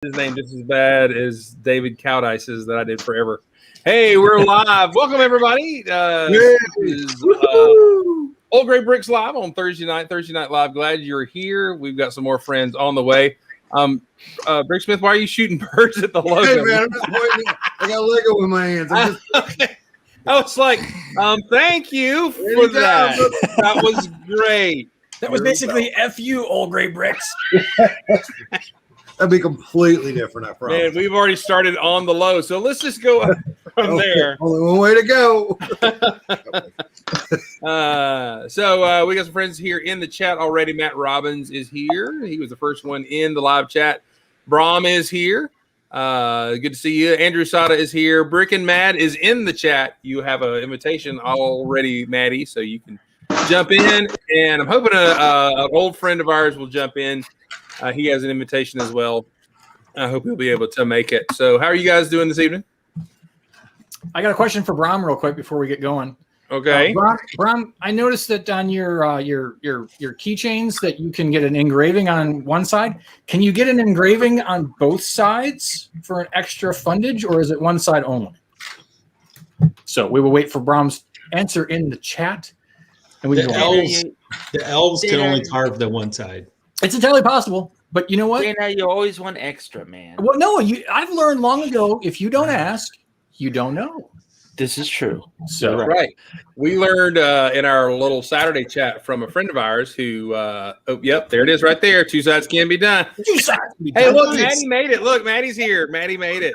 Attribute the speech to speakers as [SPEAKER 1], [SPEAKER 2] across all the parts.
[SPEAKER 1] his name just as bad as David Cowdice's that I did forever. Hey, we're live. Welcome, everybody. This is Old Gray Bricks Live on Thursday night live. Glad you're here. We've got some more friends on the way. Brick Smith, why are you shooting birds at the logo?
[SPEAKER 2] Hey, man, I'm just pointing. I got Lego in my hands.
[SPEAKER 1] I was like, thank you for that. That was great.
[SPEAKER 3] That was basically F you, Old Gray Bricks.
[SPEAKER 2] That'd be completely different, I promise.
[SPEAKER 1] Man, we've already started on the low, so let's just go up from there.
[SPEAKER 2] Only one way to go.
[SPEAKER 1] So we got some friends here in the chat already. Matt Robbins is here. He was the first one in the live chat. Brom is here. Good to see you. Andrew Sada is here. Brick and Mad is in the chat. You have an invitation already, Maddie, so you can jump in. And I'm hoping an old friend of ours will jump in. He has an invitation as well. I hope he'll be able to make it. So how are you guys doing this evening?
[SPEAKER 3] I got a question for Brom real quick before we get going.
[SPEAKER 1] Okay.
[SPEAKER 3] Brom, I noticed that on your keychains that you can get an engraving on one side. Can you get an engraving on both sides for an extra fundage, or is it one side only? So we will wait for Brom's answer in the chat. And
[SPEAKER 4] the elves can only carve the one side.
[SPEAKER 3] It's entirely possible, but you know what?
[SPEAKER 5] Dana, you always want extra, man.
[SPEAKER 3] Well, no, I've learned long ago, if you don't ask, you don't know.
[SPEAKER 5] This is true.
[SPEAKER 3] So
[SPEAKER 1] right. We learned in our little Saturday chat from a friend of ours who, yep, there it is right there. Two sides can be done. Hey, look, Maddie made it. Look, Maddie's here. Maddie made it.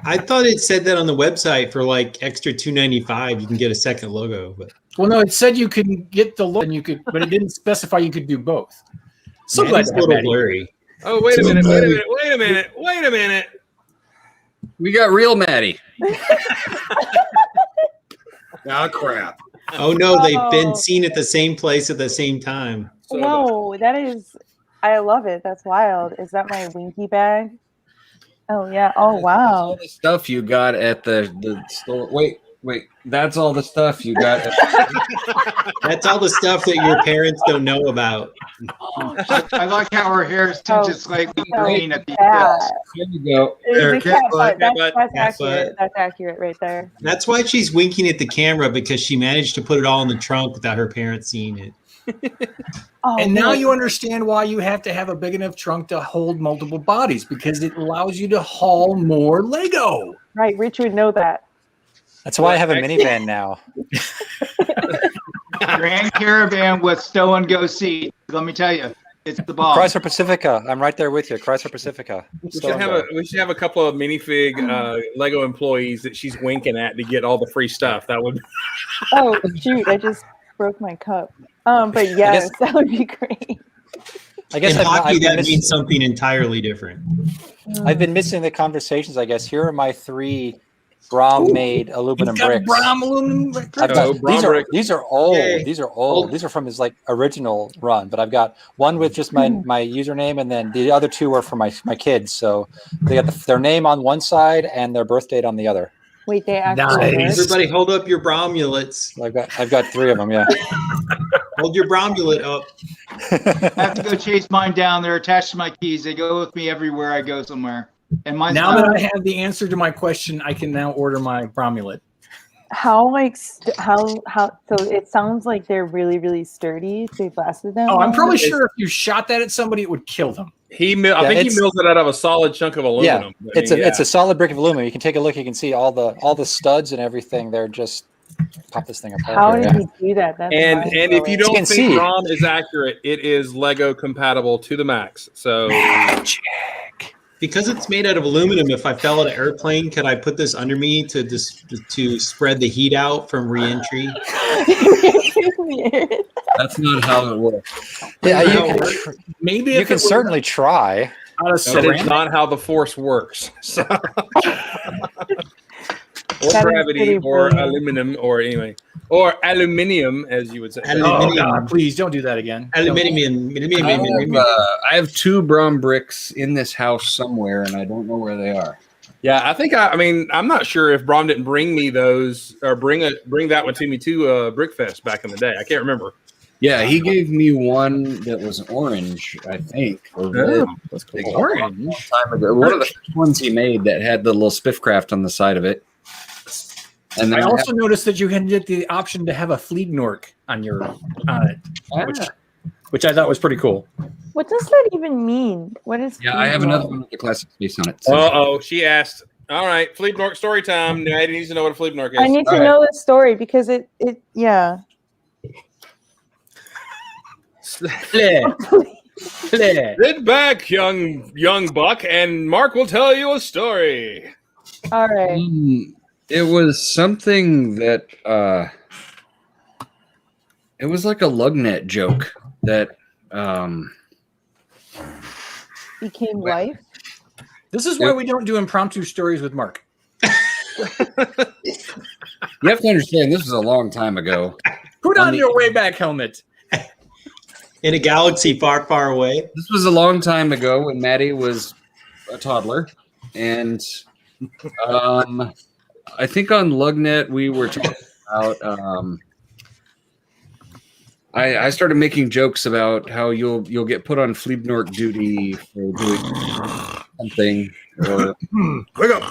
[SPEAKER 4] I thought it said that on the website for like extra $2.95. You can get a second logo, but
[SPEAKER 3] well, no, it said you could get the logo, and you could, but it didn't specify you could do both. So
[SPEAKER 4] Maddie's a little blurry.
[SPEAKER 1] Oh, wait a minute.
[SPEAKER 6] We got real Maddie.
[SPEAKER 2] Ah, crap.
[SPEAKER 4] Oh, no, they've been seen at the same place at the same time.
[SPEAKER 1] So
[SPEAKER 7] no, that is, I love it. That's wild. Is that my Winky bag? Oh, yeah. Oh, wow.
[SPEAKER 6] All the stuff you got at the store. Wait. That's all the stuff you got.
[SPEAKER 4] That's all the stuff that your parents don't know about.
[SPEAKER 8] I like how her hair is just like green at the
[SPEAKER 7] ends.
[SPEAKER 6] There you go.
[SPEAKER 7] That's accurate right there.
[SPEAKER 4] That's why she's winking at the camera, because she managed to put it all in the trunk without her parents seeing it.
[SPEAKER 3] And now you understand why you have to have a big enough trunk to hold multiple bodies, because it allows you to haul more Lego.
[SPEAKER 7] Right, Rich would know that.
[SPEAKER 9] That's why I have a minivan now.
[SPEAKER 8] Grand Caravan with stow and go seat. Let me tell you, it's the bomb.
[SPEAKER 9] Chrysler Pacifica. I'm right there with you. Chrysler Pacifica.
[SPEAKER 1] We should have a couple of minifig Lego employees that she's winking at to get all the free stuff. That would.
[SPEAKER 7] Oh shoot! I just broke my cup. But yes, that would be great.
[SPEAKER 4] I guess in hockey, that means something entirely different.
[SPEAKER 9] I've been missing the conversations. I guess here are my 3 Brom made aluminum bricks.
[SPEAKER 3] Brom aluminum bricks.
[SPEAKER 9] These are old. Yay. These are old. These are from his original run. But I've got one with just my username, and then the other 2 are for my kids. So they got their name on one side and their birth date on the other.
[SPEAKER 7] Wait, they actually.
[SPEAKER 4] Nice. Everybody, hold up your Bromulets.
[SPEAKER 9] I've got 3 of them. Yeah.
[SPEAKER 4] Hold your Bromulet up.
[SPEAKER 8] I have to go chase mine down. They're attached to my keys. They go with me everywhere I go somewhere. And
[SPEAKER 3] now that I have the answer to my question, I can now order my Bromulet.
[SPEAKER 7] How so it sounds like they're really, really sturdy. They blasted them.
[SPEAKER 3] Oh, I'm probably sure if you shot that at somebody, it would kill them.
[SPEAKER 1] I think he mills it out of a solid chunk of aluminum.
[SPEAKER 9] Yeah, it's a solid brick of aluminum. You can take a look. You can see all the studs and everything. They're just pop this thing apart.
[SPEAKER 7] How did he do that? That's
[SPEAKER 1] and if you don't think Brom is accurate, it is Lego compatible to the max. So
[SPEAKER 4] magic. Because it's made out of aluminum, if I fell out of an airplane, could I put this under me to spread the heat out from re-entry?
[SPEAKER 6] That's not how it works.
[SPEAKER 9] Yeah, you can certainly try.
[SPEAKER 1] That is not how the force works. So. Or gravity, or aluminum, or anyway, or aluminium, as you would say.
[SPEAKER 3] Oh God, please don't do that again.
[SPEAKER 4] Aluminium.
[SPEAKER 6] I have 2 Brom bricks in this house somewhere, and I don't know where they are.
[SPEAKER 1] Yeah, I think I'm not sure if Brom didn't bring me those or bring that one to me to Brickfest back in the day. I can't remember.
[SPEAKER 6] Yeah, he gave me one that was orange, I think. Or red.
[SPEAKER 1] That's cool.
[SPEAKER 6] Like,
[SPEAKER 1] Orange.
[SPEAKER 6] time ago. One of the first ones he made that had the little Spiffcraft on the side of it. And then
[SPEAKER 3] I also noticed that you can get the option to have a Fleabnork on it, which I thought was pretty cool.
[SPEAKER 7] What does that even mean? What is?
[SPEAKER 6] yeah, I have
[SPEAKER 7] Fleabnork?
[SPEAKER 6] another one with the classic space on it. So.
[SPEAKER 1] Uh-oh, she asked. All right, Fleabnork story time. Natty needs to know what a Fleabnork is.
[SPEAKER 7] I need to
[SPEAKER 6] All right.
[SPEAKER 7] know the story because yeah.
[SPEAKER 1] Sit back, young buck, and Mark will tell you a story.
[SPEAKER 7] All right.
[SPEAKER 6] It was something that it was like a Lugnet joke that
[SPEAKER 7] Became life.
[SPEAKER 3] This is why we don't do impromptu stories with Mark.
[SPEAKER 6] you have to understand this was a long time ago.
[SPEAKER 3] Put on your way back helmet.
[SPEAKER 4] In a galaxy far, far away.
[SPEAKER 6] This was a long time ago when Maddie was a toddler, and I think on Lugnet we were talking about. I started making jokes about how you'll get put on Fleabnork duty for doing something. Or,
[SPEAKER 1] Wake up!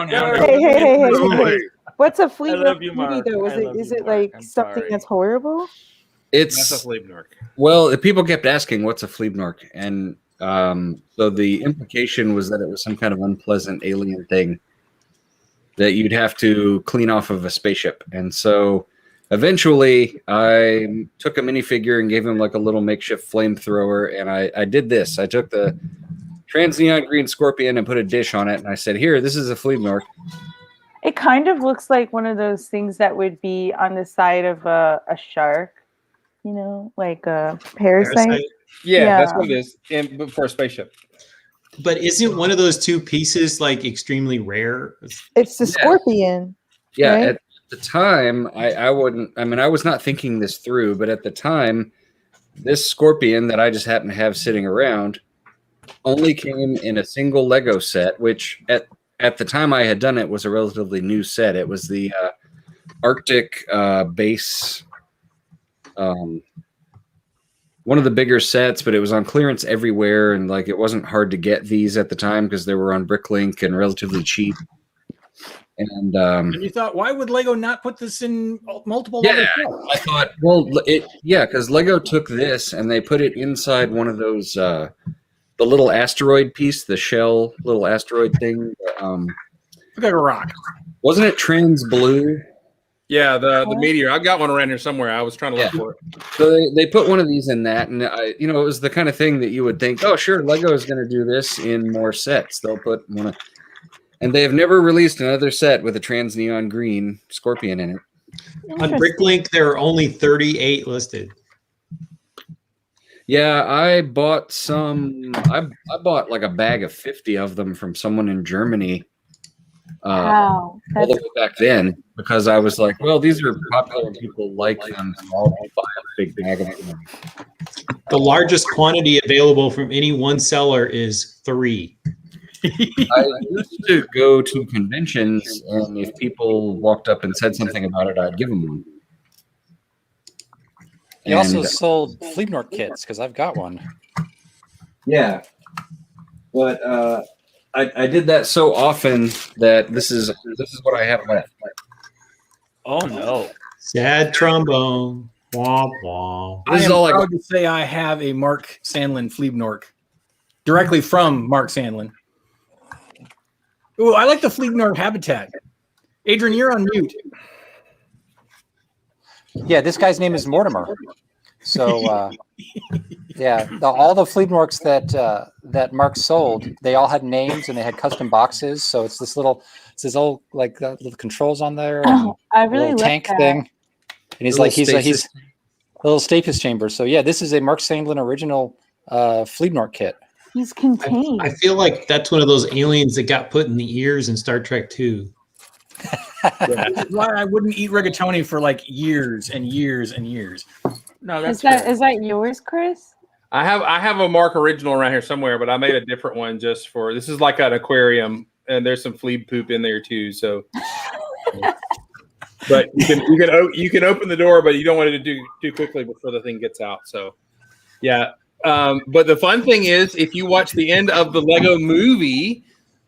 [SPEAKER 3] No.
[SPEAKER 7] Hey. What's a
[SPEAKER 5] I
[SPEAKER 7] Fleabnork
[SPEAKER 5] love you,
[SPEAKER 7] movie
[SPEAKER 5] Mark.
[SPEAKER 7] though?
[SPEAKER 5] I love
[SPEAKER 7] Is
[SPEAKER 5] you,
[SPEAKER 7] it
[SPEAKER 5] Mark.
[SPEAKER 7] like
[SPEAKER 5] I'm
[SPEAKER 7] something
[SPEAKER 5] sorry.
[SPEAKER 7] that's horrible?
[SPEAKER 1] That's a
[SPEAKER 6] it's
[SPEAKER 1] Fleabnork.
[SPEAKER 6] well, people kept asking what's a Fleabnork, and so the implication was that it was some kind of unpleasant alien thing that you'd have to clean off of a spaceship. And so eventually I took a minifigure and gave him like a little makeshift flamethrower. And I did this. I took the trans neon green scorpion and put a dish on it. And I said, here, this is a Fleabnork.
[SPEAKER 7] It kind of looks like one of those things that would be on the side of a shark, you know, like a parasite.
[SPEAKER 1] Yeah, that's
[SPEAKER 7] Yeah.
[SPEAKER 1] what it is. But for a spaceship.
[SPEAKER 4] But isn't one of those two pieces like extremely rare?
[SPEAKER 7] It's the scorpion.
[SPEAKER 6] Yeah.
[SPEAKER 7] Right?
[SPEAKER 6] At the time, I was not thinking this through, but at the time, this scorpion that I just happened to have sitting around only came in a single Lego set, which at the time I had done it was a relatively new set. It was the Arctic base, one of the bigger sets, but it was on clearance everywhere, and like it wasn't hard to get these at the time because they were on Bricklink and relatively cheap. And
[SPEAKER 3] And you thought, why would Lego not put this in multiple
[SPEAKER 6] yeah,
[SPEAKER 3] other shelves?
[SPEAKER 6] I thought, well, because Lego took this and they put it inside one of those the little asteroid piece, the shell little asteroid thing.
[SPEAKER 3] Look like a rock.
[SPEAKER 6] Wasn't it trans blue?
[SPEAKER 1] Yeah, the meteor. I've got one around here somewhere. I was trying to look
[SPEAKER 6] Yeah.
[SPEAKER 1] for it.
[SPEAKER 6] So they put one of these in that, and it was the kind of thing that you would think, oh, sure, Lego is going to do this in more sets. They'll put one of, and they have never released another set with a trans neon green scorpion in it.
[SPEAKER 4] On Bricklink, there are only 38 listed.
[SPEAKER 6] Yeah, I bought some. I bought like a bag of 50 of them from someone in Germany.
[SPEAKER 7] Wow.
[SPEAKER 6] All the way back then, because I was like, well, these are popular and people like them, so I'll buy a big bag of them.
[SPEAKER 4] The largest quantity available from any one seller is 3.
[SPEAKER 6] I used to go to conventions, and if people walked up and said something about it, I'd give them one.
[SPEAKER 9] He also sold Fleabnork kits because I've got one.
[SPEAKER 6] Yeah, but I did that so often that this is what I have left.
[SPEAKER 5] Oh no.
[SPEAKER 4] Sad trombone. Womp womp.
[SPEAKER 6] This
[SPEAKER 3] I
[SPEAKER 6] is
[SPEAKER 3] am
[SPEAKER 6] all I
[SPEAKER 3] proud to say I have a Mark Sandlin Fleabnork directly from Mark Sandlin. Ooh, I like the Fleabnork habitat. Adrian, you're on mute.
[SPEAKER 9] Yeah, this guy's name is Mortimer. So, yeah, all the Fleabnorks that Mark sold, they all had names and they had custom boxes. So it's this old like little controls on there, and
[SPEAKER 7] Oh, I
[SPEAKER 9] a
[SPEAKER 7] really
[SPEAKER 9] little
[SPEAKER 7] like
[SPEAKER 9] tank
[SPEAKER 7] that.
[SPEAKER 9] thing. And he's
[SPEAKER 6] Little
[SPEAKER 9] like he's
[SPEAKER 6] stasis.
[SPEAKER 9] a little stasis chamber. So yeah, this is a Mark Sandlin original Fleabnork kit.
[SPEAKER 7] He's contained.
[SPEAKER 4] I feel like that's one of those aliens that got put in the ears in Star Trek 2.
[SPEAKER 3] This is why I wouldn't eat rigatoni for like years and years and years.
[SPEAKER 5] No,
[SPEAKER 7] Is
[SPEAKER 5] that's fair.
[SPEAKER 7] that yours, Chris?
[SPEAKER 1] I have a Mark original around here somewhere, but I made a different one just for this is like an aquarium, and there's some flea poop in there too. So But you can open the door, but you don't want it to do too quickly before the thing gets out. So, yeah. But the fun thing is, if you watch the end of the Lego movie,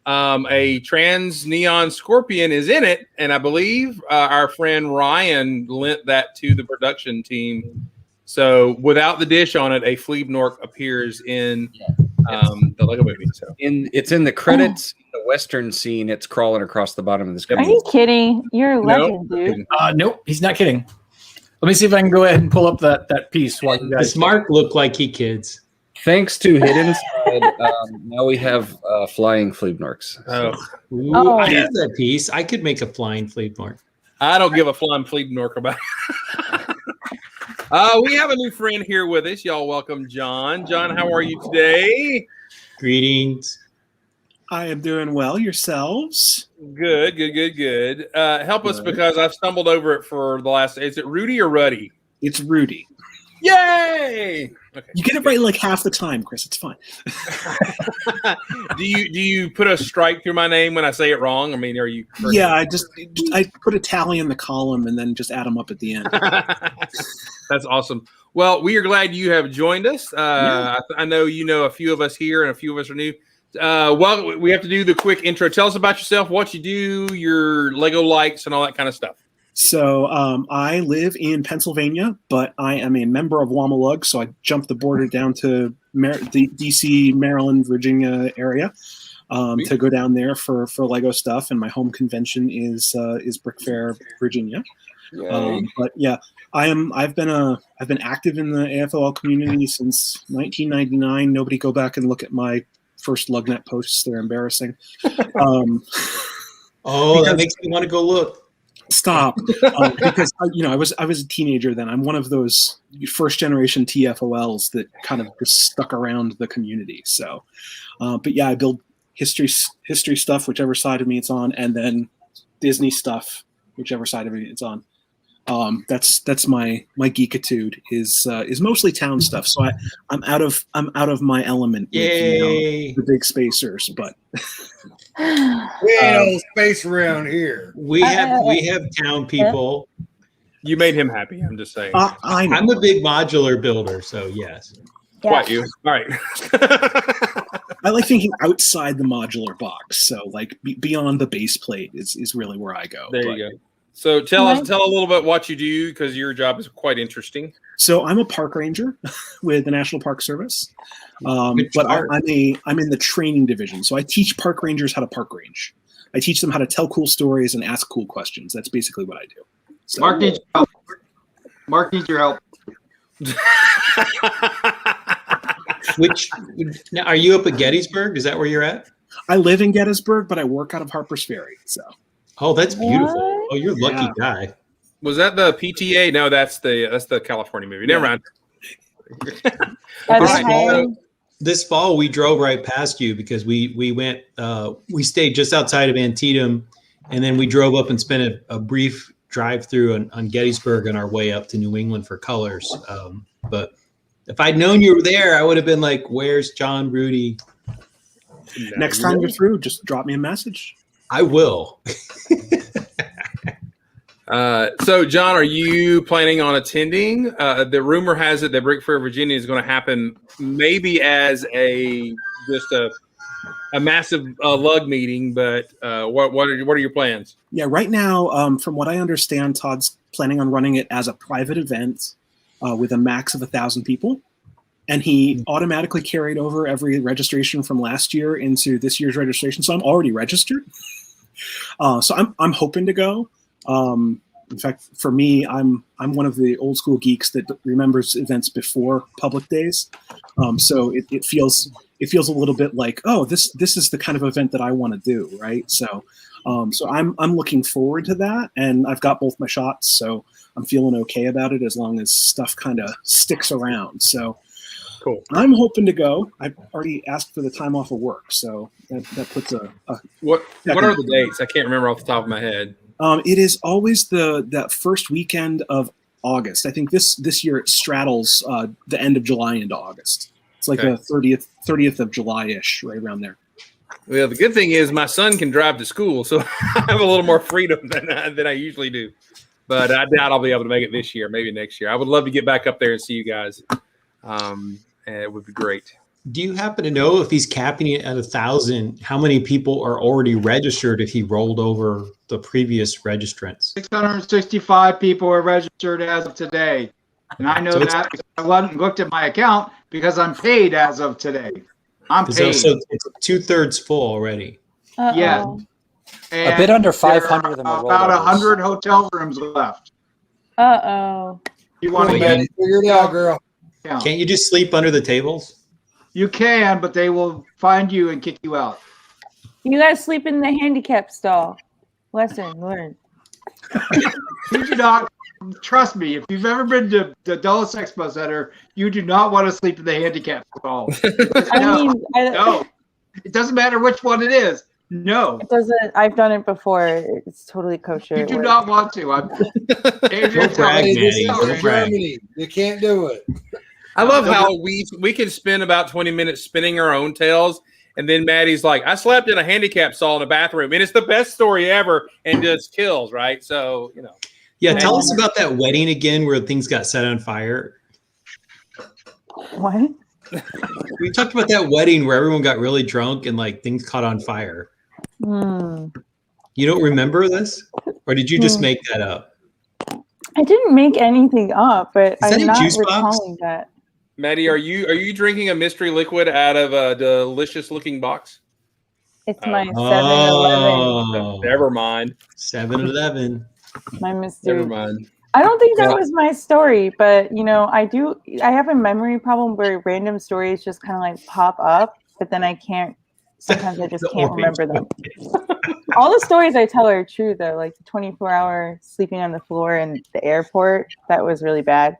[SPEAKER 1] a trans neon scorpion is in it, and I believe our friend Ryan lent that to the production team. So without the dish on it, a Fleabnork appears in the Lego movie. So
[SPEAKER 6] It's in the credits, the Western scene. It's crawling across the bottom of the screen.
[SPEAKER 7] Are you kidding? You're a legend, dude.
[SPEAKER 3] Nope, he's not kidding. Let me see if I can go ahead and pull up that piece while you guys.
[SPEAKER 4] Does Mark look like he kids?
[SPEAKER 6] Thanks to Hidden Side, now we have flying Fleabnorks.
[SPEAKER 4] Ooh,
[SPEAKER 7] Oh.
[SPEAKER 4] I have that piece. I could make a flying Fleabnork.
[SPEAKER 1] I don't give a flying Fleabnork about it. We have a new friend here with us. Y'all welcome John. John, how are you today?
[SPEAKER 4] Greetings.
[SPEAKER 10] I am doing well. Yourselves?
[SPEAKER 1] Good. Help us because I've stumbled over it for the last. Is it Rudy or Ruddy?
[SPEAKER 10] It's Rudy.
[SPEAKER 1] Yay! Okay.
[SPEAKER 10] You get it right like half the time, Chris. It's fine.
[SPEAKER 1] Do you put a strike through my name when I say it wrong? I mean, are you?
[SPEAKER 10] Yeah, I put a tally in the column and then just add them up at the end.
[SPEAKER 1] That's awesome. Well, we are glad you have joined us. I know you know a few of us here and a few of us are new. Well, we have to do the quick intro. Tell us about yourself, what you do, your Lego likes, and all that kind of stuff.
[SPEAKER 10] So I live in Pennsylvania, but I am a member of Wamalug, so I jumped the border down to the D.C., Maryland, Virginia area to go down there for Lego stuff. And my home convention is Brick Fair, Virginia. But yeah, I've been active in the AFOL community since 1999. Nobody go back and look at my first LugNet posts; they're embarrassing.
[SPEAKER 4] That makes me want to go look.
[SPEAKER 10] Stop, because I was a teenager then. I'm one of those first generation TFOLs that kind of just stuck around the community. So, but yeah, I build history stuff, whichever side of me it's on, and then Disney stuff, whichever side of me it's on. That's my geekitude is mostly town stuff. So I'm out of my element.
[SPEAKER 4] Yay!
[SPEAKER 10] With, the big spacers, but
[SPEAKER 2] We ain't no space around here.
[SPEAKER 4] We have town people.
[SPEAKER 1] You made him happy. I'm just saying.
[SPEAKER 10] I know.
[SPEAKER 4] I'm a big modular builder, so yes.
[SPEAKER 1] Quite you. All right.
[SPEAKER 10] I like thinking outside the modular box. So like beyond the base plate is really where I go.
[SPEAKER 1] There you go. So tell a little bit what you do, because your job is quite interesting.
[SPEAKER 10] So I'm a park ranger with the National Park Service, but I'm in the training division. So I teach park rangers how to park range. I teach them how to tell cool stories and ask cool questions. That's basically what I do. So,
[SPEAKER 8] Mark needs your help. Mark needs your help.
[SPEAKER 4] Now, are you up at Gettysburg? Is that where you're at?
[SPEAKER 10] I live in Gettysburg, but I work out of Harper's Ferry. So.
[SPEAKER 4] Oh, that's beautiful.
[SPEAKER 7] What?
[SPEAKER 4] Oh, you're a lucky guy.
[SPEAKER 1] Was that the PTA? No, that's the California movie. Never mind.
[SPEAKER 4] This fall we drove right past you because we went we stayed just outside of Antietam, and then we drove up and spent a brief drive through on Gettysburg on our way up to New England for colors. But if I'd known you were there, I would have been like, "Where's John Rudy?"
[SPEAKER 10] Next time you're through, just drop me a message.
[SPEAKER 4] I will.
[SPEAKER 1] So, John, are you planning on attending? The rumor has it that Brick Fair, Virginia is going to happen maybe as just a massive lug meeting, but what are your plans?
[SPEAKER 10] Yeah, right now, from what I understand, Todd's planning on running it as a private event with a max of 1,000 people. And he automatically carried over every registration from last year into this year's registration. So I'm already registered. So I'm hoping to go. In fact, for me, I'm one of the old school geeks that remembers events before public days. So it feels a little bit like, oh, this is the kind of event that I want to do, right? So I'm looking forward to that, and I've got both my shots, so I'm feeling okay about it as long as stuff kind of sticks around. So
[SPEAKER 1] cool.
[SPEAKER 10] I'm hoping to go. I've already asked for the time off of work, so that puts a
[SPEAKER 1] what are the dates? I can't remember off the top of my head.
[SPEAKER 10] It is always that first weekend of August. I think this year it straddles the end of July into August. It's like the 30th of July-ish, right around there.
[SPEAKER 1] Well, the good thing is my son can drive to school, so I have a little more freedom than I usually do. but I doubt I'll be able to make it this year. Maybe next year. I would love to get back up there and see you guys. And it would be great.
[SPEAKER 4] Do you happen to know if he's capping it at 1,000? How many people are already registered if he rolled over the previous registrants?
[SPEAKER 8] 665 people are registered as of today. And I know
[SPEAKER 4] So it's-
[SPEAKER 8] that because I went and looked at my account because I'm paid as of today. I'm
[SPEAKER 4] So
[SPEAKER 8] paid.
[SPEAKER 4] it's 2/3 full already.
[SPEAKER 8] Yeah.
[SPEAKER 7] Uh-oh.
[SPEAKER 8] And
[SPEAKER 9] A bit under
[SPEAKER 8] there
[SPEAKER 9] 500
[SPEAKER 8] are
[SPEAKER 9] of them are
[SPEAKER 8] about
[SPEAKER 9] rollovers.
[SPEAKER 8] 100 hotel rooms left.
[SPEAKER 7] Uh-oh.
[SPEAKER 8] You want to
[SPEAKER 4] Wait,
[SPEAKER 8] get
[SPEAKER 2] Figure it out, girl.
[SPEAKER 8] count.
[SPEAKER 4] Can't you just sleep under the tables?
[SPEAKER 8] You can, but they will find you and kick you out.
[SPEAKER 7] You guys sleep in the handicap stall. Lesson learned.
[SPEAKER 8] You do not trust me. If you've ever been to the Dulles Expo Center, you do not want to sleep in the handicap stall.
[SPEAKER 7] I
[SPEAKER 8] No,
[SPEAKER 7] mean,
[SPEAKER 8] no. It doesn't matter which one it is. No,
[SPEAKER 7] it doesn't. I've done it before. It's totally kosher.
[SPEAKER 8] you
[SPEAKER 7] It
[SPEAKER 8] do
[SPEAKER 7] works.
[SPEAKER 8] not want to. Adrian,
[SPEAKER 4] Don't brag,
[SPEAKER 2] Hey, this
[SPEAKER 4] Maddie.
[SPEAKER 2] is
[SPEAKER 4] Don't brag.
[SPEAKER 2] Germany. You can't do it.
[SPEAKER 1] I love how we can spend about 20 minutes spinning our own tales, and then Maddie's like, "I slept in a handicap stall in a bathroom," and it's the best story ever, and just kills, right? So
[SPEAKER 4] Yeah, tell us about that wedding again where things got set on fire.
[SPEAKER 7] What?
[SPEAKER 4] We talked about that wedding where everyone got really drunk and like things caught on fire.
[SPEAKER 7] Hmm.
[SPEAKER 4] You don't remember this? Or did you just make that up?
[SPEAKER 7] I didn't make anything up, but
[SPEAKER 4] that
[SPEAKER 7] I'm
[SPEAKER 4] a
[SPEAKER 7] not
[SPEAKER 4] juice box?
[SPEAKER 7] recalling that.
[SPEAKER 1] Maddie, are you drinking a mystery liquid out of a delicious looking box?
[SPEAKER 7] It's my 7-Eleven.
[SPEAKER 4] Oh,
[SPEAKER 1] Never mind.
[SPEAKER 4] 7-Eleven.
[SPEAKER 7] My mystery.
[SPEAKER 1] Never mind.
[SPEAKER 7] I don't think that
[SPEAKER 1] Yeah.
[SPEAKER 7] was my story, but I have a memory problem where random stories just kind of like pop up, but then I can't. Sometimes I just
[SPEAKER 4] The
[SPEAKER 7] can't
[SPEAKER 4] orange
[SPEAKER 7] remember them. All the stories I tell are true though, like the 24-hour sleeping on the floor in the airport. That was really bad.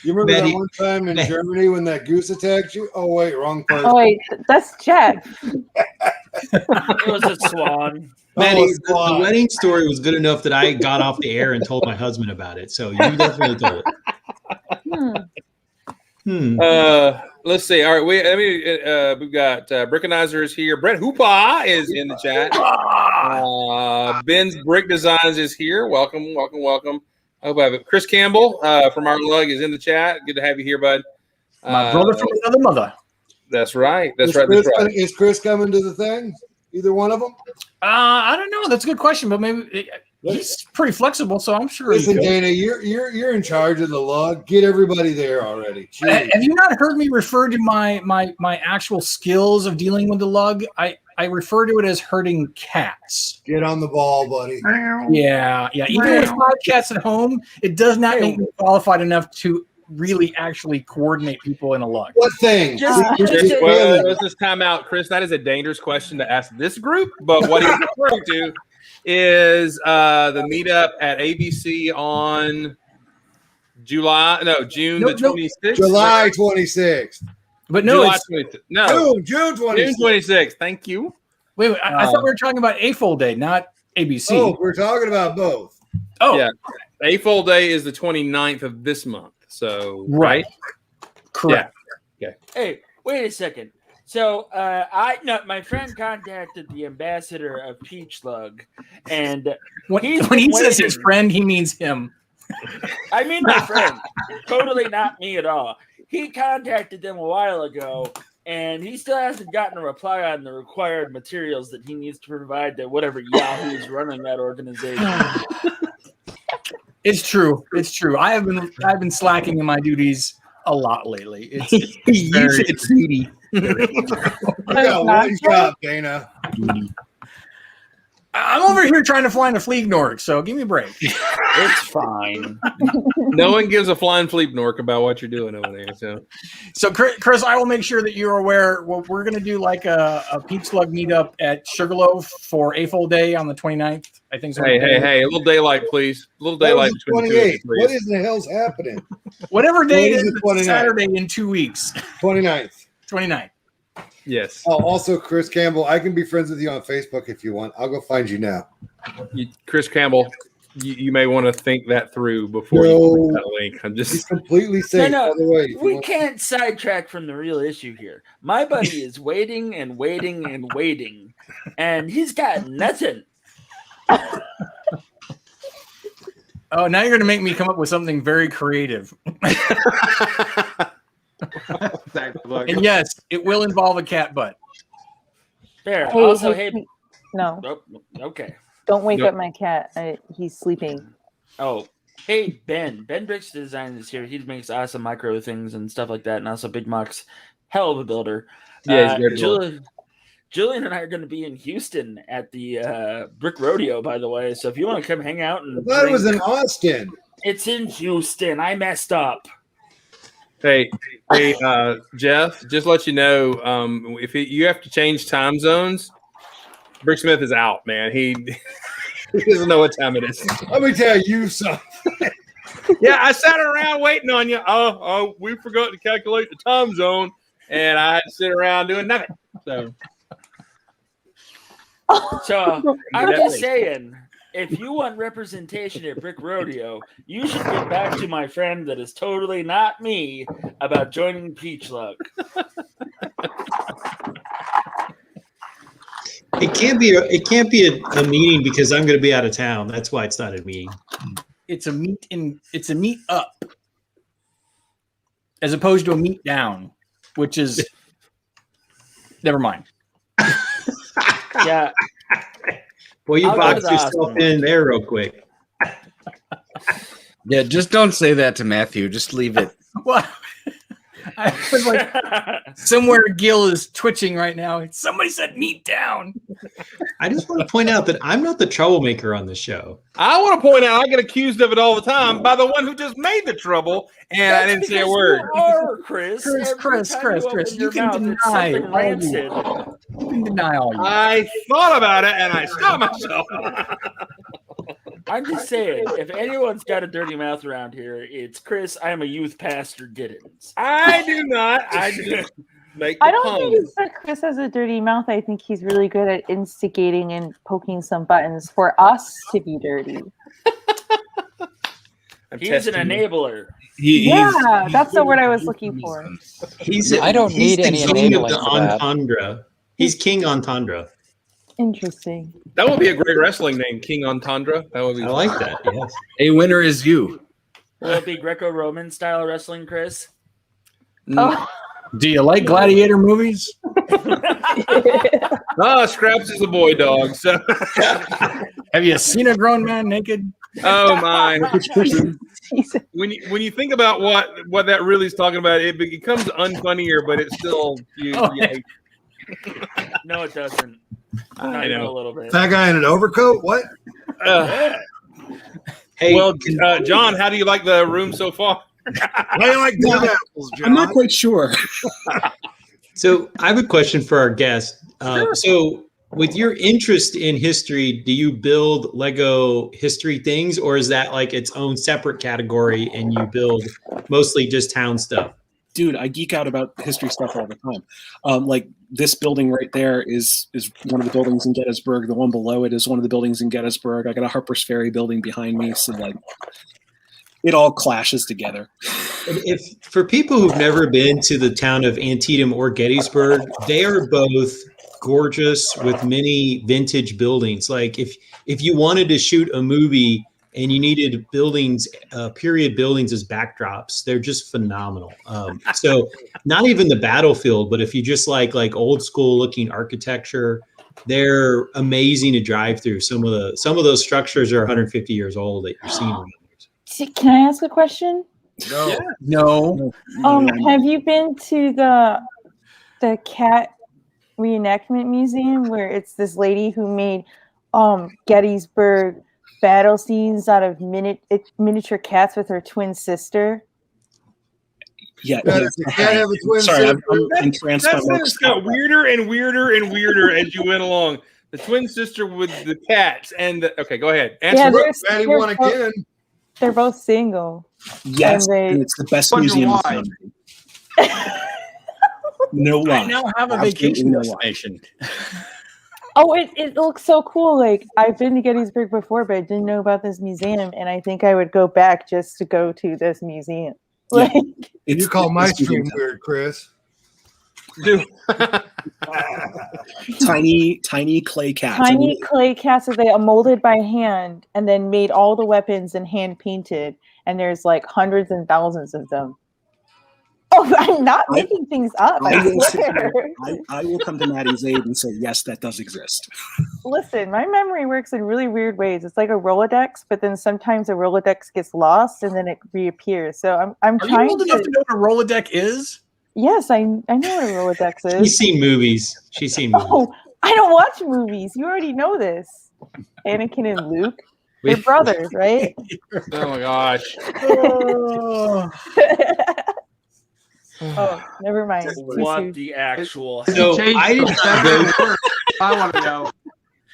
[SPEAKER 2] You remember
[SPEAKER 4] Maddie-
[SPEAKER 2] that one time in Germany when that goose attacked you? Oh wait, wrong person.
[SPEAKER 7] Oh wait, that's Jeff.
[SPEAKER 5] It was a swan.
[SPEAKER 4] Maddie,
[SPEAKER 2] Oh,
[SPEAKER 4] the wedding story was good enough that I got off the air and told my husband about it. So you definitely told it.
[SPEAKER 7] Hmm.
[SPEAKER 1] Let's see. All right, we've got Brickanizer is here. Brett Hoopa is in the chat. Ben's Brick Designs is here. Welcome. I hope I have it. Chris Campbell from Our Lug is in the chat. Good to have you here, bud.
[SPEAKER 3] My brother from another mother.
[SPEAKER 1] That's right. That's
[SPEAKER 2] Is
[SPEAKER 1] right.
[SPEAKER 2] Chris,
[SPEAKER 1] That's right.
[SPEAKER 2] is Chris coming to the thing? Either one of them?
[SPEAKER 3] I don't know. That's a good question, but maybe he's pretty flexible, so I'm sure.
[SPEAKER 2] Listen,
[SPEAKER 3] he
[SPEAKER 2] Dana, you're in charge of the lug. Get everybody there already. Jeez.
[SPEAKER 3] Have you not heard me refer to my actual skills of dealing with the lug? I refer to it as herding cats.
[SPEAKER 2] Get on the ball, buddy.
[SPEAKER 3] Yeah. Even with 5 cats at home, it does not make me qualified enough to really actually coordinate people in a lug.
[SPEAKER 2] What thing?
[SPEAKER 1] Well, let's just time out, Chris. That is a dangerous question to ask this group, but what he's referring to is the meetup at ABC on June the 26th.
[SPEAKER 2] July 26th.
[SPEAKER 3] But no,
[SPEAKER 1] July
[SPEAKER 3] it's
[SPEAKER 1] 26th. No,
[SPEAKER 2] June 26th.
[SPEAKER 1] June 26th. Thank you.
[SPEAKER 3] wait. I thought we were talking about A-Fold Day, not ABC.
[SPEAKER 2] Oh, we're talking about both.
[SPEAKER 3] Oh,
[SPEAKER 1] Yeah. A-Fold Day is the 29th of this month. So,
[SPEAKER 3] right. Correct.
[SPEAKER 5] Hey, wait a second. So, my friend contacted the ambassador of Peach Lug, and
[SPEAKER 3] When
[SPEAKER 5] He's
[SPEAKER 3] he
[SPEAKER 5] been
[SPEAKER 3] says his
[SPEAKER 5] waiting.
[SPEAKER 3] friend, he means him.
[SPEAKER 5] I mean my friend, totally not me at all. He contacted them a while ago, and he still hasn't gotten a reply on the required materials that he needs to provide to whatever Yahoo is running that organization.
[SPEAKER 3] It's true. I've been slacking in my duties a lot lately. It's
[SPEAKER 1] needy.
[SPEAKER 2] I got one job, Dana.
[SPEAKER 3] I'm over here trying to fly in a Fleegnorg, so give me a break.
[SPEAKER 5] It's fine.
[SPEAKER 1] No one gives a flying fleep nork about what you're doing over there.
[SPEAKER 3] So, Chris, I will make sure that you're aware. Well, we're going to do like a Peach Slug meetup at Sugarloaf for A-Fold Day on the 29th. I think so.
[SPEAKER 1] Hey, a little daylight, please. A little daylight between the two of you,
[SPEAKER 2] 28th. What
[SPEAKER 1] please.
[SPEAKER 2] is the hell's happening?
[SPEAKER 3] Whatever day
[SPEAKER 2] What
[SPEAKER 3] it
[SPEAKER 2] is
[SPEAKER 3] is,
[SPEAKER 2] the 29th?
[SPEAKER 3] Saturday in 2 weeks.
[SPEAKER 2] 29th.
[SPEAKER 3] 29th.
[SPEAKER 1] Yes.
[SPEAKER 2] Oh, also, Chris Campbell, I can be friends with you on Facebook if you want. I'll go find you now.
[SPEAKER 1] Chris Campbell, you may want to think that through before you
[SPEAKER 2] No.
[SPEAKER 1] click that link. I'm
[SPEAKER 2] He's
[SPEAKER 1] just
[SPEAKER 2] completely safe.
[SPEAKER 5] No,
[SPEAKER 2] By the way, if you
[SPEAKER 5] we
[SPEAKER 2] want-
[SPEAKER 5] can't sidetrack from the real issue here. My buddy is waiting and waiting and waiting, and he's got nothing.
[SPEAKER 3] Oh, now you're going to make me come up with something very creative. And yes, it will involve a cat butt.
[SPEAKER 5] Fair.
[SPEAKER 7] Hey,
[SPEAKER 5] Also,
[SPEAKER 7] hey,
[SPEAKER 5] hey.
[SPEAKER 7] No,
[SPEAKER 5] Nope. Okay.
[SPEAKER 7] don't wake
[SPEAKER 1] Nope.
[SPEAKER 7] up my cat. He's sleeping.
[SPEAKER 5] Oh, hey, Ben. Ben Bricks Design is here. He makes awesome micro things and stuff like that. And also Big Muck's hell of a builder.
[SPEAKER 1] Yeah, he's great.
[SPEAKER 5] Julian and I are going to be in Houston at the Brick Rodeo, by the way. So if you want to come hang out and
[SPEAKER 2] I thought it was in Austin.
[SPEAKER 5] It's in Houston. I messed up.
[SPEAKER 1] Hey, Jeff, just let you know, if you have to change time zones, Brick Smith is out, man. He doesn't know what time it is.
[SPEAKER 2] Let me tell you something.
[SPEAKER 1] Yeah, I sat around waiting on you. Oh, we forgot to calculate the time zone, and I had to sit around doing nothing.
[SPEAKER 5] So I'm just saying, if you want representation at Brick Rodeo, you should get back to my friend that is totally not me about joining Peach Luck.
[SPEAKER 4] It can't be a meeting because I'm going to be out of town. That's why it's not a meeting.
[SPEAKER 3] It's a meet up, as opposed to a meet down, which is never mind.
[SPEAKER 5] Yeah.
[SPEAKER 4] Well, you
[SPEAKER 5] I'll go
[SPEAKER 4] boxed
[SPEAKER 5] to the
[SPEAKER 4] yourself
[SPEAKER 5] hospital.
[SPEAKER 4] in there real quick.
[SPEAKER 6] Yeah, just don't say that to Matthew. Just leave it.
[SPEAKER 3] Well, I was like, somewhere Gil is twitching right now. Somebody said meet down.
[SPEAKER 4] I just want to point out that I'm not the troublemaker on the show.
[SPEAKER 1] I want to point out I get accused of it all the time by the one who just made the trouble, and I didn't say a word.
[SPEAKER 5] You are, Chris.
[SPEAKER 3] Chris, you can deny all
[SPEAKER 5] rancid.
[SPEAKER 3] you can deny all you.
[SPEAKER 1] I thought about it, and I stopped myself.
[SPEAKER 5] I'm just saying, if anyone's got a dirty mouth around here, it's Chris. I'm a youth pastor. Giddens.
[SPEAKER 1] I do not. I do. Make the
[SPEAKER 7] I don't think
[SPEAKER 1] pun.
[SPEAKER 7] it's that Chris has a dirty mouth. I think he's really good at instigating and poking some buttons for us to be dirty.
[SPEAKER 5] He's an enabler.
[SPEAKER 7] Yeah, that's the word I was looking for.
[SPEAKER 9] I don't need
[SPEAKER 4] the
[SPEAKER 9] any
[SPEAKER 4] king of
[SPEAKER 9] enabling
[SPEAKER 4] the
[SPEAKER 9] for that.
[SPEAKER 4] entendre. He's King Entendre.
[SPEAKER 7] Interesting.
[SPEAKER 1] That would be a great wrestling name, King Entendre. That would be.
[SPEAKER 4] I like that. Yes.
[SPEAKER 6] A winner is you.
[SPEAKER 5] Will it be Greco-Roman style wrestling, Chris?
[SPEAKER 7] Oh.
[SPEAKER 3] Do you like gladiator movies?
[SPEAKER 1] Scraps is a boy dog. So,
[SPEAKER 3] Have you seen a grown man naked?
[SPEAKER 1] oh my! When you think about what that really is talking about, it becomes unfunnier, but it's still
[SPEAKER 5] No, it doesn't.
[SPEAKER 1] I know
[SPEAKER 5] a little bit.
[SPEAKER 2] Fat guy in an overcoat? What?
[SPEAKER 4] Hey,
[SPEAKER 1] well, John, how do you like the room so far?
[SPEAKER 2] Why do you like good apples, John?
[SPEAKER 10] I'm not quite sure.
[SPEAKER 4] so I have a question for our guest. So with your interest in history, do you build Lego history things, or is that like its own separate category and you build mostly just town stuff?
[SPEAKER 10] Dude, I geek out about history stuff all the time. Like this building right there is one of the buildings in Gettysburg. The one below it is one of the buildings in Gettysburg. I got a Harper's Ferry building behind me, so like it all clashes together.
[SPEAKER 4] If for people who've never been to the town of Antietam or Gettysburg, they are both gorgeous with many vintage buildings. Like if you wanted to shoot a movie and you needed buildings, period buildings as backdrops, they're just phenomenal. So not even the battlefield, but if you just like old school looking architecture, they're amazing to drive through. Some of those structures are 150 years old that you're seeing.
[SPEAKER 7] Can I ask a question?
[SPEAKER 3] No.
[SPEAKER 7] Have you been to the cat reenactment museum where it's this lady who made Gettysburg battle scenes out of miniature cats with her twin sister?
[SPEAKER 10] Yeah.
[SPEAKER 2] Does the cat have a twin
[SPEAKER 10] Sorry,
[SPEAKER 2] sister?
[SPEAKER 10] I'm entranced by
[SPEAKER 1] That
[SPEAKER 10] Mark's
[SPEAKER 1] sentence got weirder and weirder and weirder as you went along. The twin sister with the cats and okay, go ahead. Answer.
[SPEAKER 2] Fatty won again.
[SPEAKER 7] They're both single.
[SPEAKER 10] Yes,
[SPEAKER 7] And
[SPEAKER 10] and it's the best
[SPEAKER 8] Wonder
[SPEAKER 10] museum in
[SPEAKER 8] why.
[SPEAKER 10] the country. No lie.
[SPEAKER 3] I now have a
[SPEAKER 10] Absolutely
[SPEAKER 3] vacation
[SPEAKER 10] no lie.
[SPEAKER 3] destination.
[SPEAKER 7] Oh, it looks so cool. Like I've been to Gettysburg before, but I didn't know about this museum, and I think I would go back just to go to this museum.
[SPEAKER 10] Yeah.
[SPEAKER 7] Like,
[SPEAKER 10] It's
[SPEAKER 2] You call my
[SPEAKER 10] it's
[SPEAKER 2] stream
[SPEAKER 10] museum.
[SPEAKER 2] weird, Chris.
[SPEAKER 1] Dude.
[SPEAKER 10] Tiny clay cats.
[SPEAKER 7] Tiny clay cats that they molded by hand and then made all the weapons and hand painted. And there's like hundreds and thousands of them. Oh, I'm not making things up.
[SPEAKER 10] I will,
[SPEAKER 7] swear.
[SPEAKER 10] I will come to Maddie's aid and say, yes, that does exist.
[SPEAKER 7] Listen, my memory works in really weird ways. It's like a Rolodex, but then sometimes a Rolodex gets lost and then it reappears. So I'm
[SPEAKER 3] Are
[SPEAKER 7] trying
[SPEAKER 3] you old enough to know what a Rolodeck is?
[SPEAKER 7] Yes, I know what a Rolodex is.
[SPEAKER 4] She's seen movies. She's seen movies.
[SPEAKER 7] Oh, I don't watch movies. You already know this. Anakin and Luke. They're brothers, right?
[SPEAKER 1] Oh my gosh.
[SPEAKER 7] Oh, never mind.
[SPEAKER 5] What the actual?
[SPEAKER 4] So I did not go.
[SPEAKER 8] I want to know.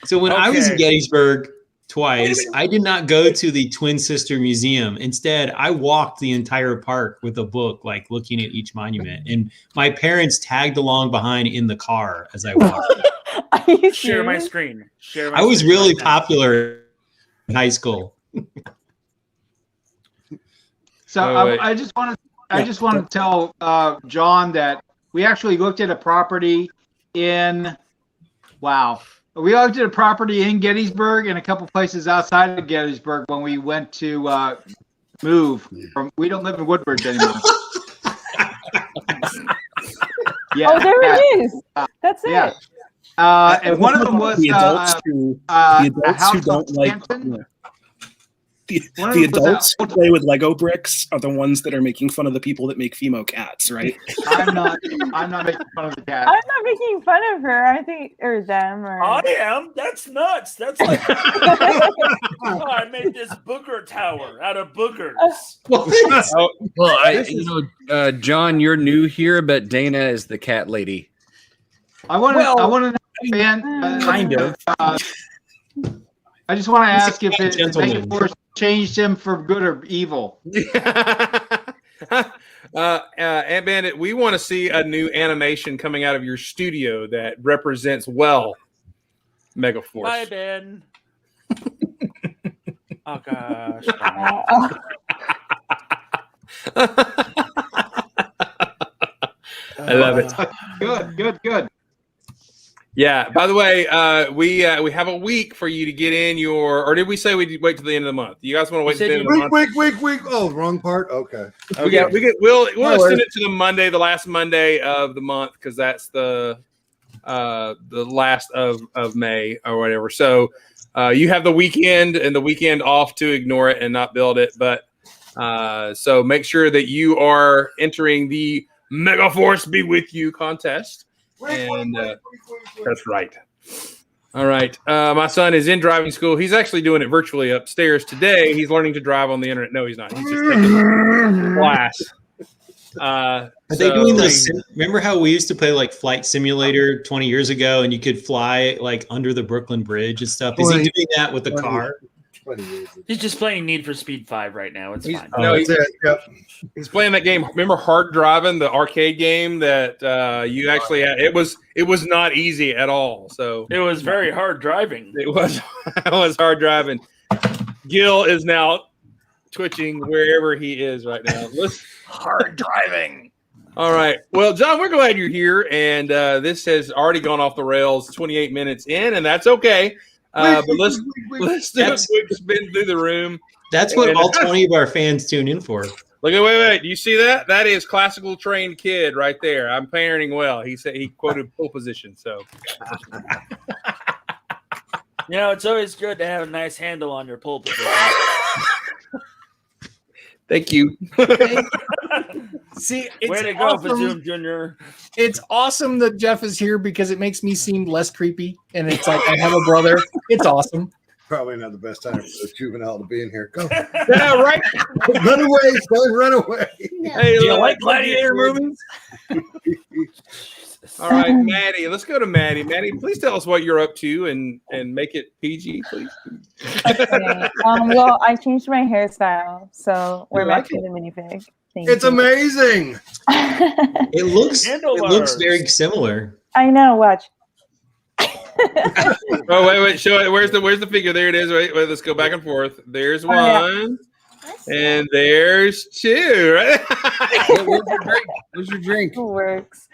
[SPEAKER 4] So when I was in
[SPEAKER 5] Okay.
[SPEAKER 4] Gettysburg twice, I did not go to the Twin Sister Museum. Instead, I walked the entire park with a book, like looking at each monument. And my parents tagged along behind in the car as I walked.
[SPEAKER 7] Are you
[SPEAKER 5] Share my
[SPEAKER 7] serious?
[SPEAKER 5] screen. Share my
[SPEAKER 4] I was
[SPEAKER 5] screen
[SPEAKER 4] really
[SPEAKER 5] right now.
[SPEAKER 4] popular in high school.
[SPEAKER 8] So
[SPEAKER 1] Oh, wait.
[SPEAKER 8] I just want to tell John that we actually looked at a property in Gettysburg and a couple places outside of Gettysburg when we went to move from. We don't live in Woodbridge anymore. Yeah.
[SPEAKER 7] Oh, there it is. That's it.
[SPEAKER 8] Yeah. And one of them was
[SPEAKER 10] the adults who
[SPEAKER 8] a
[SPEAKER 10] the adults who
[SPEAKER 8] house
[SPEAKER 10] don't
[SPEAKER 8] on
[SPEAKER 10] like
[SPEAKER 8] Stanton.
[SPEAKER 10] the
[SPEAKER 8] One of
[SPEAKER 10] the
[SPEAKER 8] them was
[SPEAKER 10] adults who play with Lego bricks are the ones that are making fun of the people that make Fimo cats, right?
[SPEAKER 8] I'm not making fun of the cat.
[SPEAKER 7] I'm not making fun of her. I think, or them, or.
[SPEAKER 5] I am. That's nuts. That's like oh, I made this booger tower out of boogers.
[SPEAKER 1] Oh,
[SPEAKER 6] Well, John, you're new here, but Dana is the cat lady.
[SPEAKER 8] I want to know, man.
[SPEAKER 3] Kind of.
[SPEAKER 8] I just want to
[SPEAKER 4] He's a
[SPEAKER 8] ask if
[SPEAKER 4] cat
[SPEAKER 8] it
[SPEAKER 4] gentleman.
[SPEAKER 8] Megaforce changed him for good or evil.
[SPEAKER 1] Ant Bandit, we want to see a new animation coming out of your studio that represents well Megaforce.
[SPEAKER 5] Bye, Ben. Oh gosh.
[SPEAKER 1] I love it.
[SPEAKER 8] Good.
[SPEAKER 1] Yeah. By the way, we have a week for you to get in your. Or did we say we'd wait till the end of the month? You guys want to wait till the end of the month?
[SPEAKER 2] Week. Oh, wrong part. Okay.
[SPEAKER 1] We'll extend it to the Monday, the last Monday of the month, because that's the last of May or whatever. So you have the weekend and the weekend off to ignore it and not build it. But so make sure that you are entering the Megaforce Be With You contest. And that's right. All right. My son is in driving school. He's actually doing it virtually upstairs today. He's learning to drive on the internet. No, he's not. He's just taking class.
[SPEAKER 4] Are they doing this? Remember how we used to play like Flight Simulator 20 years ago, and you could fly like under the Brooklyn Bridge and stuff? Is he doing that with the car?
[SPEAKER 5] He's just playing Need for Speed 5 right now. It's fine.
[SPEAKER 1] No, he's playing that game. Remember Hard Driving, the arcade game that you actually had? It was not easy at all. So
[SPEAKER 5] it was very hard driving.
[SPEAKER 1] It was hard driving. Gil is now twitching wherever he is right now.
[SPEAKER 3] Hard driving.
[SPEAKER 1] All right. Well, John, we're glad you're here, and this has already gone off the rails 28 minutes in, and that's okay. But let's do a quick spin through the room.
[SPEAKER 4] That's what all 20 of our fans tune in for.
[SPEAKER 1] Look at wait. Do you see that? That is classical trained kid right there. I'm parenting well. He said he quoted pole position. So
[SPEAKER 5] You know, it's always good to have a nice handle on your pole position.
[SPEAKER 1] thank you.
[SPEAKER 3] See,
[SPEAKER 5] Way to go,
[SPEAKER 3] awesome.
[SPEAKER 5] Bazoom Jr.
[SPEAKER 3] It's awesome that Jeff is here because it makes me seem less creepy. And it's like I have a brother. It's awesome.
[SPEAKER 2] Probably not the best time for a juvenile to be in here. Go.
[SPEAKER 1] Yeah, right.
[SPEAKER 2] Run away, son. Run away.
[SPEAKER 1] Hey,
[SPEAKER 3] Do you like gladiator movies?
[SPEAKER 1] All right, Maddie. Let's go to Maddie. Maddie, please tell us what you're up to and make it PG, please.
[SPEAKER 7] Okay. Well, I changed my hairstyle, so we're
[SPEAKER 2] like
[SPEAKER 7] back to the minifig.
[SPEAKER 2] It's amazing.
[SPEAKER 4] It looks very similar.
[SPEAKER 7] I know. Watch.
[SPEAKER 1] Oh, wait. Show it. Where's the figure? There it is. Wait. Let's go back and forth. There's one. And there's two. Right?
[SPEAKER 6] Where's your drink?
[SPEAKER 7] It works.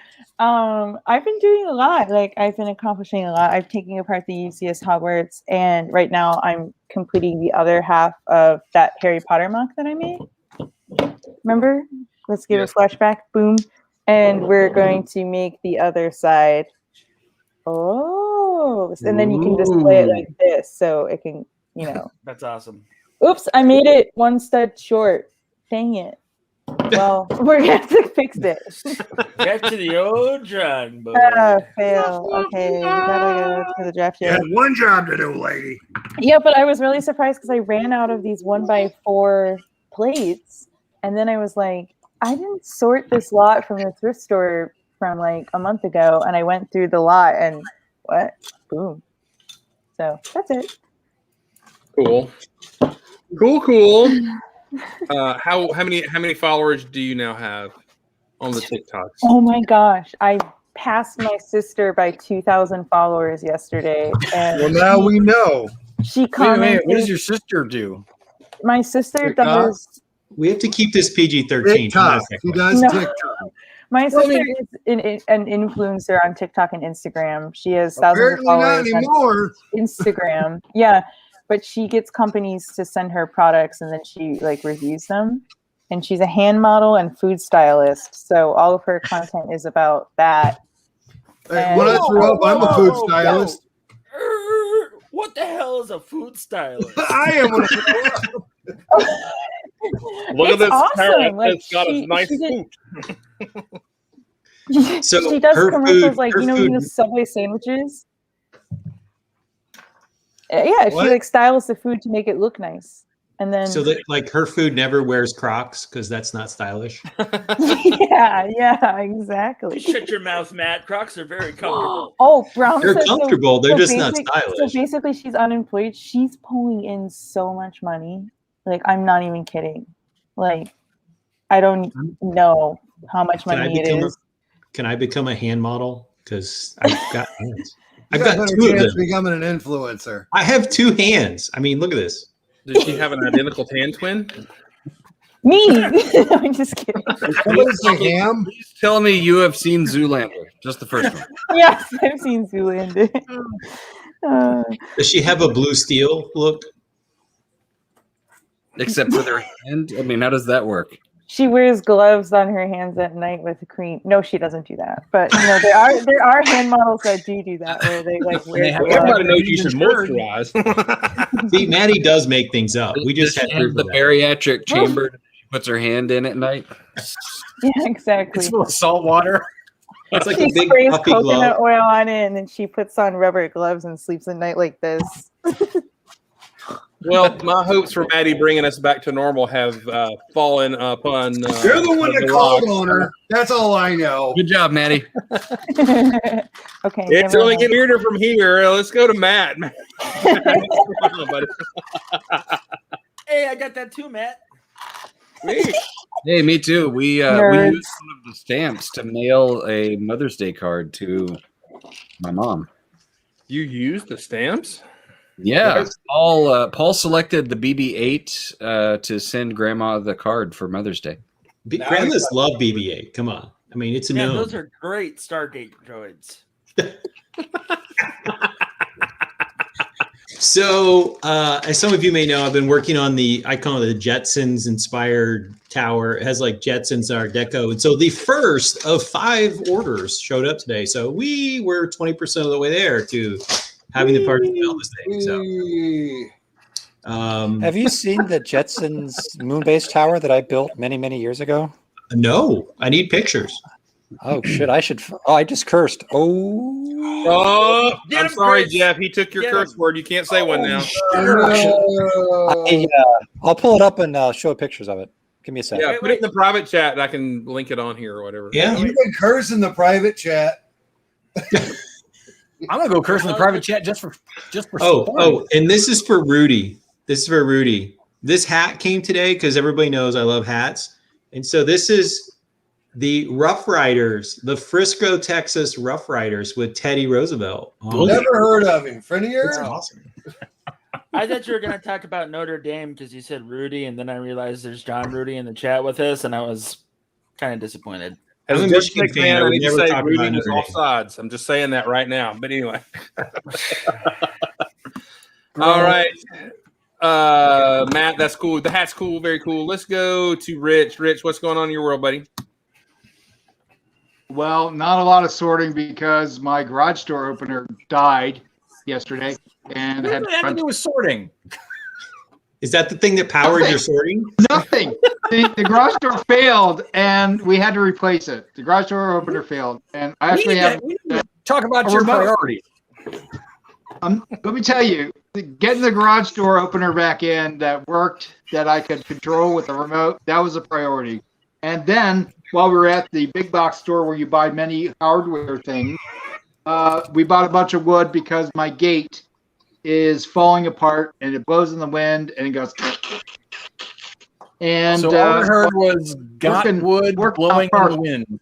[SPEAKER 7] I've been doing a lot. Like I've been accomplishing a lot. I'm taking apart the UCS Hogwarts, and right now I'm completing the other half of that Harry Potter mock that I made. Remember? Let's give a flashback. Boom. And we're going to make the other side. Oh, and then you can display it like this, so it can,
[SPEAKER 5] That's awesome.
[SPEAKER 7] Oops, I made it one stud short. Dang it. Well, we're gonna have to fix it.
[SPEAKER 5] Get to the old drawing board.
[SPEAKER 7] Fail. Okay, we gotta go to the draft.
[SPEAKER 2] You had one job to do, lady.
[SPEAKER 7] Yeah, but I was really surprised because I ran out of these 1x4 plates, and then I was like, I didn't sort this lot from the thrift store from like a month ago, and I went through the lot, and what? Boom. So that's it.
[SPEAKER 1] Cool. How many followers do you now have on the TikToks?
[SPEAKER 7] Oh my gosh, I passed my sister by 2,000 followers yesterday, and
[SPEAKER 2] Well, now we know.
[SPEAKER 7] she commented.
[SPEAKER 3] Wait, what does your sister do?
[SPEAKER 7] My sister
[SPEAKER 2] TikTok?
[SPEAKER 7] does.
[SPEAKER 4] We have to keep this PG-13.
[SPEAKER 2] TikTok. He does
[SPEAKER 7] No.
[SPEAKER 2] TikTok.
[SPEAKER 7] My sister is an influencer on TikTok and Instagram. She has thousands of
[SPEAKER 2] Apparently not
[SPEAKER 7] followers
[SPEAKER 2] anymore.
[SPEAKER 7] on Instagram. Yeah, but she gets companies to send her products, and then she like reviews them. And she's a hand model and food stylist, so all of her content is about that.
[SPEAKER 2] Hey, when I threw up, I'm a food stylist.
[SPEAKER 5] What the hell is a food stylist?
[SPEAKER 2] I am when I throw up.
[SPEAKER 1] Look at
[SPEAKER 7] It's
[SPEAKER 1] this
[SPEAKER 7] awesome.
[SPEAKER 1] parrot.
[SPEAKER 7] Like,
[SPEAKER 1] It's got a
[SPEAKER 7] she-
[SPEAKER 1] nice
[SPEAKER 7] she did-
[SPEAKER 1] food.
[SPEAKER 4] So
[SPEAKER 7] she does
[SPEAKER 4] her
[SPEAKER 7] commercials
[SPEAKER 4] food-
[SPEAKER 7] like
[SPEAKER 4] her food-
[SPEAKER 7] the Subway sandwiches. Yeah, she
[SPEAKER 4] What?
[SPEAKER 7] like styles the food to make it look nice, and then
[SPEAKER 4] So that like her food never wears Crocs because that's not stylish.
[SPEAKER 7] yeah, exactly.
[SPEAKER 5] Shut your mouth, Matt. Crocs are very comfortable.
[SPEAKER 7] Oh, Brown
[SPEAKER 4] They're
[SPEAKER 7] says so-
[SPEAKER 4] comfortable. They're just not
[SPEAKER 7] So
[SPEAKER 4] stylish.
[SPEAKER 7] basically, she's unemployed. She's pulling in so much money. Like, I'm not even kidding. Like, I don't know how much
[SPEAKER 4] Can I
[SPEAKER 7] money it
[SPEAKER 4] become
[SPEAKER 7] is.
[SPEAKER 4] Can I become a hand model? Because I've got hands.
[SPEAKER 2] You
[SPEAKER 4] I've
[SPEAKER 2] got
[SPEAKER 4] got
[SPEAKER 2] better
[SPEAKER 4] two of
[SPEAKER 2] chance
[SPEAKER 4] them.
[SPEAKER 2] becoming an influencer.
[SPEAKER 4] I have two hands. I mean, look at this.
[SPEAKER 1] Does she have an identical tan twin?
[SPEAKER 7] Me? I'm just kidding.
[SPEAKER 2] Somebody say ham?
[SPEAKER 6] Please tell me you have seen Zoolander, just the first one.
[SPEAKER 7] Yes, I've seen Zoolander.
[SPEAKER 4] Does she have a blue steel look?
[SPEAKER 6] Except for their hand. I mean, how does that work?
[SPEAKER 7] She wears gloves on her hands at night with cream. No, she doesn't do that. But there are hand models that do that, where they like wear.
[SPEAKER 1] Everybody knows you should moisturize.
[SPEAKER 4] See, Maddie does make things up. We just
[SPEAKER 6] Does
[SPEAKER 4] had
[SPEAKER 6] she have the bariatric chamber. She puts her hand in at night.
[SPEAKER 7] Yeah, exactly.
[SPEAKER 3] It's full of salt water.
[SPEAKER 4] It's like
[SPEAKER 7] She
[SPEAKER 4] a big
[SPEAKER 7] sprays
[SPEAKER 4] puffy
[SPEAKER 7] coconut
[SPEAKER 4] glove.
[SPEAKER 7] oil on it, and then she puts on rubber gloves and sleeps at night like this.
[SPEAKER 1] Well, my hopes for Maddie bringing us back to normal have fallen upon.
[SPEAKER 2] You're the one that called on her. That's all I know.
[SPEAKER 6] Good job, Maddie.
[SPEAKER 7] Okay.
[SPEAKER 1] It's
[SPEAKER 7] never
[SPEAKER 1] only
[SPEAKER 7] mind.
[SPEAKER 1] getting weirder from here. Let's go to Matt.
[SPEAKER 5] Hey, I got that too, Matt.
[SPEAKER 6] Hey, me too. We
[SPEAKER 7] Nerds.
[SPEAKER 6] used one of the stamps to mail a Mother's Day card to my mom.
[SPEAKER 1] You used the stamps?
[SPEAKER 6] Yeah, Paul selected the BB-8 to send Grandma the card for Mother's Day.
[SPEAKER 4] Grandmas love BB-8. Come on. I mean, it's a
[SPEAKER 5] Man,
[SPEAKER 4] no.
[SPEAKER 5] those are great Stargate droids.
[SPEAKER 4] So, as some of you may know, I've been working on I call it the Jetsons inspired tower. It has like Jetsons Art Deco. And so the first of 5 orders showed up today. So we were 20% of the way there to having the party build this thing. So,
[SPEAKER 9] Have you seen the Jetsons moon base tower that I built many, many years ago?
[SPEAKER 4] no, I need pictures.
[SPEAKER 9] Oh shit! I should. Oh, I just cursed. Oh.
[SPEAKER 1] Oh,
[SPEAKER 5] Get
[SPEAKER 1] I'm
[SPEAKER 5] him,
[SPEAKER 1] sorry,
[SPEAKER 5] Chris.
[SPEAKER 1] Jeff. He took your
[SPEAKER 5] Get
[SPEAKER 1] curse
[SPEAKER 5] him.
[SPEAKER 1] word. You can't say one now.
[SPEAKER 9] I'll pull it up and show pictures of it. Give me a second.
[SPEAKER 1] Yeah, put it in the private chat, and I can link it on here or whatever.
[SPEAKER 4] Yeah.
[SPEAKER 2] You can curse in the private chat.
[SPEAKER 3] I'm gonna go curse in the private chat just for
[SPEAKER 4] Oh, and this is for Rudy. This is for Rudy. This hat came today because everybody knows I love hats. And so this is the Rough Riders, the Frisco, Texas Rough Riders with Teddy Roosevelt.
[SPEAKER 2] Never heard of him. Friend of yours?
[SPEAKER 4] Awesome.
[SPEAKER 5] I thought you were going to talk about Notre Dame because you said Rudy, and then I realized there's John Rudy in the chat with us, and I was kind of disappointed.
[SPEAKER 1] As
[SPEAKER 4] I'm
[SPEAKER 1] a
[SPEAKER 4] a Michigan
[SPEAKER 1] Michigan
[SPEAKER 4] fan.
[SPEAKER 1] fan,
[SPEAKER 4] I
[SPEAKER 1] I
[SPEAKER 4] would
[SPEAKER 1] need to
[SPEAKER 4] never
[SPEAKER 1] say
[SPEAKER 4] talk
[SPEAKER 1] Rudy
[SPEAKER 4] about
[SPEAKER 1] was
[SPEAKER 4] Notre Dame.
[SPEAKER 1] offsides. I'm just saying that right now. But anyway. All right. Matt, that's cool. The hat's cool. Very cool. Let's go to Rich. Rich, what's going on in your world, buddy?
[SPEAKER 8] Well, not a lot of sorting because my garage door opener died yesterday, and
[SPEAKER 3] What
[SPEAKER 8] had
[SPEAKER 3] does that have to do with sorting?
[SPEAKER 4] Is that the thing that powered your sorting?
[SPEAKER 8] nothing. The garage door failed, and we had to replace it. The garage door opener failed, and I actually have.
[SPEAKER 3] We need to talk about
[SPEAKER 8] a
[SPEAKER 3] your
[SPEAKER 8] remote.
[SPEAKER 3] priorities.
[SPEAKER 8] Let me tell you, getting the garage door opener back in that worked, that I could control with the remote, that was a priority. And then while we were at the big box store where you buy many hardware things, we bought a bunch of wood because my gate is falling apart and it blows in the wind and it goes. And
[SPEAKER 3] So all I heard was got wood blowing in the wind.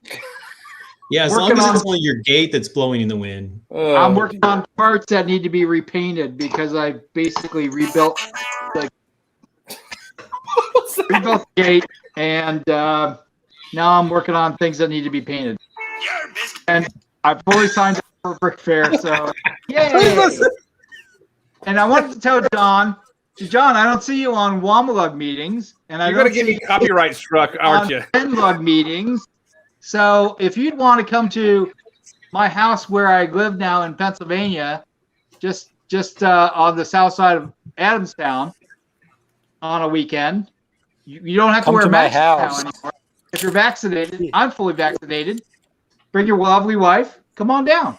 [SPEAKER 4] Yeah, as long as it's only your gate that's blowing in the wind.
[SPEAKER 8] I'm working on parts that need to be repainted because I basically rebuilt the gate, and now I'm working on things that need to be painted. And I fully signed up for Brick Fair, so yay! And I wanted to tell John, I don't see you on Wamalug meetings, and
[SPEAKER 1] You're gonna get me copyright struck, aren't you?
[SPEAKER 8] Lug meetings. So if you'd want to come to my house where I live now in Pennsylvania, just on the south side of Adamstown, on a weekend, you don't have to
[SPEAKER 9] Come
[SPEAKER 8] wear
[SPEAKER 9] to
[SPEAKER 8] a
[SPEAKER 9] my
[SPEAKER 8] mask now
[SPEAKER 9] house.
[SPEAKER 8] anymore. If you're vaccinated, I'm fully vaccinated. Bring your lovely wife. Come on down.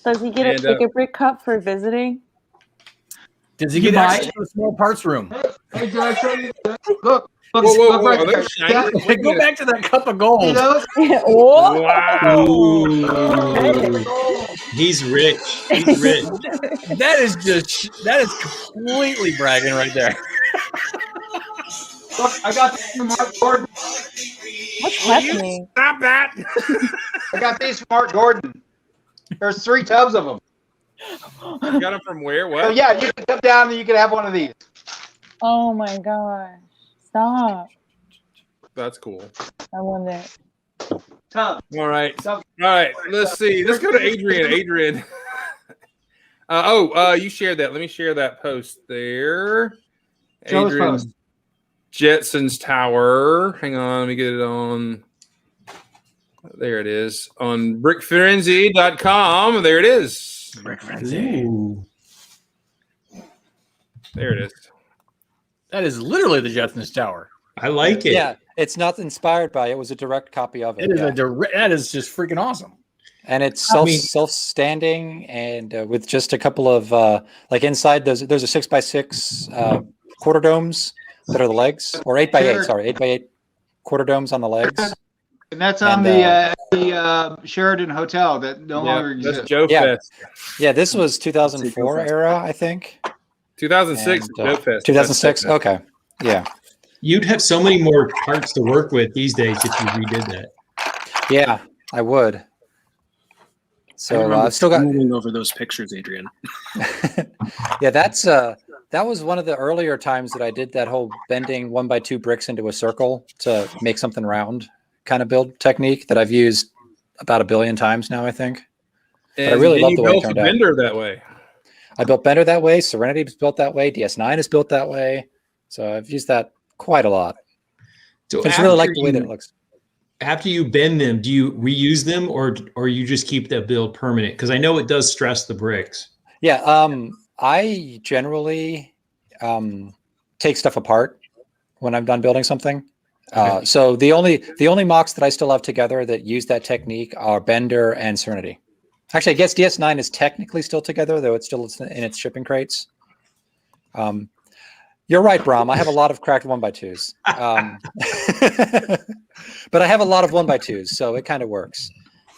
[SPEAKER 7] Does he get
[SPEAKER 1] And,
[SPEAKER 7] a pick a brick cup for visiting?
[SPEAKER 3] Does he
[SPEAKER 8] You
[SPEAKER 3] get
[SPEAKER 8] might.
[SPEAKER 3] access to the small parts room?
[SPEAKER 8] Hey, did I show you? Look,
[SPEAKER 1] Whoa,
[SPEAKER 8] look right
[SPEAKER 1] are
[SPEAKER 8] there.
[SPEAKER 1] those shiny?
[SPEAKER 3] Go back to that cup of
[SPEAKER 8] See
[SPEAKER 3] gold.
[SPEAKER 8] those?
[SPEAKER 7] Oh,
[SPEAKER 1] Wow.
[SPEAKER 4] Ooh. He's rich. He's rich.
[SPEAKER 3] That is completely bragging right there.
[SPEAKER 8] Look, I got these from Mark Gordon.
[SPEAKER 7] what's happening?
[SPEAKER 1] Stop that.
[SPEAKER 8] I got these from Mark Gordon. There's 3 tubs of them.
[SPEAKER 1] You got them from where?
[SPEAKER 8] So
[SPEAKER 1] What?
[SPEAKER 8] yeah, you can come down and you can have one of these.
[SPEAKER 7] Oh my gosh! Stop!
[SPEAKER 1] That's cool.
[SPEAKER 7] I wonder.
[SPEAKER 8] Tubs.
[SPEAKER 1] All right.
[SPEAKER 8] Tubs.
[SPEAKER 1] All right. Let's see. Let's go to Adrian. Adrian. You shared that. Let me share that post there.
[SPEAKER 8] Show us
[SPEAKER 1] Adrian's
[SPEAKER 8] post.
[SPEAKER 1] Jetsons Tower. Hang on. Let me get it on. There it is. On brickfrenzy.com. There it is.
[SPEAKER 4] Ooh.
[SPEAKER 1] There it is.
[SPEAKER 3] That is literally the Jetsons Tower.
[SPEAKER 4] I like it.
[SPEAKER 9] Yeah, it's not inspired by it. It was a direct copy of it.
[SPEAKER 3] It is
[SPEAKER 9] yeah.
[SPEAKER 3] a direct. That is just freaking awesome.
[SPEAKER 9] And it's
[SPEAKER 4] I mean-
[SPEAKER 9] self-standing and with just a couple of like inside there's a 6x6 quarter domes that are the legs, or 8x8. Sorry, 8x8 quarter domes on the legs.
[SPEAKER 8] And that's on
[SPEAKER 9] And,
[SPEAKER 8] the Sheridan Hotel that no longer
[SPEAKER 1] Yeah,
[SPEAKER 8] exists.
[SPEAKER 1] that's Joe
[SPEAKER 9] Yeah.
[SPEAKER 1] Fest.
[SPEAKER 9] Yeah, this was 2004 era, I think.
[SPEAKER 1] 2006
[SPEAKER 9] And,
[SPEAKER 1] Joe Fest.
[SPEAKER 9] 2006. Okay. Yeah.
[SPEAKER 4] You'd have so many more parts to work with these days if you redid that.
[SPEAKER 9] Yeah, I would.
[SPEAKER 10] I
[SPEAKER 9] So
[SPEAKER 10] remember
[SPEAKER 9] I've still got.
[SPEAKER 10] moving over those pictures, Adrian.
[SPEAKER 9] Yeah, that was one of the earlier times that I did that whole bending 1x2 bricks into a circle to make something round kind of build technique that I've used about 1 billion times now, I think.
[SPEAKER 1] And
[SPEAKER 9] I really
[SPEAKER 1] then
[SPEAKER 9] love
[SPEAKER 1] you
[SPEAKER 9] the way it
[SPEAKER 1] built
[SPEAKER 9] turned
[SPEAKER 1] a
[SPEAKER 9] out.
[SPEAKER 1] Bender that way.
[SPEAKER 9] I built Bender that way. Serenity is built that way. DS9 is built that way. So I've used that quite a lot.
[SPEAKER 4] So
[SPEAKER 9] I just really like
[SPEAKER 4] after
[SPEAKER 9] the way that
[SPEAKER 4] you-
[SPEAKER 9] it looks.
[SPEAKER 4] After you bend them, do you reuse them or you just keep that build permanent? Because I know it does stress the bricks.
[SPEAKER 9] Yeah, I generally take stuff apart when I'm done building something. So the only mocks that I still have together that use that technique are Bender and Serenity. Actually, I guess DS9 is technically still together, though it's still in its shipping crates. You're right, Brom. I have a lot of cracked 1x2s. But I have a lot of 1x2s, so it kind of works.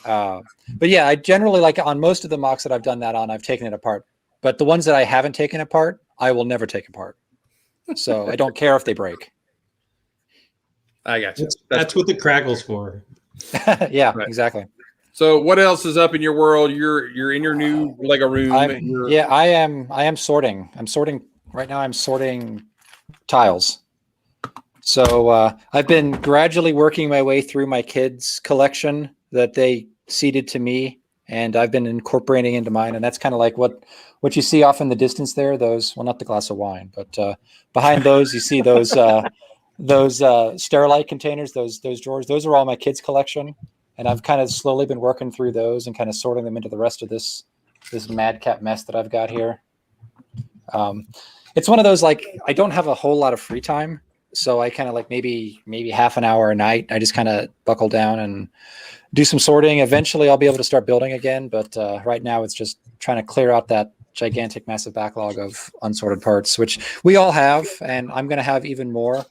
[SPEAKER 9] But yeah, I generally like on most of the mocks that I've done that on, I've taken it apart. But the ones that I haven't taken apart, I will never take apart. So I don't care if they break.
[SPEAKER 1] I got you.
[SPEAKER 4] That's what the crackle's for.
[SPEAKER 9] Yeah,
[SPEAKER 1] Right.
[SPEAKER 9] exactly.
[SPEAKER 1] So what else is up in your world? You're in your new Lego room.
[SPEAKER 9] I am sorting. I'm sorting right now. I'm sorting tiles. So I've been gradually working my way through my kids' collection that they ceded to me, and I've been incorporating into mine. And that's kind of like what you see off in the distance there. Those, well, not the glass of wine, but behind those you see those Sterilite containers, those drawers. Those are all my kids' collection, and I've kind of slowly been working through those and kind of sorting them into the rest of this madcap mess that I've got here. It's one of those, like, I don't have a whole lot of free time. So I kind of like maybe half an hour a night. I just kind of buckle down and do some sorting. Eventually I'll be able to start building again. But right now it's just trying to clear out that gigantic, massive backlog of unsorted parts, which we all have. And I'm going to have even more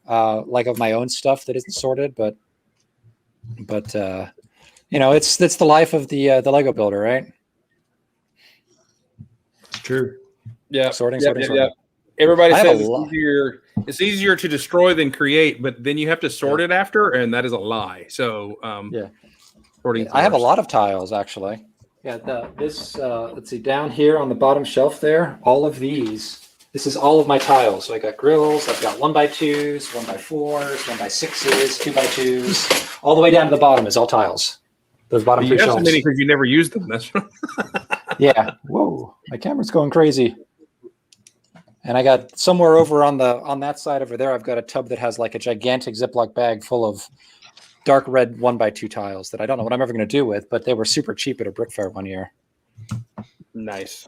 [SPEAKER 9] like of my own stuff that isn't sorted. But you know, it's the life of the Lego builder, right?
[SPEAKER 4] It's true.
[SPEAKER 1] Yeah.
[SPEAKER 9] Sorting.
[SPEAKER 1] Everybody
[SPEAKER 9] I have
[SPEAKER 1] says it's easier to destroy than create, but then you have to sort it after, and that is a lie. So sorting
[SPEAKER 9] I have a
[SPEAKER 1] first.
[SPEAKER 9] lot of tiles, actually. Yeah, let's see, down here on the bottom shelf there, all of these, this is all of my tiles. So I got grills, I've got 1x2s, 1x4s, 1x6s, 2x2s, all the way down to the bottom is all tiles. Those bottom
[SPEAKER 1] You
[SPEAKER 9] three
[SPEAKER 1] have so
[SPEAKER 9] shelves.
[SPEAKER 1] many because you never use them. That's
[SPEAKER 9] Yeah. Whoa, my camera's going crazy. And I got somewhere over on that side over there, I've got a tub that has like a gigantic Ziploc bag full of dark red 1x2 tiles that I don't know what I'm ever going to do with, but they were super cheap at a brick fair one year.
[SPEAKER 1] nice.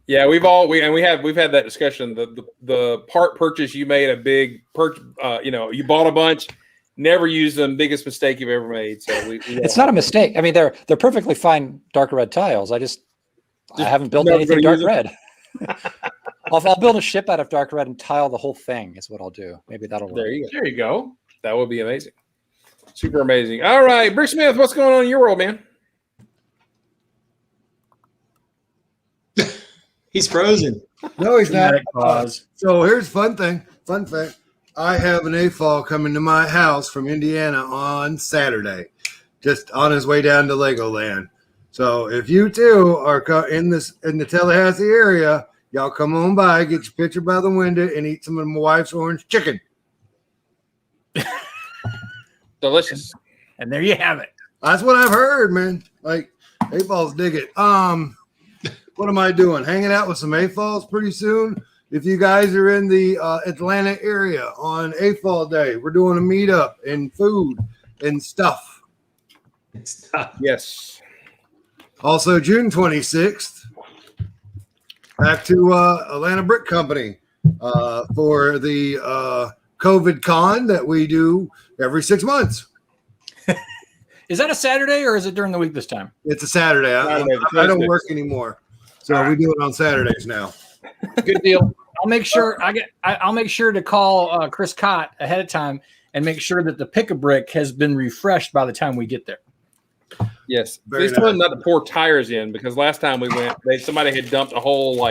[SPEAKER 1] Yeah, we've had that discussion. The part purchase you made a big purchase. You bought a bunch, never used them. Biggest mistake you've ever made. So
[SPEAKER 9] It's not a mistake. I mean, they're perfectly fine dark red tiles. I haven't built
[SPEAKER 1] never
[SPEAKER 9] anything
[SPEAKER 1] gonna
[SPEAKER 9] dark
[SPEAKER 1] use
[SPEAKER 9] red. I'll build a ship out of dark red and tile the whole thing is what I'll do. Maybe that'll work.
[SPEAKER 1] There you go. That would be amazing. Super amazing. All right, Brick Smith, what's going on in your world, man?
[SPEAKER 4] He's frozen.
[SPEAKER 2] No, he's not.
[SPEAKER 3] Dramatic pause.
[SPEAKER 2] So here's fun fact. I have an AFOL coming to my house from Indiana on Saturday, just on his way down to Legoland. So if you too are in the Tallahassee area, y'all come on by, get your picture by the window, and eat some of my wife's orange chicken.
[SPEAKER 1] Delicious.
[SPEAKER 3] And there you have it.
[SPEAKER 2] That's what I've heard, man. Like AFOLs dig it. What am I doing? Hanging out with some AFOLs pretty soon. If you guys are in the Atlanta area on AFOL day, we're doing a meetup and food and stuff.
[SPEAKER 1] Yes.
[SPEAKER 2] Also, June 26th, back to Atlanta Brick Company for the COVID con that we do every 6 months.
[SPEAKER 3] Is that a Saturday or is it during the week this time?
[SPEAKER 2] It's a Saturday. I don't work anymore, so we do it on Saturdays now.
[SPEAKER 3] Good deal. I'll make sure I'll make sure to call Chris Cott ahead of time and make sure that the pick-a-brick has been refreshed by the time we get there.
[SPEAKER 1] Yes.
[SPEAKER 2] Very
[SPEAKER 1] Please tell them
[SPEAKER 2] nice.
[SPEAKER 1] not to pour tires in because last time we went, somebody had dumped a whole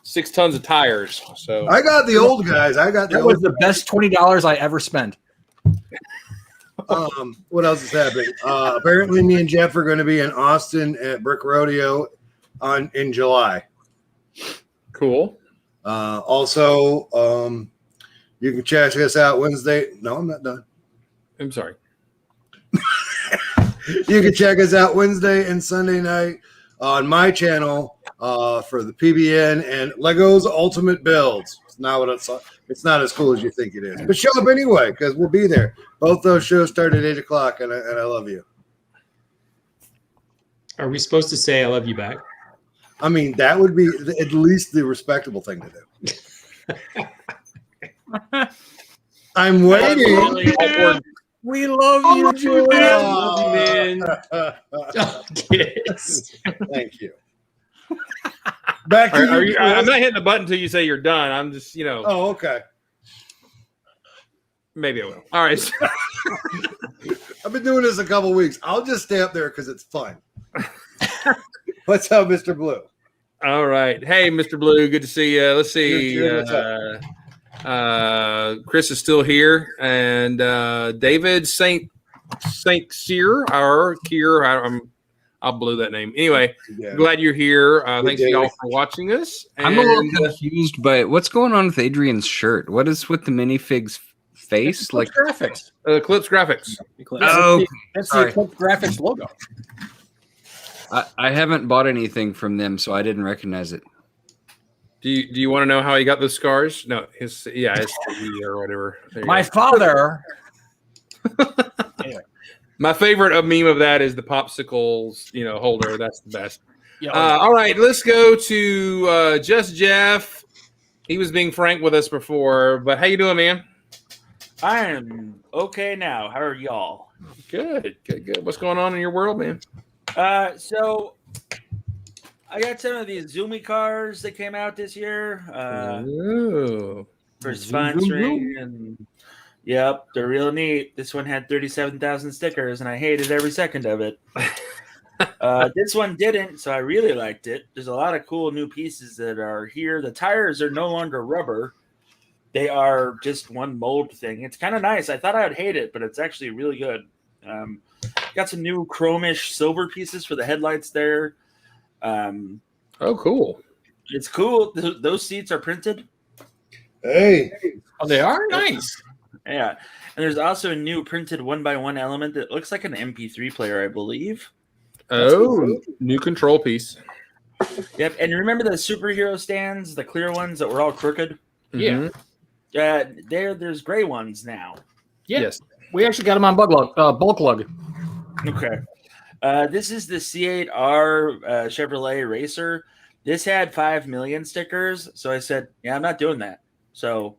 [SPEAKER 1] 6 tons of tires. So
[SPEAKER 2] I got the old guys.
[SPEAKER 3] That was the best $20 I ever spent.
[SPEAKER 2] What else is happening? Apparently, me and Jeff are going to be in Austin at Brick Rodeo in July.
[SPEAKER 1] cool.
[SPEAKER 2] Also, you can check us out Wednesday. No, I'm not done.
[SPEAKER 1] I'm sorry.
[SPEAKER 2] You can check us out Wednesday and Sunday night on my channel for the PBN and Legos Ultimate Builds. It's not as cool as you think it is, but show up anyway because we'll be there. Both those shows start at 8:00, and I love you.
[SPEAKER 4] Are we supposed to say I love you back?
[SPEAKER 2] I mean, that would be at least the respectable thing to do. I'm waiting.
[SPEAKER 1] Really awkward.
[SPEAKER 3] We love you, Julian.
[SPEAKER 4] Yes.
[SPEAKER 2] Thank you. Back to you.
[SPEAKER 1] I'm not hitting the button until you say you're done. I'm just,
[SPEAKER 2] Oh, okay.
[SPEAKER 1] maybe I will. All right.
[SPEAKER 2] I've been doing this a couple weeks. I'll just stay up there because it's fun. What's up, Mr. Blue?
[SPEAKER 1] All right. Hey, Mr. Blue. Good to see you. Let's see.
[SPEAKER 2] Good, what's
[SPEAKER 1] Chris is still here, and David Saint Cyr or Kier. I blew that name. Anyway,
[SPEAKER 2] Yeah.
[SPEAKER 1] glad you're here. Thanks
[SPEAKER 2] day.
[SPEAKER 1] y'all for watching us.
[SPEAKER 6] I'm a little
[SPEAKER 1] And,
[SPEAKER 6] confused by what's going on with Adrian's shirt. What is with the minifig's face? Like,
[SPEAKER 3] graphics.
[SPEAKER 1] Eclipse Graphics.
[SPEAKER 6] oh,
[SPEAKER 3] That's
[SPEAKER 6] sorry.
[SPEAKER 3] the Eclipse Graphics logo.
[SPEAKER 6] I haven't bought anything from them, so I didn't recognize it.
[SPEAKER 1] Do you want to know how he got those scars? No, his CD or whatever. There you
[SPEAKER 3] My
[SPEAKER 1] go.
[SPEAKER 3] father.
[SPEAKER 1] My favorite meme of that is the popsicles, holder. That's the best.
[SPEAKER 3] Yeah,
[SPEAKER 1] All right, let's go to Just Jeff. He was being frank with us before, but how you doing, man?
[SPEAKER 5] I am okay now. How are y'all?
[SPEAKER 1] Good. What's going on in your world, man?
[SPEAKER 5] So I got some of these Zoomy cars that came out this year
[SPEAKER 1] Ooh.
[SPEAKER 5] for sponsoring, and yep, they're real neat. This one had 37,000 stickers, and I hated every second of it. This one didn't, so I really liked it. There's a lot of cool new pieces that are here. The tires are no longer rubber. They are just one mold thing. It's kind of nice. I thought I would hate it, but it's actually really good. Got some new chromish silver pieces for the headlights there.
[SPEAKER 1] Oh, cool.
[SPEAKER 5] It's cool. Those seats are printed.
[SPEAKER 2] Hey,
[SPEAKER 3] Oh, they are nice.
[SPEAKER 5] Yeah. And there's also a new printed 1x1 element that looks like an MP3 player, I believe.
[SPEAKER 1] Oh, new control piece.
[SPEAKER 5] Yep. And remember the superhero stands, the clear ones that were all crooked?
[SPEAKER 3] Yeah.
[SPEAKER 5] There's gray ones now.
[SPEAKER 3] Yeah.
[SPEAKER 1] Yes.
[SPEAKER 3] We actually got them on bulk lug.
[SPEAKER 5] Okay. This is the C8R Chevrolet Racer. This had 5 million stickers. So I said, yeah, I'm not doing that. So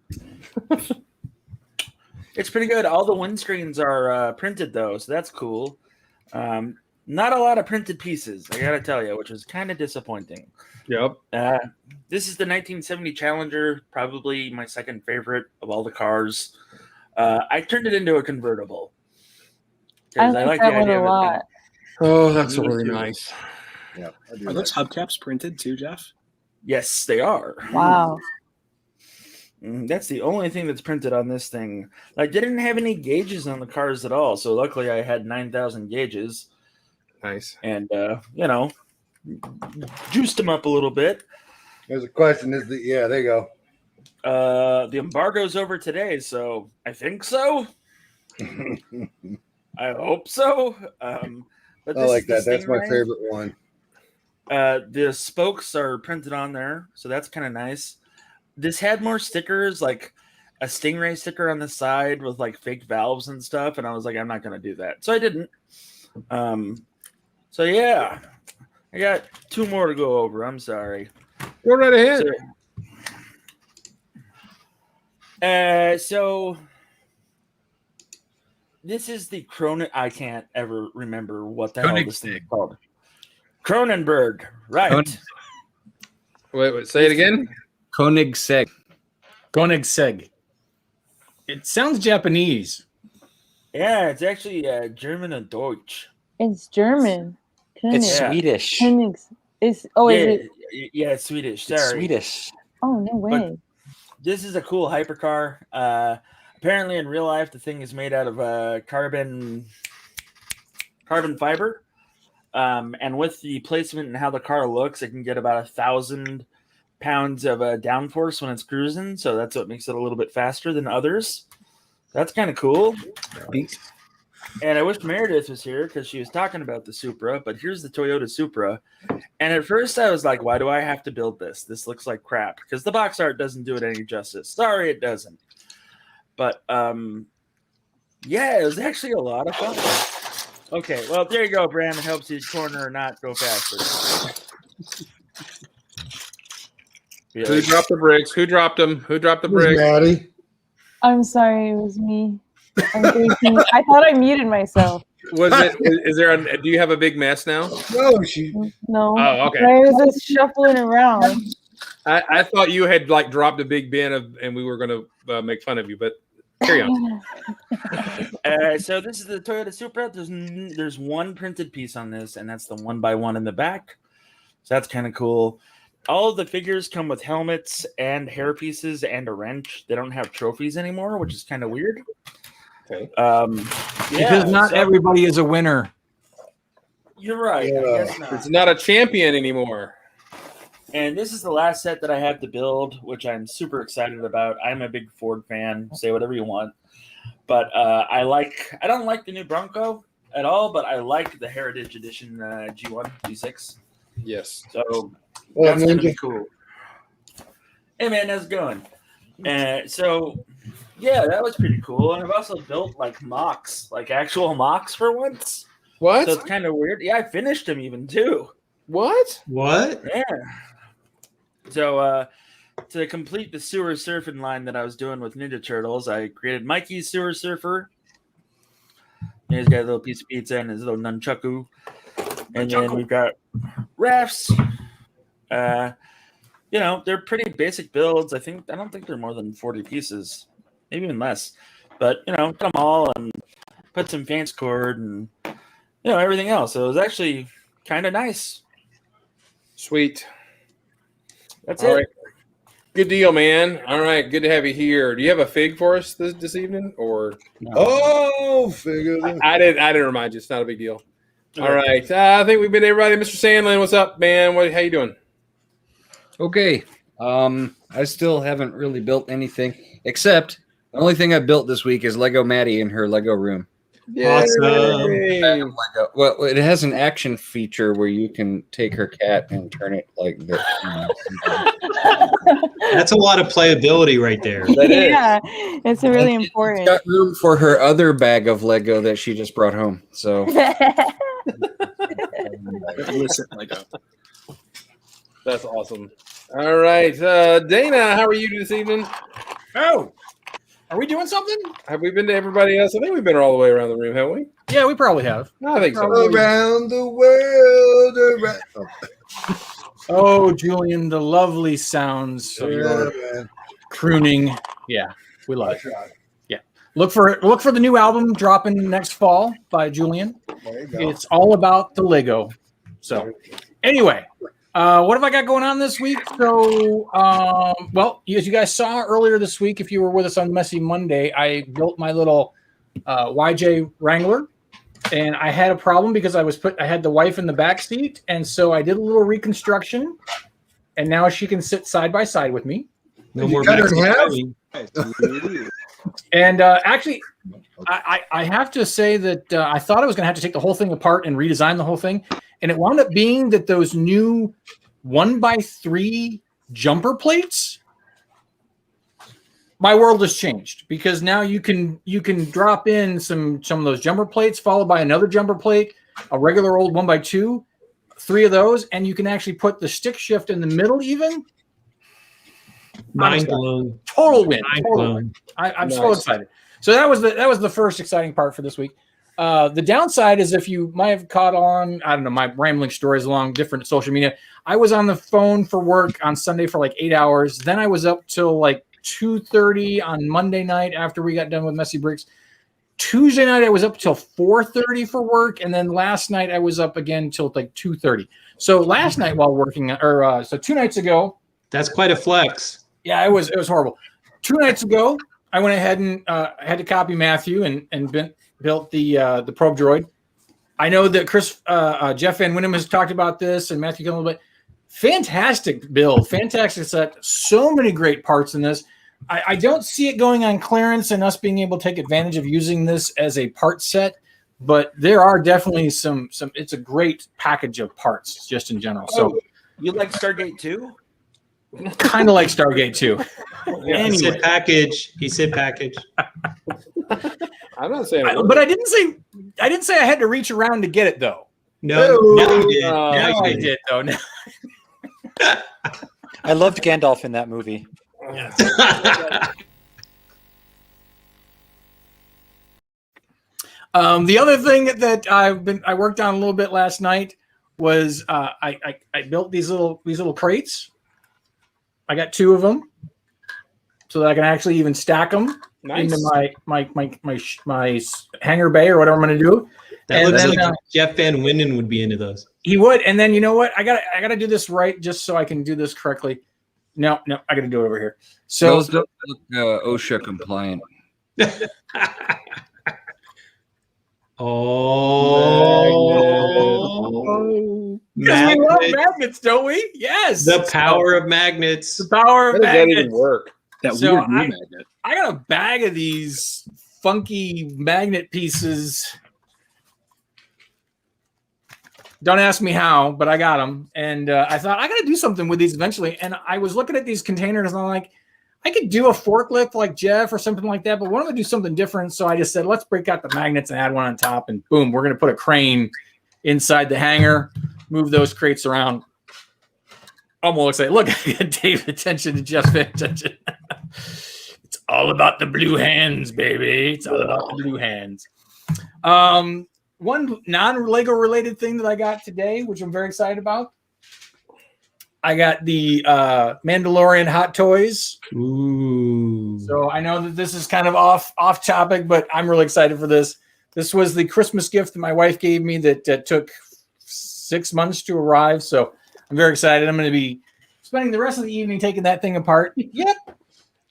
[SPEAKER 5] it's pretty good. All the windscreens are printed, though. So that's cool. Not a lot of printed pieces, I got to tell you, which was kind of disappointing.
[SPEAKER 1] Yep.
[SPEAKER 5] This is the 1970 Challenger, probably my second favorite of all the cars. I turned it into a convertible.
[SPEAKER 7] I
[SPEAKER 5] 'Cause
[SPEAKER 7] like
[SPEAKER 5] the
[SPEAKER 7] that one
[SPEAKER 5] idea
[SPEAKER 7] a
[SPEAKER 5] of it being-
[SPEAKER 7] lot.
[SPEAKER 1] Oh, that's
[SPEAKER 5] Me
[SPEAKER 1] really
[SPEAKER 5] too.
[SPEAKER 1] nice.
[SPEAKER 2] yeah, I do
[SPEAKER 10] Are those
[SPEAKER 2] like-
[SPEAKER 10] hubcaps printed too, Jeff?
[SPEAKER 5] Yes, they are.
[SPEAKER 7] Wow.
[SPEAKER 5] That's the only thing that's printed on this thing. I didn't have any gauges on the cars at all, so luckily I had 9,000 gauges,
[SPEAKER 1] Nice.
[SPEAKER 5] and juiced them up a little bit.
[SPEAKER 2] There's a question. Yeah, there you go.
[SPEAKER 5] The embargo's over today, so I think so. I hope so. But
[SPEAKER 2] I
[SPEAKER 5] this
[SPEAKER 2] like
[SPEAKER 5] is
[SPEAKER 2] that.
[SPEAKER 5] the
[SPEAKER 2] That's my
[SPEAKER 5] Stingray.
[SPEAKER 2] favorite one.
[SPEAKER 5] The spokes are printed on there, so that's kind of nice. This had more stickers, like a Stingray sticker on the side with like fake valves and stuff, and I was like, I'm not gonna do that, so I didn't. So yeah, I got 2 more to go over. I'm sorry.
[SPEAKER 1] Go right ahead.
[SPEAKER 5] So this is the Cronin. I can't ever remember what the hell this thing is called. Cronenberg, right?
[SPEAKER 1] Wait, say it again.
[SPEAKER 6] Koenigsegg.
[SPEAKER 3] Koenigsegg. It sounds Japanese.
[SPEAKER 5] Yeah, it's actually German and Deutsch.
[SPEAKER 7] It's German.
[SPEAKER 9] It's
[SPEAKER 5] Yeah.
[SPEAKER 9] Swedish.
[SPEAKER 7] Königs. Is
[SPEAKER 5] yeah,
[SPEAKER 7] it?
[SPEAKER 5] yeah, it's Swedish.
[SPEAKER 9] It's
[SPEAKER 5] Sorry.
[SPEAKER 9] Swedish.
[SPEAKER 7] Oh no way.
[SPEAKER 5] This is a cool hypercar. Apparently, in real life, the thing is made out of carbon fiber. And with the placement and how the car looks, it can get about 1,000 pounds of downforce when it's cruising. So that's what makes it a little bit faster than others. That's kind of cool. And I wish Meredith was here because she was talking about the Supra. But here's the Toyota Supra. And at first I was like, why do I have to build this? This looks like crap. Because the box art doesn't do it any justice. Sorry, it doesn't. But yeah, it was actually a lot of fun. Okay, well, there you go, Bram. It helps you corner or not go faster. Yeah.
[SPEAKER 1] Who dropped the bricks? Who dropped them? Who dropped the
[SPEAKER 2] It was
[SPEAKER 1] bricks?
[SPEAKER 2] Maddie.
[SPEAKER 7] I'm sorry, it was me. I'm thinking, I thought I muted myself.
[SPEAKER 1] Was it? Is there? Do you have a big mess now?
[SPEAKER 2] No, she.
[SPEAKER 7] No.
[SPEAKER 1] Oh, okay.
[SPEAKER 7] I was just shuffling around.
[SPEAKER 1] I thought you had like dropped a big bin of, and we were going to make fun of you, but carry on.
[SPEAKER 5] So this is the Toyota Supra. There's one printed piece on this, and that's the 1x1 in the back. So that's kind of cool. All of the figures come with helmets and hair pieces and a wrench. They don't have trophies anymore, which is kind of weird.
[SPEAKER 1] Okay.
[SPEAKER 3] Because not everybody is a winner.
[SPEAKER 5] You're right.
[SPEAKER 2] Yeah.
[SPEAKER 5] I guess not.
[SPEAKER 1] It's not a champion anymore.
[SPEAKER 5] And this is the last set that I have to build, which I'm super excited about. I'm a big Ford fan. Say whatever you want, but I don't like the new Bronco at all, but I like the Heritage Edition G1, G6.
[SPEAKER 1] Yes.
[SPEAKER 5] So
[SPEAKER 2] Well,
[SPEAKER 5] that's gonna be
[SPEAKER 2] Ninja,
[SPEAKER 5] cool. Hey man, how's it going? So yeah, that was pretty cool. And I've also built like mocks, like actual mocks for once.
[SPEAKER 1] What?
[SPEAKER 5] So it's kind of weird. Yeah, I finished them even too.
[SPEAKER 1] What?
[SPEAKER 4] What?
[SPEAKER 5] Yeah. So to complete the sewer surfing line that I was doing with Ninja Turtles, I created Mikey's sewer surfer. He's got a little piece of pizza and his little nunchaku. And then we've got rafts. They're pretty basic builds. I don't think they're more than 40 pieces, maybe even less. But put them all and put some fancy cord and everything else. So it was actually kind of nice.
[SPEAKER 1] Sweet.
[SPEAKER 5] That's
[SPEAKER 1] All
[SPEAKER 5] it.
[SPEAKER 1] right. Good deal, man. All right. Good to have you here. Do you have a fig for us this evening? Or
[SPEAKER 2] oh, figure that.
[SPEAKER 1] I didn't remind you. It's not a big deal. All right. I think we've been everybody. Mr. Sandlin, what's up, man? How you doing?
[SPEAKER 6] Okay. I still haven't really built anything except the only thing I built this week is Lego Maddie in her Lego room.
[SPEAKER 4] Awesome.
[SPEAKER 1] Yay.
[SPEAKER 6] Well, it has an action feature where you can take her cat and turn it like this.
[SPEAKER 4] That's a lot of playability right there.
[SPEAKER 1] That is.
[SPEAKER 7] Yeah, it's really
[SPEAKER 6] It's
[SPEAKER 7] important.
[SPEAKER 6] got room for her other bag of Lego that she just brought home. So
[SPEAKER 10] Illicit Lego.
[SPEAKER 1] That's awesome. All right. Dana, how are you this evening?
[SPEAKER 3] Oh, are we doing something?
[SPEAKER 1] Have we been to everybody else? I think we've been all the way around the room, haven't we?
[SPEAKER 3] Yeah, we probably have.
[SPEAKER 1] I think so.
[SPEAKER 2] Around the world.
[SPEAKER 3] Oh, Julian, the lovely sounds of your
[SPEAKER 2] man.
[SPEAKER 3] crooning. Yeah, we love it. Yeah, look for the new album dropping next fall by Julian.
[SPEAKER 2] There you go.
[SPEAKER 3] It's all about the Lego. So, anyway, what have I got going on this week? So, well, as you guys saw earlier this week, if you were with us on Messy Monday, I built my little YJ Wrangler, and I had a problem because I had the wife in the back seat, and so I did a little reconstruction, and now she can sit side by side with me.
[SPEAKER 4] No more
[SPEAKER 2] cut her in half?
[SPEAKER 4] backstabbing.
[SPEAKER 3] And actually, I have to say that I thought I was going to have to take the whole thing apart and redesign the whole thing. And it wound up being that those new 1x3 jumper plates, my world has changed because now you can drop in some of those jumper plates followed by another jumper plate, a regular old 1x2, 3 of those, and you can actually put the stick shift in the middle even.
[SPEAKER 4] Mind blown.
[SPEAKER 3] Total win.
[SPEAKER 4] Mind
[SPEAKER 3] Total
[SPEAKER 4] blown.
[SPEAKER 3] win. I'm so
[SPEAKER 1] Nice.
[SPEAKER 3] excited. So that was the first exciting part for this week. The downside is if you might have caught on, I don't know, my rambling stories along different social media. I was on the phone for work on Sunday for like 8 hours. Then I was up till like 2:30 on Monday night after we got done with Messy Bricks. Tuesday night I was up till 4:30 for work, and then last night I was up again till like 2:30. So last night while working, so 2 nights ago,
[SPEAKER 4] That's quite a flex.
[SPEAKER 3] yeah, it was horrible. 2 nights ago, I went ahead and had to copy Matthew and built the probe droid. I know that Jeff Van Wyndham has talked about this, and Matthew a little bit. Fantastic build, fantastic set. So many great parts in this. I don't see it going on clearance and us being able to take advantage of using this as a part set, but there are definitely some. It's a great package of parts just in general. So
[SPEAKER 5] You like Stargate 2?
[SPEAKER 3] kind of like Stargate 2.
[SPEAKER 4] He
[SPEAKER 3] Anyway.
[SPEAKER 4] said package. He said package.
[SPEAKER 1] I'm not saying it
[SPEAKER 3] But I didn't say I had to reach around to get it though.
[SPEAKER 4] No, now you did.
[SPEAKER 1] Oh,
[SPEAKER 4] Now you
[SPEAKER 3] I
[SPEAKER 4] did.
[SPEAKER 3] did though. No.
[SPEAKER 9] I loved Gandalf in that movie.
[SPEAKER 3] The other thing that I worked on a little bit last night was I built these little crates. I got 2 of them, so that I can actually even stack them
[SPEAKER 1] Nice.
[SPEAKER 3] into my hangar bay or whatever I'm going to do.
[SPEAKER 4] That
[SPEAKER 3] And
[SPEAKER 4] looks
[SPEAKER 3] then,
[SPEAKER 4] like Jeff Van Winden would be into those.
[SPEAKER 3] He would, and then you know what? I gotta do this right just so I can do this correctly. No, I gotta do it over here. So
[SPEAKER 6] those don't look OSHA compliant.
[SPEAKER 4] Oh,
[SPEAKER 3] Because we love
[SPEAKER 4] magnets.
[SPEAKER 3] magnets, don't we? Yes.
[SPEAKER 4] The power of magnets.
[SPEAKER 3] The power
[SPEAKER 1] How
[SPEAKER 3] of
[SPEAKER 1] does that even
[SPEAKER 3] magnets.
[SPEAKER 1] work?
[SPEAKER 10] That
[SPEAKER 3] So
[SPEAKER 10] weird new magnet.
[SPEAKER 3] I got a bag of these funky magnet pieces. Don't ask me how, but I got them. And I thought I got to do something with these eventually. And I was looking at these containers and I'm like, I could do a forklift like Jeff or something like that, but what if I do something different? So I just said, let's break out the magnets and add one on top. And boom, we're going to put a crane inside the hangar, move those crates around. I'm all excited. Look, I got Dave's attention to Jeff's attention. It's all about the blue hands, baby. It's all about the blue hands. One non-Lego related thing that I got today, which I'm very excited about. I got the Mandalorian Hot Toys.
[SPEAKER 4] Ooh.
[SPEAKER 3] So I know that this is kind of off topic, but I'm really excited for this. This was the Christmas gift that my wife gave me that took 6 months to arrive. So I'm very excited. I'm going to be spending the rest of the evening taking that thing apart. Yep.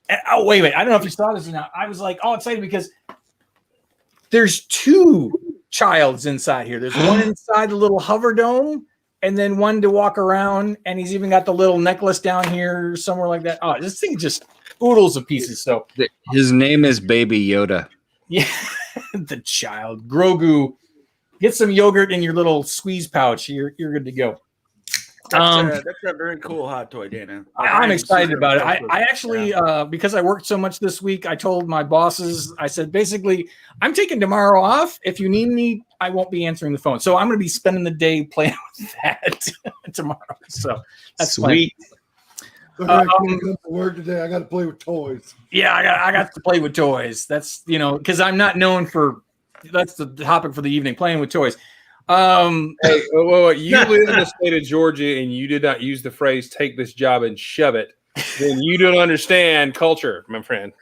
[SPEAKER 3] And, oh, wait. I don't know if you saw this or not. I was like all excited because there's two childs inside here. There's one inside the little hover dome and then one to walk around. And he's even got the little necklace down here somewhere like that. Oh, this thing just oodles of pieces. So
[SPEAKER 6] His name is Baby Yoda.
[SPEAKER 3] yeah, the child. Grogu, get some yogurt in your little squeeze pouch. You're good to go.
[SPEAKER 5] That's a very cool hot toy, Dana.
[SPEAKER 3] I'm excited about it. I actually, because I worked so much this week, I told my bosses, I said, basically, I'm taking tomorrow off. If you need me, I won't be answering the phone. So I'm going to be spending the day playing with that tomorrow. So that's
[SPEAKER 4] Sweet.
[SPEAKER 2] I can't come to work today. I got to play with toys.
[SPEAKER 3] Yeah, I got to play with toys. That's, because I'm not known for, that's the topic for the evening, playing with toys.
[SPEAKER 1] Hey, well, you live in the state of Georgia and you did not use the phrase "take this job and shove it," then you don't understand culture, my friend.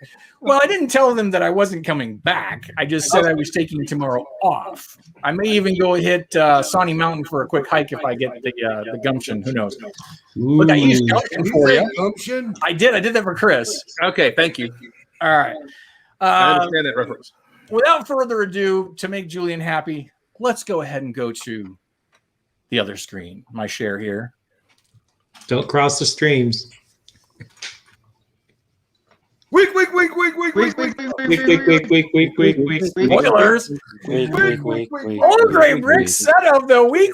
[SPEAKER 3] Well, I didn't tell them that I wasn't coming back. I just said I was taking tomorrow off. I may even go hit Sawney Mountain for a quick hike if I get the gumption. Who knows? Look, I used gumption for you.
[SPEAKER 2] Gumption?
[SPEAKER 3] I did that for Chris.
[SPEAKER 1] Okay, thank you.
[SPEAKER 3] All right.
[SPEAKER 1] I understand that reference.
[SPEAKER 3] Without further ado, to make Julian happy, let's go ahead and go to the other screen, my share here.
[SPEAKER 4] Don't cross the streams.
[SPEAKER 2] Week.
[SPEAKER 3] Spoilers.
[SPEAKER 9] Week.
[SPEAKER 3] Andre Brick's set of the week.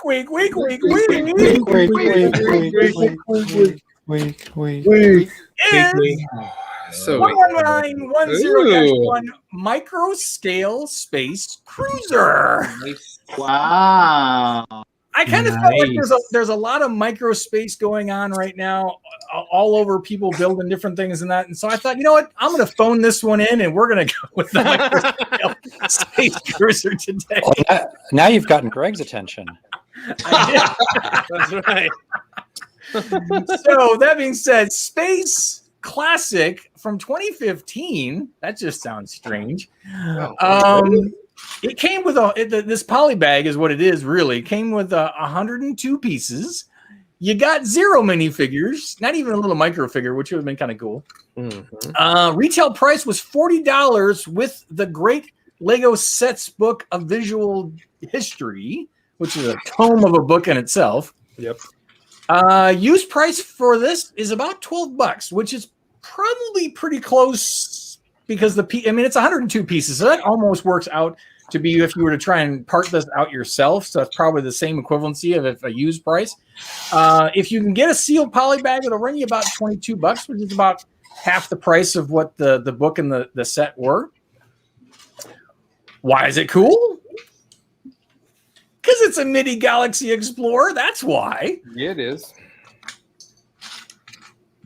[SPEAKER 3] Is
[SPEAKER 1] So
[SPEAKER 3] 11910-1 micro scale space cruiser.
[SPEAKER 8] Wow.
[SPEAKER 3] I kind of felt like there's a lot of micro space going on right now, all over people building different things and that. And so I thought, you know what? I'm going to phone this one in, and we're going to go with the micro scale space cruiser today.
[SPEAKER 9] Well, now you've gotten Greg's attention.
[SPEAKER 1] that's right.
[SPEAKER 3] So that being said, Space Classic from 2015. That just sounds strange. It came with this poly bag is what it is really. It came with 102 pieces. You got 0 minifigures, not even a little micro figure, which would have been kind of cool.
[SPEAKER 1] Mm-hmm.
[SPEAKER 3] Retail price was $40 with the Great Lego Sets Book of Visual History, which is a tome of a book in itself.
[SPEAKER 1] Yep.
[SPEAKER 3] Used price for this is about $12, which is probably pretty close because it's 102 pieces, so that almost works out to be if you were to try and part this out yourself. So it's probably the same equivalency of a used price. If you can get a sealed poly bag, it'll run you about $22, which is about half the price of what the book and the set were. Why is it cool? Because it's a MIDI Galaxy Explorer. That's why.
[SPEAKER 1] Yeah, it is.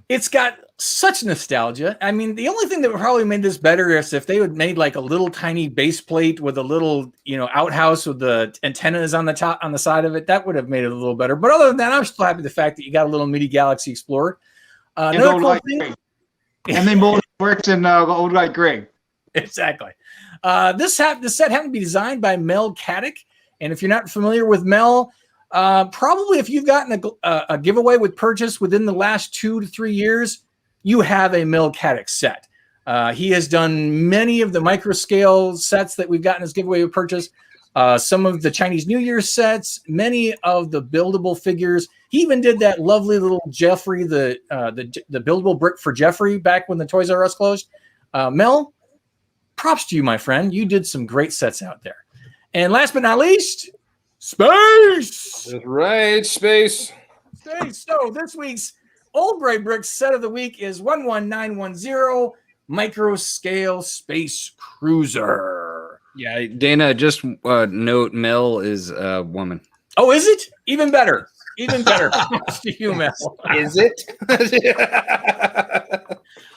[SPEAKER 3] It's got such nostalgia. I mean, the only thing that would probably made this better is if they would made like a little tiny base plate with a little, outhouse with the antennas on the top, on the side of it. That would have made it a little better. But other than that, I'm still happy with the fact that you got a little MIDI Galaxy Explorer. Another cool thing.
[SPEAKER 8] And they molded bricks in old like gray.
[SPEAKER 3] Exactly. This set happened to be designed by Mel Caddick. And if you're not familiar with Mel, probably if you've gotten a giveaway with purchase within the last 2 to 3 years, you have a Mel Caddick set. He has done many of the micro scale sets that we've gotten as giveaway with purchase. some of the Chinese New Year sets, many of the buildable figures. He even did that lovely little Jeffrey, the buildable brick for Jeffrey back when the Toys R Us closed. Mel, props to you, my friend. You did some great sets out there. And last but not least, Space.
[SPEAKER 1] That's right, Space.
[SPEAKER 3] So this week's Old Gray Bricks set of the week is 11910 Micro Scale Space Cruiser.
[SPEAKER 6] Yeah, Dana, just note Mel is a woman.
[SPEAKER 3] Oh, is it? Even better. Even better. Thanks to you, Mel.
[SPEAKER 1] Is it?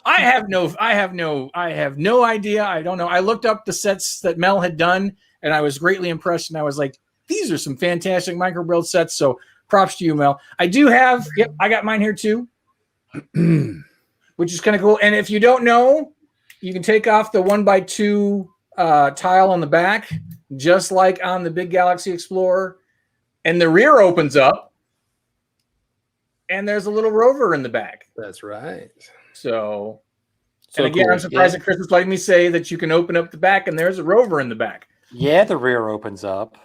[SPEAKER 3] I have no idea. I don't know. I looked up the sets that Mel had done, and I was greatly impressed. And I was like, these are some fantastic micro build sets. So props to you, Mel. I do have, I got mine here too, which is kind of cool. And if you don't know, you can take off the 1x2 tile on the back, just like on the big Galaxy Explorer, and the rear opens up, and there's a little rover in the back.
[SPEAKER 1] That's right.
[SPEAKER 3] So and again,
[SPEAKER 9] cool.
[SPEAKER 3] I'm surprised that Chris is letting me say that you can open up the back and there's a rover in the back.
[SPEAKER 9] Yeah, the rear opens up.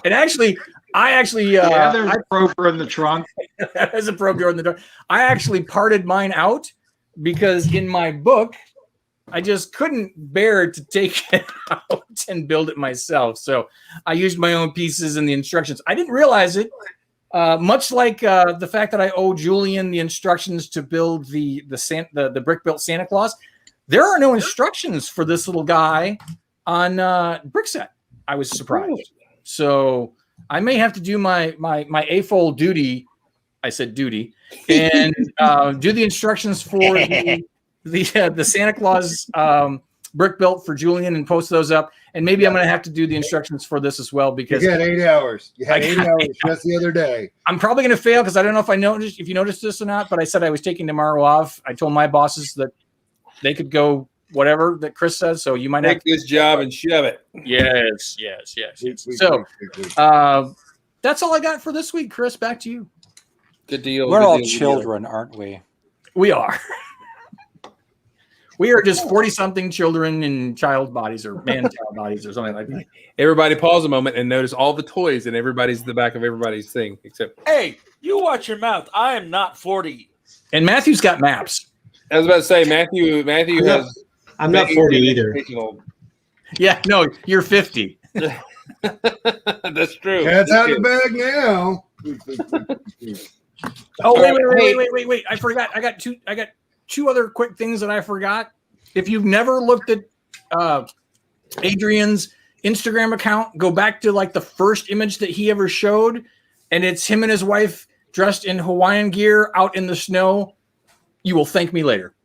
[SPEAKER 3] And actually, there's
[SPEAKER 8] a rover in the trunk.
[SPEAKER 3] There's a probe door in the door. I actually parted mine out because in my book, I just couldn't bear to take it out and build it myself. So I used my own pieces and the instructions. I didn't realize it. Much like the fact that I owe Julian the instructions to build the brick built Santa Claus, there are no instructions for this little guy on Brickset. I was surprised. So I may have to do my AFOL duty. I said duty, and do the instructions for the Santa Claus brick built for Julian and post those up. And maybe I'm going to have to do the instructions for this as well because
[SPEAKER 2] you got 8 hours. You had 8 hours just the other day.
[SPEAKER 3] I'm probably going to fail because I don't know if you noticed this or not, but I said I was taking tomorrow off. I told my bosses that they could go whatever that Chris says. So you might
[SPEAKER 1] take this job and shove it.
[SPEAKER 3] Yes. So that's all I got for this week, Chris. Back to you.
[SPEAKER 1] Good deal.
[SPEAKER 9] We're all children, aren't we?
[SPEAKER 3] We are. We are just 40-something children in child bodies or man-child bodies or something like that.
[SPEAKER 1] Everybody pause a moment and notice all the toys in the back of everybody's thing. Except,
[SPEAKER 5] hey, you watch your mouth. I am not 40.
[SPEAKER 3] And Matthew's got maps.
[SPEAKER 1] I was about to say, Matthew has.
[SPEAKER 4] I'm not 40 either.
[SPEAKER 3] Yeah, no, you're 50.
[SPEAKER 1] That's true.
[SPEAKER 2] Cat's out of the bag now.
[SPEAKER 3] Oh, wait. I forgot. I got two other quick things that I forgot. If you've never looked at Adrian's Instagram account, go back to like the first image that he ever showed, and it's him and his wife dressed in Hawaiian gear out in the snow. You will thank me later.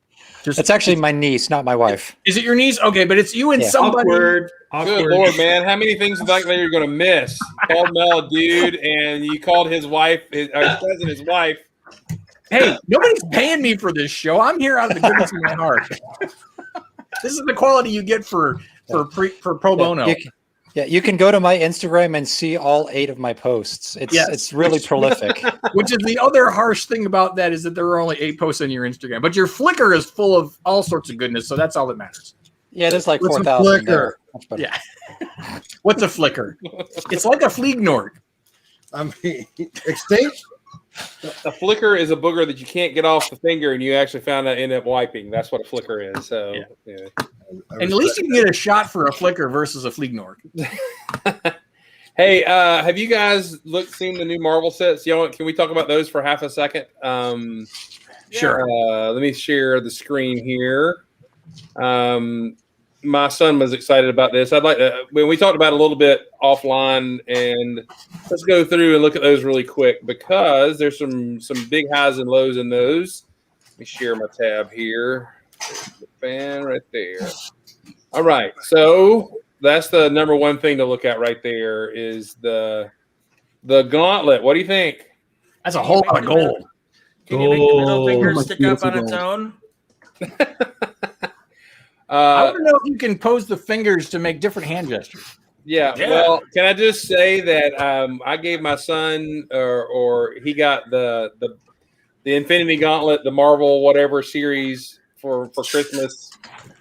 [SPEAKER 9] It's actually my niece, not my wife.
[SPEAKER 3] Is it your niece? Okay, but it's you and somebody.
[SPEAKER 1] Awkward. Good Lord, man. How many things like that you're going to miss? Called Mel a dude, and you called his wife, his cousin, his wife.
[SPEAKER 3] Hey, nobody's paying me for this show. I'm here out of the goodness of my heart. This is the quality you get for pro bono.
[SPEAKER 9] You can go to my Instagram and see all 8 of my posts. It's really prolific.
[SPEAKER 3] Which is the other harsh thing about that is that there are only 8 posts on your Instagram, but your Flickr is full of all sorts of goodness, so that's all that matters.
[SPEAKER 9] Yeah, there's like 4,000 there.
[SPEAKER 3] Yeah. What's a Flickr? It's like a Fliegnorg.
[SPEAKER 2] I mean, extinct.
[SPEAKER 1] A flicker is a booger that you can't get off the finger, and you actually found out end up wiping. That's what a flicker is. So, yeah.
[SPEAKER 3] And at least you can get a shot for a flicker versus a Fliegnorg.
[SPEAKER 1] Hey, have you guys seen the new Marvel sets? Can we talk about those for half a second?
[SPEAKER 3] Sure.
[SPEAKER 1] Let me share the screen here. My son was excited about this. I'd like to, when we talked about it a little bit offline, and let's go through and look at those really quick because there's some big highs and lows in those. Let me share my tab here. There's the fan right there. All right, so that's the number one thing to look at right there is the gauntlet. What do you think?
[SPEAKER 3] That's a whole lot of gold.
[SPEAKER 5] Can you make the middle finger stick up on its own?
[SPEAKER 3] I want to know if you can pose the fingers to make different hand gestures.
[SPEAKER 1] Yeah. Well, can I just say that I gave my son, or he got the Infinity Gauntlet, the Marvel whatever series for Christmas.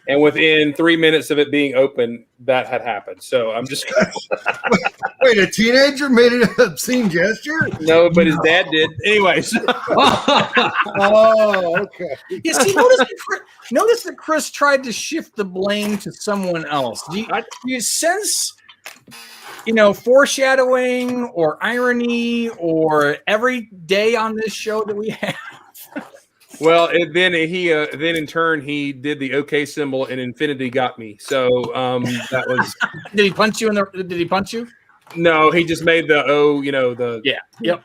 [SPEAKER 1] And within 3 minutes of it being open, that had happened. So I'm just
[SPEAKER 2] Wait, a teenager made an obscene gesture?
[SPEAKER 1] no, but his dad did. Anyways,
[SPEAKER 2] Oh, okay.
[SPEAKER 3] You see, notice that Chris tried to shift the blame to someone else. Do you sense, foreshadowing or irony or every day on this show that we have?
[SPEAKER 1] well, then in turn he did the OK symbol and infinity got me. So that was.
[SPEAKER 3] Did he punch you Did he punch you?
[SPEAKER 1] No, he just made the the
[SPEAKER 3] Yep.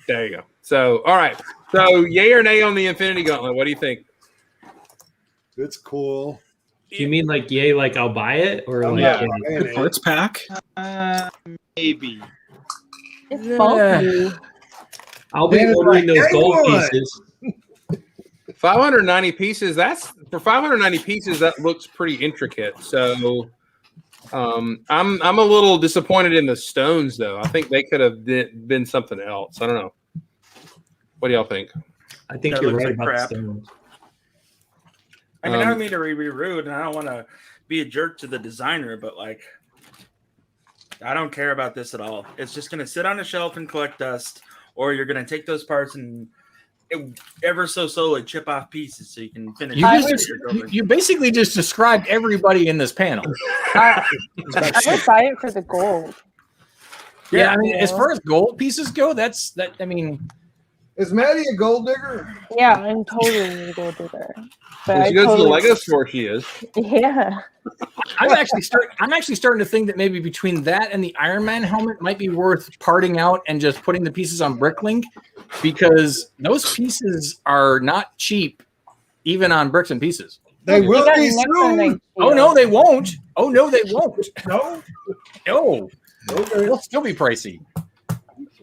[SPEAKER 1] There you go. So all right. So yay or nay on the Infinity Gauntlet? What do you think?
[SPEAKER 2] It's cool.
[SPEAKER 4] Do you mean like yay, like I'll buy it, or like
[SPEAKER 2] Yeah.
[SPEAKER 10] The parts pack.
[SPEAKER 8] Maybe.
[SPEAKER 7] It's bulky.
[SPEAKER 4] I'll be
[SPEAKER 2] Man,
[SPEAKER 4] ordering those
[SPEAKER 2] like,
[SPEAKER 4] gold
[SPEAKER 2] anyone.
[SPEAKER 4] pieces.
[SPEAKER 1] 590 pieces. For 590 pieces. That looks pretty intricate. So, I'm a little disappointed in the stones, though. I think they could have been something else. I don't know. What do y'all think?
[SPEAKER 4] I think
[SPEAKER 5] That
[SPEAKER 4] you're
[SPEAKER 5] looks
[SPEAKER 4] right
[SPEAKER 5] like
[SPEAKER 4] about
[SPEAKER 5] crap.
[SPEAKER 4] the stones.
[SPEAKER 5] I mean, I don't mean to be rude, and I don't want to be a jerk to the designer, but like, I don't care about this at all. It's just going to sit on a shelf and collect dust, or you're going to take those parts and ever so slowly chip off pieces so you can finish.
[SPEAKER 3] You basically just described everybody in this panel.
[SPEAKER 7] I would buy it for the gold.
[SPEAKER 3] Yeah, I mean, as far as gold pieces go, I mean,
[SPEAKER 2] Is Maddie a gold digger?
[SPEAKER 7] Yeah, I'm totally a gold digger. But
[SPEAKER 1] When she goes to the Lego store, she is.
[SPEAKER 7] Yeah.
[SPEAKER 3] I'm actually starting to think that maybe between that and the Iron Man helmet might be worth parting out and just putting the pieces on Bricklink, because those pieces are not cheap, even on Bricks and Pieces.
[SPEAKER 2] They will
[SPEAKER 7] got
[SPEAKER 2] be
[SPEAKER 7] next
[SPEAKER 2] soon.
[SPEAKER 7] one,
[SPEAKER 3] Oh no, they won't. Oh no, they won't.
[SPEAKER 2] No.
[SPEAKER 3] No, it'll still be pricey.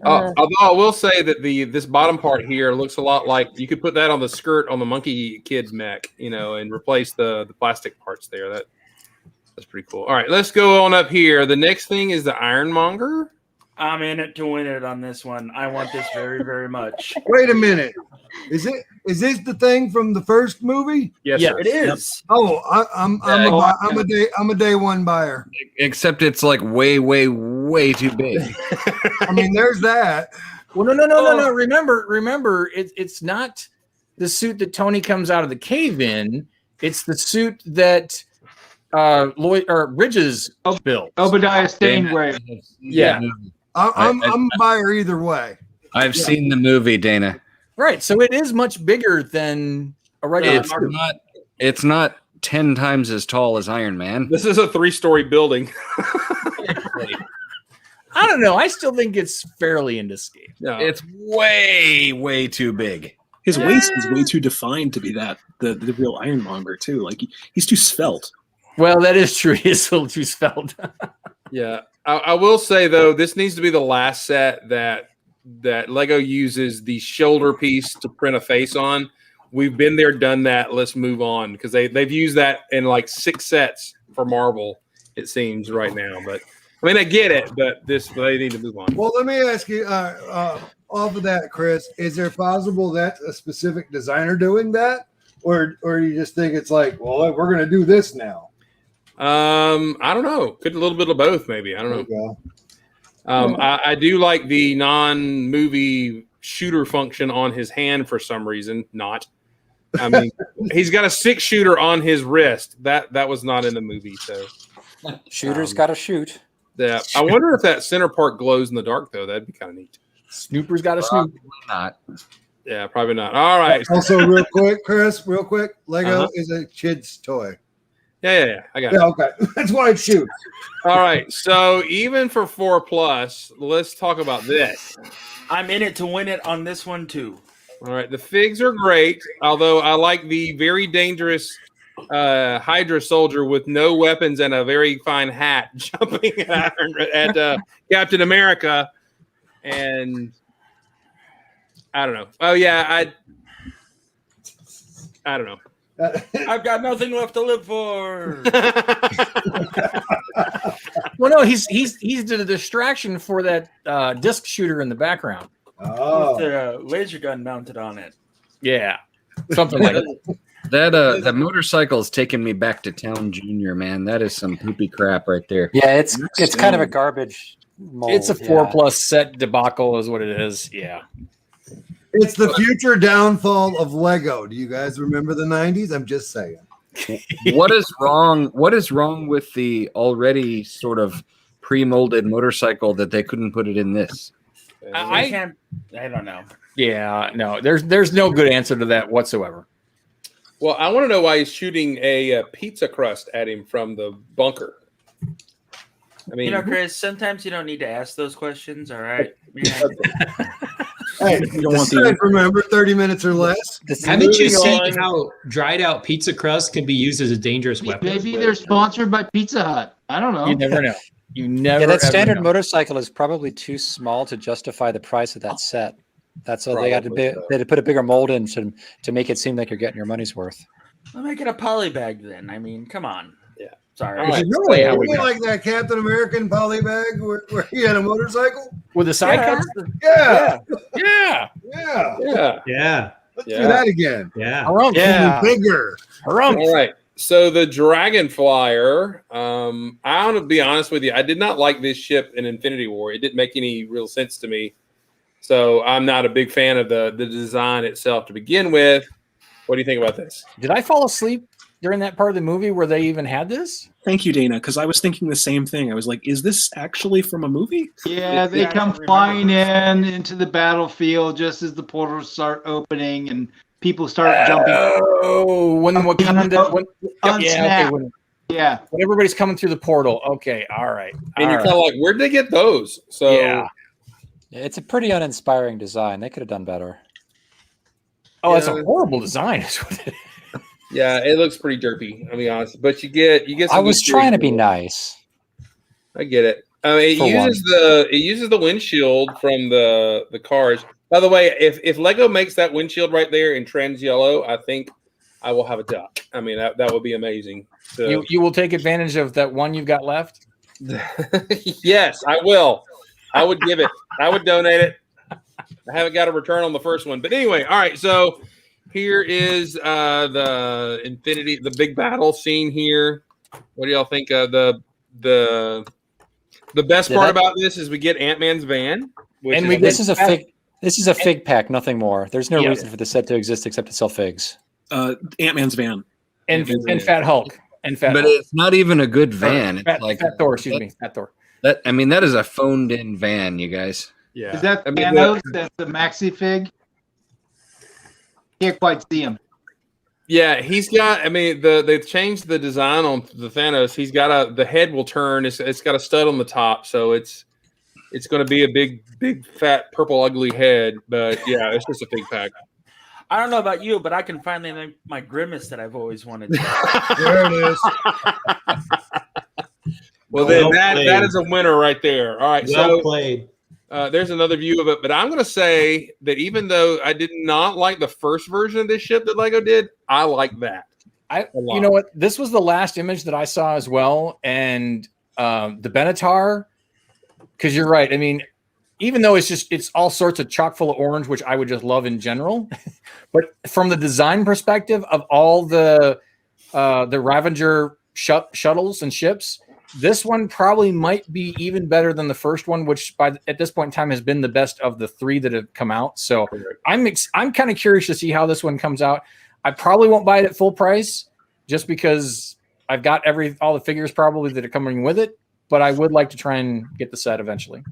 [SPEAKER 1] Although I will say that this bottom part here looks a lot like you could put that on the skirt on the Monkey Kid's mech, and replace the plastic parts there. That's pretty cool. All right, let's go on up here. The next thing is the Ironmonger.
[SPEAKER 5] I'm in it to win it on this one. I want this very, very much.
[SPEAKER 2] Wait a minute. Is this the thing from the first movie?
[SPEAKER 1] Yes,
[SPEAKER 3] Yeah,
[SPEAKER 1] sir.
[SPEAKER 5] It is.
[SPEAKER 2] Oh, I'm a day one buyer.
[SPEAKER 6] Except it's like way, way, way too big.
[SPEAKER 2] I mean, there's that.
[SPEAKER 3] Well, no. Remember, it's not the suit that Tony comes out of the cave in. It's the suit that Lloyd or Bridges built.
[SPEAKER 8] Obadiah Stainway.
[SPEAKER 3] Yeah.
[SPEAKER 2] I'm a buyer either way.
[SPEAKER 6] I've seen the movie, Dana.
[SPEAKER 3] Right. So it is much bigger than a regular suit.
[SPEAKER 6] It's not 10 times as tall as Iron Man.
[SPEAKER 1] This is a 3-story building.
[SPEAKER 3] I don't know. I still think it's fairly into scale.
[SPEAKER 1] No.
[SPEAKER 6] It's way, way too big.
[SPEAKER 10] His waist is way too defined to be that the real Ironmonger too. Like he's too svelte.
[SPEAKER 3] Well, that is true. He is a little too svelte.
[SPEAKER 1] Yeah, I will say though, this needs to be the last set that Lego uses the shoulder piece to print a face on. We've been there, done that. Let's move on, because they've used that in like 6 sets for Marvel, it seems right now. But I mean, I get it, but they need to move on.
[SPEAKER 2] Well, let me ask you, off of that, Chris, is there possible that's a specific designer doing that? Or you just think it's like, well, we're going to do this now?
[SPEAKER 1] I don't know. Could a little bit of both, maybe. I don't know. I do like the non-movie shooter function on his hand for some reason. I mean, he's got a 6-shooter on his wrist. That was not in the movie. So
[SPEAKER 9] Shooter's got to shoot.
[SPEAKER 1] yeah, I wonder if that center part glows in the dark though. That'd be kind of neat.
[SPEAKER 3] Snooper's got a snoop.
[SPEAKER 6] Not.
[SPEAKER 1] Yeah, probably not. All right.
[SPEAKER 2] Also, real quick, Chris, Lego is a kid's toy.
[SPEAKER 1] Yeah. I got it.
[SPEAKER 2] Yeah, okay. That's why it shoots.
[SPEAKER 1] All right. So even for 4+, let's talk about this.
[SPEAKER 5] I'm in it to win it on this one too.
[SPEAKER 1] All right. The figs are great, although I like the very dangerous Hydra soldier with no weapons and a very fine hat jumping at Captain America. And I don't know. Oh, yeah. I don't know.
[SPEAKER 5] I've got nothing left to live for.
[SPEAKER 3] Well, no, he's the distraction for that disc shooter in the background.
[SPEAKER 2] Oh.
[SPEAKER 5] With the laser gun mounted on it.
[SPEAKER 3] Yeah, something like that.
[SPEAKER 6] That motorcycle is taking me back to Town Junior, man. That is some poopy crap right there.
[SPEAKER 9] Yeah, it's kind of a garbage mold.
[SPEAKER 3] It's a 4+ set debacle, is what it is. Yeah.
[SPEAKER 2] It's the future downfall of Lego. Do you guys remember the 90s? I'm just saying.
[SPEAKER 6] What is wrong? What is wrong with the already sort of pre-molded motorcycle that they couldn't put it in this?
[SPEAKER 5] I don't know.
[SPEAKER 3] Yeah, no, there's no good answer to that whatsoever.
[SPEAKER 1] Well, I want to know why he's shooting a pizza crust at him from the bunker. I mean,
[SPEAKER 5] Chris, sometimes you don't need to ask those questions. All right.
[SPEAKER 2] Hey,
[SPEAKER 10] You don't want the
[SPEAKER 2] remember 30 minutes or less?
[SPEAKER 4] Haven't you
[SPEAKER 1] Moving
[SPEAKER 4] seen
[SPEAKER 1] on.
[SPEAKER 4] how dried out pizza crust can be used as a dangerous weapon?
[SPEAKER 8] Maybe they're sponsored by Pizza Hut. I don't know.
[SPEAKER 3] You never know. You never.
[SPEAKER 9] Yeah, that
[SPEAKER 3] ever
[SPEAKER 9] standard
[SPEAKER 3] know.
[SPEAKER 9] motorcycle is probably too small to justify the price of that set. That's why they had to
[SPEAKER 1] Probably so.
[SPEAKER 9] they had to put a bigger mold in to make it seem like you're getting your money's worth.
[SPEAKER 5] I'll make it a poly bag then. I mean, come on.
[SPEAKER 1] Yeah.
[SPEAKER 5] Sorry.
[SPEAKER 1] All right.
[SPEAKER 2] Really?
[SPEAKER 3] how we
[SPEAKER 2] Really
[SPEAKER 3] go.
[SPEAKER 2] like that Captain American poly bag where he had a motorcycle?
[SPEAKER 3] With a sidecar.
[SPEAKER 2] Yeah.
[SPEAKER 3] Yeah.
[SPEAKER 2] Yeah.
[SPEAKER 1] yeah.
[SPEAKER 4] Yeah,
[SPEAKER 2] Let's
[SPEAKER 1] Yeah.
[SPEAKER 2] do that again.
[SPEAKER 4] yeah.
[SPEAKER 3] Harumph.
[SPEAKER 4] Yeah.
[SPEAKER 2] Bigger.
[SPEAKER 3] Harumph.
[SPEAKER 1] All right. So the Dragon Flyer, I want to be honest with you. I did not like this ship in Infinity War. It didn't make any real sense to me. So I'm not a big fan of the design itself to begin with. What do you think about this?
[SPEAKER 3] Did I fall asleep during that part of the movie where they even had this?
[SPEAKER 10] Thank you, Dana, because I was thinking the same thing. I was like, is this actually from a movie?
[SPEAKER 8] Yeah, they
[SPEAKER 5] Yeah, I
[SPEAKER 8] come
[SPEAKER 5] don't
[SPEAKER 8] flying
[SPEAKER 5] remember.
[SPEAKER 8] into the battlefield just as the portals start opening and people start jumping.
[SPEAKER 3] Oh, when Wakanda. When, yeah, okay,
[SPEAKER 8] Unsnap.
[SPEAKER 3] when
[SPEAKER 8] Yeah,
[SPEAKER 3] everybody's coming through the portal. Okay, all right.
[SPEAKER 1] And you're kind of like, where'd they get those? So
[SPEAKER 3] Yeah.
[SPEAKER 9] It's a pretty uninspiring design. They could have done better.
[SPEAKER 3] Oh, that's
[SPEAKER 1] Yeah.
[SPEAKER 3] a horrible design. Is what it is.
[SPEAKER 1] yeah, it looks pretty derpy. I'll be honest, but you get. Some
[SPEAKER 9] I was
[SPEAKER 1] good
[SPEAKER 9] trying to be
[SPEAKER 1] series.
[SPEAKER 9] nice.
[SPEAKER 1] I get it. It
[SPEAKER 9] For
[SPEAKER 1] uses the windshield from the cars. By the way, if Lego makes that windshield right there in trans yellow, I think I will have a duck. I mean, that would be amazing. So,
[SPEAKER 3] You will take advantage of that one you've got left.
[SPEAKER 1] yes, I will. I would give it. I would donate it. I haven't got a return on the first one, but anyway, all right. So here is the big battle scene here. What do y'all think of the best part about this is we get Ant-Man's van, which
[SPEAKER 3] And
[SPEAKER 1] is
[SPEAKER 3] we
[SPEAKER 1] a
[SPEAKER 3] get-
[SPEAKER 9] This is a fig. This is a fig pack, nothing more. There's no
[SPEAKER 3] Yeah.
[SPEAKER 9] reason for the set to exist except to sell figs.
[SPEAKER 10] Ant-Man's van.
[SPEAKER 3] and Fat Hulk and Fat
[SPEAKER 6] But
[SPEAKER 3] Hulk.
[SPEAKER 6] it's not even a good van. It's
[SPEAKER 3] Fat,
[SPEAKER 6] like
[SPEAKER 3] Fat Thor, excuse me, Fat Thor.
[SPEAKER 6] that. I mean, that is a phoned-in van, you guys.
[SPEAKER 3] Yeah.
[SPEAKER 8] is that
[SPEAKER 1] I mean,
[SPEAKER 8] Thanos? That's the maxi fig. Can't quite see him.
[SPEAKER 1] Yeah, he's got. I mean, they've changed the design on the Thanos. He's got the head will turn. It's got a stud on the top, so it's going to be a big fat purple ugly head. But yeah, it's just a big pack.
[SPEAKER 5] I don't know about you, but I can finally make my grimace that I've always wanted to.
[SPEAKER 2] There it is.
[SPEAKER 1] Well, then
[SPEAKER 4] Well
[SPEAKER 1] that
[SPEAKER 4] played.
[SPEAKER 1] is a winner right there. All right,
[SPEAKER 4] Well
[SPEAKER 1] so
[SPEAKER 4] played.
[SPEAKER 1] there's another view of it. But I'm going to say that even though I did not like the first version of this ship that Lego did, I like that. lot.
[SPEAKER 3] You know what? This was the last image that I saw as well, and the Benatar. Because you're right. I mean, even though it's all sorts of chock full of orange, which I would just love in general, but from the design perspective of all the Ravager shuttles and ships, this one probably might be even better than the first one, which at this point in time has been the best of the three that have come out. So I'm kind of curious to see how this one comes out. I probably won't buy it at full price just because I've got all the figures probably that are coming with it, but I would like to try and get the set eventually.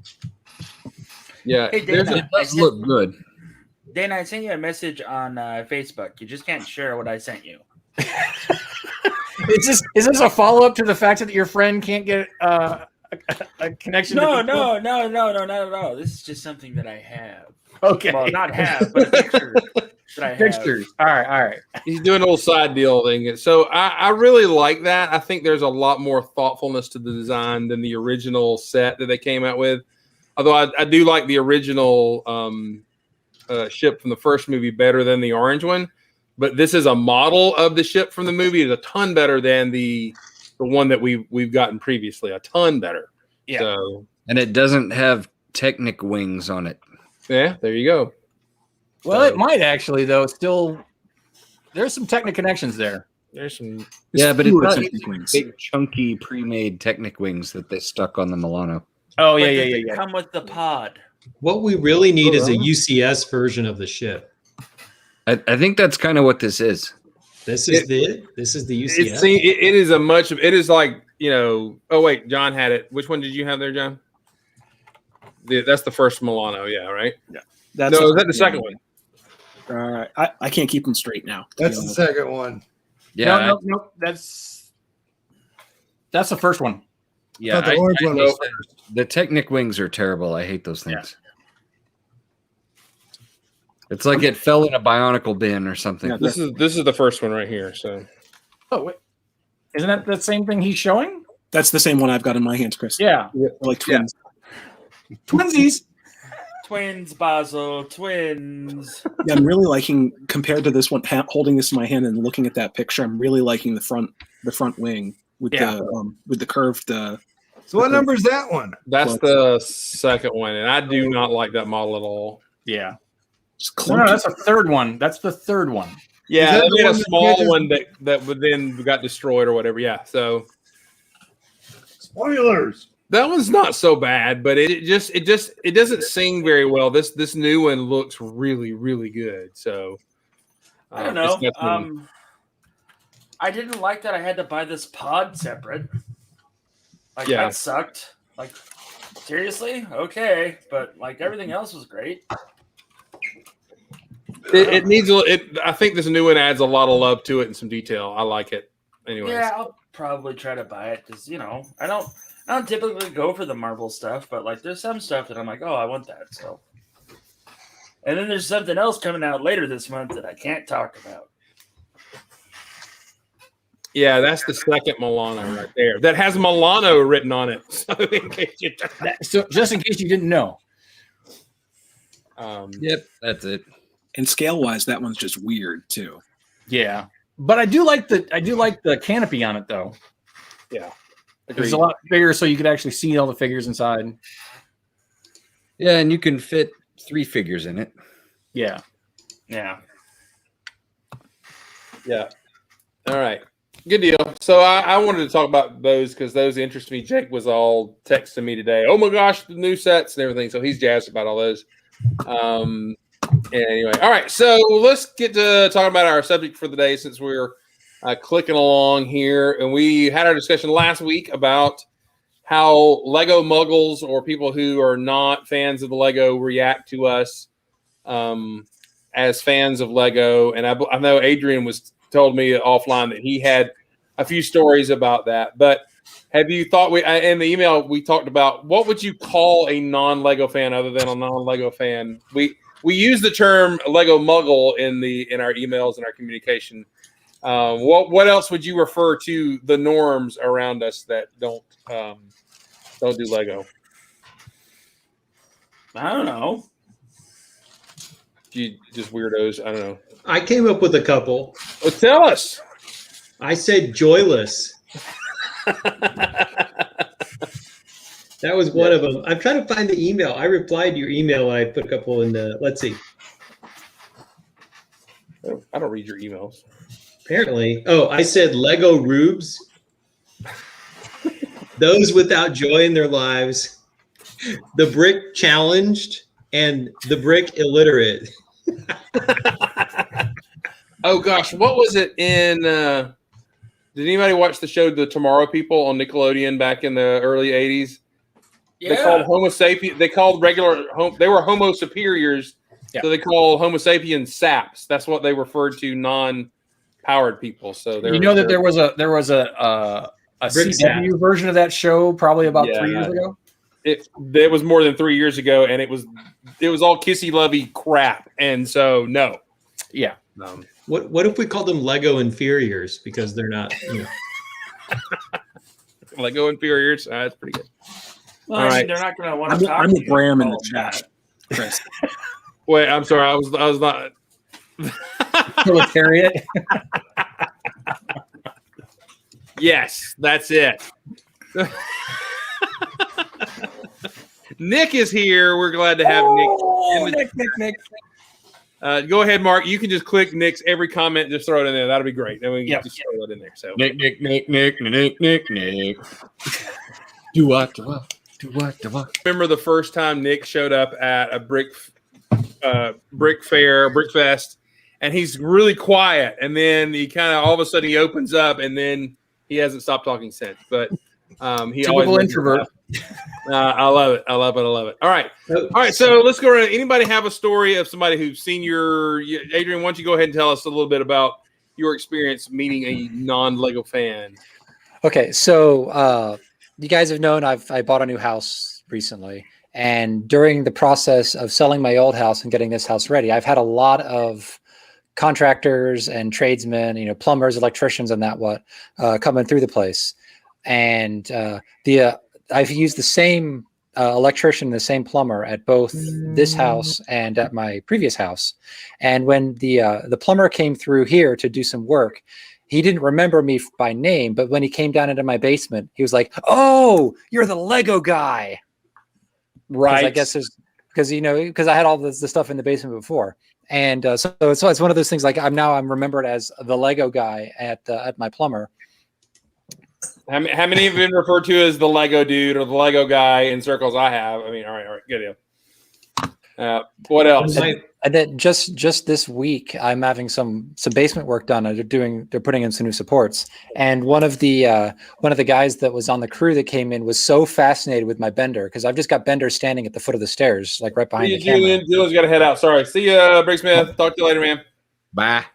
[SPEAKER 1] Yeah,
[SPEAKER 5] Hey,
[SPEAKER 1] there's
[SPEAKER 5] Dana,
[SPEAKER 6] It does look good.
[SPEAKER 5] Dana, I sent you a message on Facebook. You just can't share what I sent you.
[SPEAKER 3] Is this a follow up to the fact that your friend can't get a connection?
[SPEAKER 5] No,
[SPEAKER 3] to
[SPEAKER 5] no, not at all. This is just something that I have.
[SPEAKER 3] Okay,
[SPEAKER 5] Well, not have, but a picture that I have.
[SPEAKER 3] pictures. All right.
[SPEAKER 1] he's doing a little side deal thing. So I really like that. I think there's a lot more thoughtfulness to the design than the original set that they came out with. Although I do like the original ship from the first movie better than the orange one. But this is a model of the ship from the movie. It's a ton better than the one that we've gotten previously. A ton better.
[SPEAKER 3] Yeah.
[SPEAKER 1] So
[SPEAKER 6] And it doesn't have Technic wings on it.
[SPEAKER 1] yeah, there you go.
[SPEAKER 3] Well, it might actually though. Still, There's some Technic connections there.
[SPEAKER 1] There's some.
[SPEAKER 6] Yeah, but it's
[SPEAKER 10] fewer
[SPEAKER 6] not
[SPEAKER 10] Technic
[SPEAKER 6] these
[SPEAKER 10] wings.
[SPEAKER 6] big, chunky, pre-made Technic wings that they stuck on the Milano.
[SPEAKER 3] Oh
[SPEAKER 5] But does it come with the pod.
[SPEAKER 4] What we really need is a UCS version of the ship.
[SPEAKER 6] I think that's kind of what this is.
[SPEAKER 4] This is the UCS.
[SPEAKER 1] It is a much. It is like, you know. Oh wait, John had it. Which one did you have there, John? That's the first Milano. Yeah, right.
[SPEAKER 10] That's
[SPEAKER 1] No, is that the second one?
[SPEAKER 10] I can't keep them straight now.
[SPEAKER 2] That's the second one.
[SPEAKER 6] Yeah,
[SPEAKER 3] No. That's the first one.
[SPEAKER 6] yeah.
[SPEAKER 2] Thought the orange one was
[SPEAKER 6] The Technic wings are terrible. I hate those things. It's like it fell in a Bionicle bin or something.
[SPEAKER 10] Yeah,
[SPEAKER 1] This is the first one right here. So
[SPEAKER 3] Oh, wait. Isn't that the same thing he's showing?
[SPEAKER 10] That's the same one I've got in my hands, Chris.
[SPEAKER 3] Yeah.
[SPEAKER 10] They're like twins.
[SPEAKER 3] Twinsies.
[SPEAKER 5] Twins, Basil, twins.
[SPEAKER 10] Yeah, I'm really liking, compared to this one, holding this in my hand and looking at that picture. I'm really liking the front wing with the curved.
[SPEAKER 2] So what number is that one?
[SPEAKER 1] that's the second one, and I do not like that model at all.
[SPEAKER 3] Yeah.
[SPEAKER 10] Just
[SPEAKER 3] No,
[SPEAKER 10] clunky.
[SPEAKER 3] that's a third one. That's the third one.
[SPEAKER 1] Yeah,
[SPEAKER 2] that
[SPEAKER 1] they
[SPEAKER 2] the
[SPEAKER 1] made a
[SPEAKER 2] one that
[SPEAKER 1] small
[SPEAKER 2] catches-
[SPEAKER 1] one that would then got destroyed or whatever. Yeah, so
[SPEAKER 2] Spoilers.
[SPEAKER 1] that one's not so bad, but it doesn't sing very well. This new one looks really, really good. So
[SPEAKER 5] I don't
[SPEAKER 1] it's
[SPEAKER 5] know.
[SPEAKER 1] got some-
[SPEAKER 5] I didn't like that I had to buy this pod separate. Like
[SPEAKER 1] Yeah.
[SPEAKER 5] that sucked. Like seriously? Okay, but like everything else was great.
[SPEAKER 1] it needs I think this new one adds a lot of love to it and some detail. I like it. Anyways.
[SPEAKER 5] Yeah, I'll probably try to buy it because I don't typically go for the Marvel stuff, but like there's some stuff that I'm like, oh, I want that. So, and then there's something else coming out later this month that I can't talk about.
[SPEAKER 1] Yeah, that's the second Milano right there. That has Milano written on it. So in case you
[SPEAKER 3] So just in case you didn't know.
[SPEAKER 6] Yep, that's it.
[SPEAKER 10] And scale wise, that one's just weird too.
[SPEAKER 3] Yeah. But I do like the canopy on it though.
[SPEAKER 1] Yeah.
[SPEAKER 3] It's a lot bigger so you could actually see all the figures inside.
[SPEAKER 6] Yeah, and you can fit 3 figures in it.
[SPEAKER 3] Yeah.
[SPEAKER 5] Yeah.
[SPEAKER 1] Yeah. All right. Good deal. So I wanted to talk about those because those interest me. Jake was all texting me today. Oh my gosh, the new sets and everything. So he's jazzed about all those. Anyway, all right. So let's get to talking about our subject for the day since we're clicking along here. And we had our discussion last week about how Lego muggles or people who are not fans of the Lego react to us as fans of Lego. And I know Adrian told me offline that he had a few stories about that. But have you thought in the email we talked about what would you call a non-Lego fan other than a non-Lego fan? We use the term Lego muggle in our emails and our communication. What else would you refer to the norms around us that don't do Lego?
[SPEAKER 5] I don't know.
[SPEAKER 1] You just weirdos. I don't know.
[SPEAKER 4] I came up with a couple.
[SPEAKER 1] Well, tell us.
[SPEAKER 4] I said joyless. That was one of them. I'm trying to find the email. I replied to your email and I put a couple in the. Let's see.
[SPEAKER 1] I don't read your emails.
[SPEAKER 4] Apparently. Oh, I said Lego rubes. Those without joy in their lives. The brick challenged and the brick illiterate.
[SPEAKER 1] Oh gosh, what was it in? Did anybody watch the show The Tomorrow People on Nickelodeon back in the early '80s?
[SPEAKER 5] Yeah.
[SPEAKER 1] They called Homo sapiens. They called they were Homo superiors,
[SPEAKER 3] Yeah.
[SPEAKER 1] so they called Homo sapiens saps. That's what they referred to non-powered people. So
[SPEAKER 3] You know that there was a
[SPEAKER 4] Brick
[SPEAKER 3] CW version of that show probably about 3 years ago.
[SPEAKER 1] It was more than 3 years ago, and it was all kissy lovey crap. And so no,
[SPEAKER 3] Yeah.
[SPEAKER 4] What if we called them Lego inferiors because they're not,
[SPEAKER 1] Lego inferiors. That's pretty good.
[SPEAKER 5] Well,
[SPEAKER 1] All
[SPEAKER 5] I mean,
[SPEAKER 1] right.
[SPEAKER 5] they're not going to want to talk.
[SPEAKER 10] I'm
[SPEAKER 5] to
[SPEAKER 10] with
[SPEAKER 5] you
[SPEAKER 10] Bram in
[SPEAKER 5] about
[SPEAKER 10] the chat, Chris.
[SPEAKER 1] Wait, I'm sorry. I was not.
[SPEAKER 3] Proletariat.
[SPEAKER 1] Yes, that's it. Nick is here. We're glad to have Nick.
[SPEAKER 3] Oh, Nick.
[SPEAKER 1] Go ahead, Mark. You can just click Nick's every comment, just throw it in there. That'll be great. Then we can just throw it in there. So
[SPEAKER 6] Nick. Do what?
[SPEAKER 1] remember the first time Nick showed up at a brick fest, and he's really quiet, and then he kind of all of a sudden he opens up, and then he hasn't stopped talking since. But he
[SPEAKER 3] Typical
[SPEAKER 1] always
[SPEAKER 3] introvert.
[SPEAKER 1] I love it. All right. So let's go around. Anybody have a story of somebody who's seen Adrian? Why don't you go ahead and tell us a little bit about your experience meeting a non-Lego fan?
[SPEAKER 9] Okay, so you guys have known I bought a new house recently, and during the process of selling my old house and getting this house ready, I've had a lot of contractors and tradesmen, plumbers, electricians, and coming through the place. And I've used the same electrician, the same plumber at both this house and at my previous house. And when the plumber came through here to do some work, he didn't remember me by name, but when he came down into my basement, he was like, "Oh, you're the Lego guy."
[SPEAKER 1] Right.
[SPEAKER 9] I guess because I had all the stuff in the basement before. And so it's one of those things, like I'm remembered as the Lego guy at my plumber.
[SPEAKER 1] How many have been referred to as the Lego dude or the Lego guy in circles? I have. I mean, all right, good deal. What else?
[SPEAKER 9] And then just this week, I'm having some basement work done. They're putting in some new supports, and one of the guys that was on the crew that came in was so fascinated with my bender, because I've just got bender standing at the foot of the stairs, like right behind the camera.
[SPEAKER 1] Dylan's got to head out. Sorry. See ya, Brick Smith. Talk to you later, man.
[SPEAKER 6] Bye.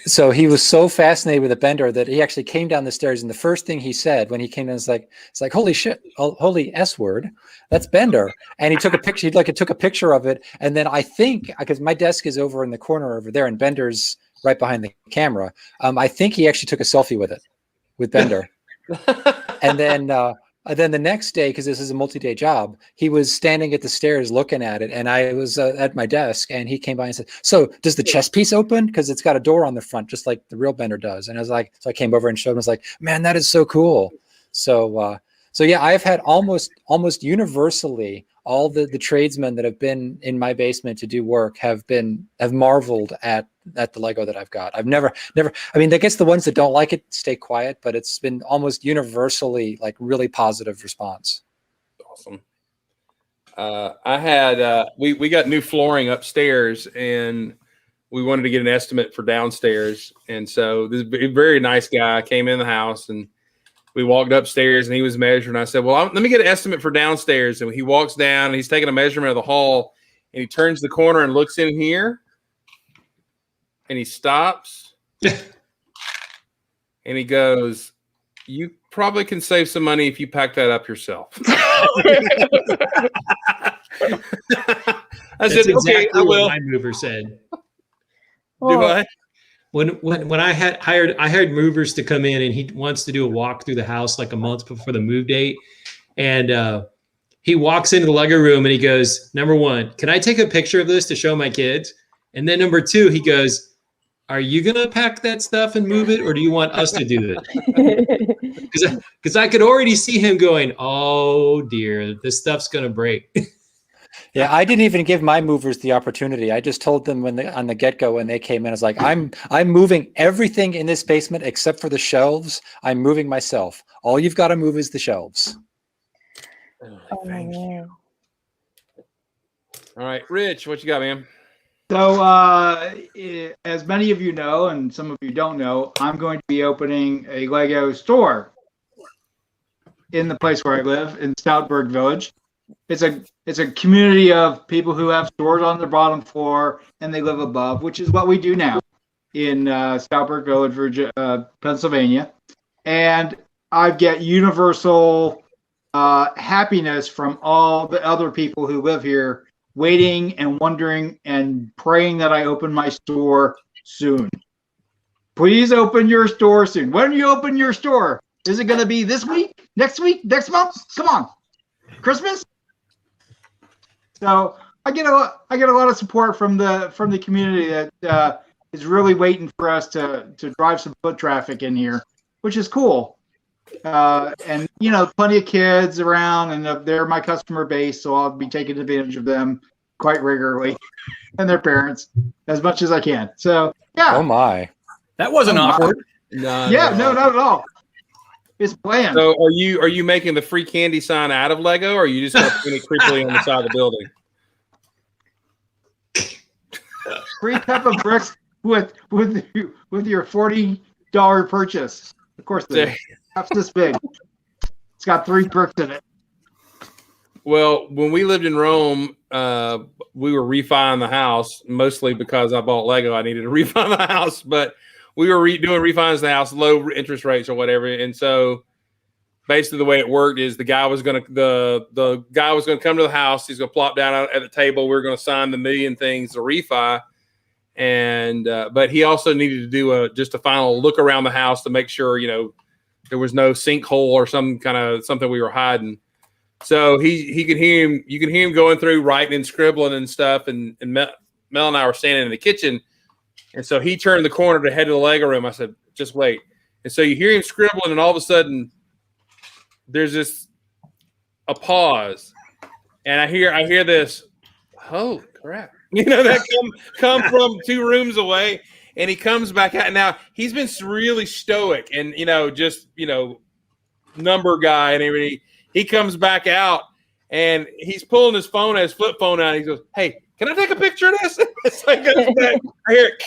[SPEAKER 9] So he was so fascinated with the bender that he actually came down the stairs, and the first thing he said when he came in was like, "It's like, holy shit, holy S word, that's Bender." And he took a picture. He took a picture of it, and then I think, because my desk is over in the corner over there, and Bender's right behind the camera. I think he actually took a selfie with Bender, and then the next day, because this is a multi-day job, he was standing at the stairs looking at it, and I was at my desk, and he came by and said, "So does the chest piece open? Because it's got a door on the front, just like the real Bender does." And I was like, so I came over and showed him. I was like, "Man, that is so cool." So yeah, I've had almost universally all the tradesmen that have been in my basement to do work have marveled at the Lego that I've got. I've never. I mean, I guess the ones that don't like it stay quiet, but it's been almost universally like really positive response.
[SPEAKER 1] Awesome. I had we got new flooring upstairs, and we wanted to get an estimate for downstairs, and so this very nice guy came in the house, and we walked upstairs, and he was measuring. I said, "Well, let me get an estimate for downstairs." And he walks down, and he's taking a measurement of the hall, and he turns the corner and looks in here. And he stops and he goes, "You probably can save some money if you pack that up yourself." I said, "Okay, I will."
[SPEAKER 4] What my mover said.
[SPEAKER 1] Do I?
[SPEAKER 4] When I hired movers to come in, and he wants to do a walk through the house like a month before the move date, and he walks into the Lego room and he goes, "Number one, can I take a picture of this to show my kids?" And then number two, he goes, "Are you going to pack that stuff and move it, or do you want us to do it?" Because I could already see him going, "Oh, dear, this stuff's going to break."
[SPEAKER 9] Yeah, I didn't even give my movers the opportunity. I just told them on the get-go when they came in, I was like, I'm moving everything in this basement except for the shelves. I'm moving myself. All you've got to move is the shelves.
[SPEAKER 1] Thank you. All right, Rich, what you got, man?
[SPEAKER 8] So, as many of you know, and some of you don't know, I'm going to be opening a Lego store in the place where I live in Stoutburg Village. It's a community of people who have stores on the bottom floor and they live above, which is what we do now in Stoutburg Village, Virginia, Pennsylvania. And I get universal happiness from all the other people who live here, waiting and wondering and praying that I open my store soon. Please open your store soon. When do you open your store? Is it going to be this week, next month? Come on, Christmas. So I get a lot of support from the community that is really waiting for us to drive some foot traffic in here, which is cool. And plenty of kids around, and they're my customer base, so I'll be taking advantage of them quite regularly, and their parents as much as I can. So yeah.
[SPEAKER 9] Oh my.
[SPEAKER 3] That wasn't awkward.
[SPEAKER 1] No,
[SPEAKER 8] No, not at all. It's planned.
[SPEAKER 1] So are you making the free candy sign out of Lego, or are you just going to put it creepily on the side of the building?
[SPEAKER 8] Free cup of bricks with your $40 purchase. Of course, the cup's this big. It's got 3 bricks in it.
[SPEAKER 1] Well, when we lived in Rome, we were refining the house, mostly because I bought Lego. I needed to refine the house, but we were doing refines in the house, low interest rates or whatever. And so basically the way it worked is the guy was going to come to the house. He's going to plop down at the table. We were going to sign the million things to refi. And, but he also needed to do just a final look around the house to make sure, there was no sinkhole or something we were hiding. So he could hear him. You can hear him going through writing and scribbling and stuff. And Mel and I were standing in the kitchen. And so he turned the corner to head to the Lego room. I said, just wait. And so you hear him scribbling, and all of a sudden there's a pause. And I hear this, oh crap. That come from 2 rooms away. And he comes back out. Now he's been really stoic and number guy and everything. He comes back out and he's pulling his phone, his flip phone out. And he goes, hey, can I take a picture of this? So he goes back. I hear it.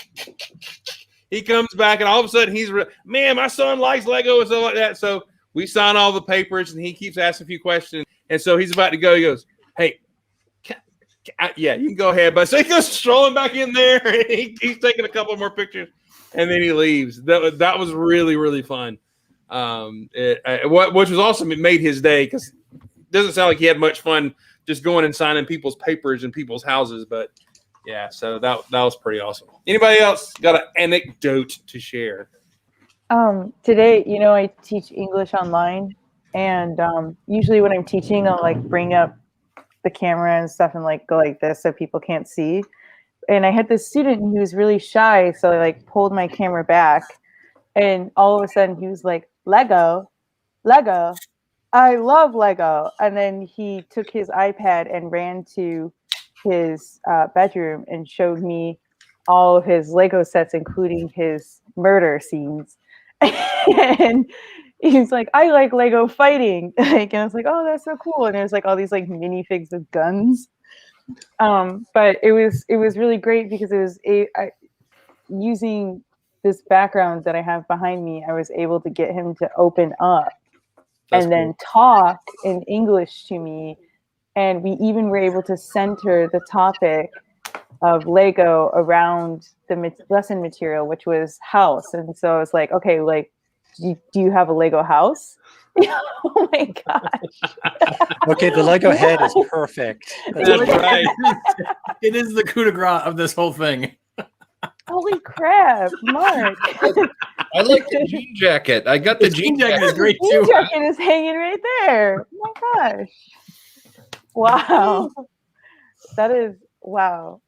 [SPEAKER 1] He comes back, and all of a sudden man, my son likes Lego and stuff like that. So we sign all the papers, and he keeps asking a few questions. And so he's about to go. He goes, hey, yeah, you can go ahead. But so he goes strolling back in there, and he's taking a couple more pictures, and then he leaves. That was really, really fun. Which was awesome. It made his day because it doesn't sound like he had much fun just going and signing people's papers in people's houses. But yeah, so that was pretty awesome. Anybody else got an anecdote to share?
[SPEAKER 7] Today, I teach English online, and usually when I'm teaching, I'll bring up the camera and stuff and go like this so people can't see. And I had this student who was really shy, so I pulled my camera back, and all of a sudden he was like, Lego, I love Lego. And then he took his iPad and ran to his bedroom and showed me all of his Lego sets, including his murder scenes. And he's like, I like Lego fighting. And I was like, oh, that's so cool. And there's all these minifigs of guns. But it was really great because it was using this background that I have behind me, I was able to get him to open up and then talk in English to me. And we even were able to center the topic of Lego around the lesson material, which was house. And so I was like, okay, do you have a Lego house? Oh my gosh.
[SPEAKER 9] Okay, the Lego head is perfect.
[SPEAKER 3] That's right. It is the coup de grace of this whole thing.
[SPEAKER 7] Holy crap, Mark.
[SPEAKER 6] I like the jean jacket. I got the jean jacket.
[SPEAKER 3] Is great
[SPEAKER 7] too. The jean jacket is hanging right there. Oh my gosh. Wow. That is, wow.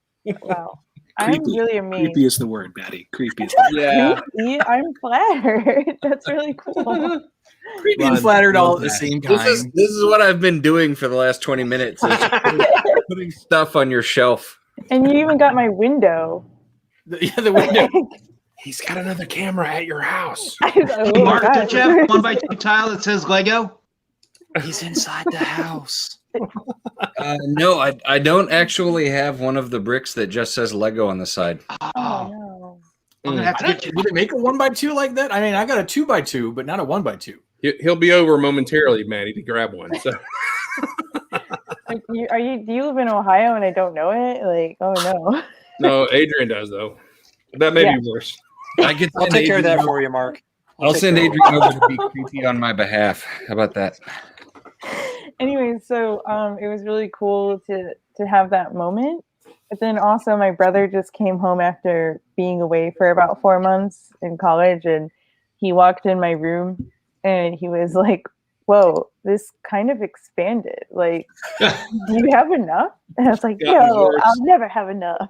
[SPEAKER 7] I'm really amazed.
[SPEAKER 10] Creepy is the word, Maddie. Creepy is the word.
[SPEAKER 1] Yeah.
[SPEAKER 7] Creepy? I'm flattered. That's really cool.
[SPEAKER 3] Creepy and flattered all at the same time.
[SPEAKER 6] This is what I've been doing for the last 20 minutes. Putting stuff on your shelf.
[SPEAKER 7] And you even got my window.
[SPEAKER 3] The window.
[SPEAKER 1] He's got another camera at your house.
[SPEAKER 7] Oh
[SPEAKER 8] Mark, don't you have a 1x2 tile that says Lego?
[SPEAKER 9] He's inside the house.
[SPEAKER 6] No, I don't actually have one of the bricks that just says Lego on the side.
[SPEAKER 7] Oh no.
[SPEAKER 8] I'm gonna have to get you.
[SPEAKER 3] Would it make a 1x2 like that? I mean, I got a 2x2, but not a 1x2.
[SPEAKER 1] He'll be over momentarily, Maddie, to grab one. So.
[SPEAKER 7] Do you live in Ohio and I don't know it? Oh no.
[SPEAKER 1] No, Adrian does though. That may be worse.
[SPEAKER 6] I'll
[SPEAKER 9] take care of that for you, Mark.
[SPEAKER 6] I'll send Adrian over to be creepy on my behalf. How about that?
[SPEAKER 7] Anyway, so it was really cool to have that moment. But then also my brother just came home after being away for about 4 months in college, and he walked in my room and he was like, whoa, this kind of expanded. Do you have enough? And I was like, no, I'll never have enough.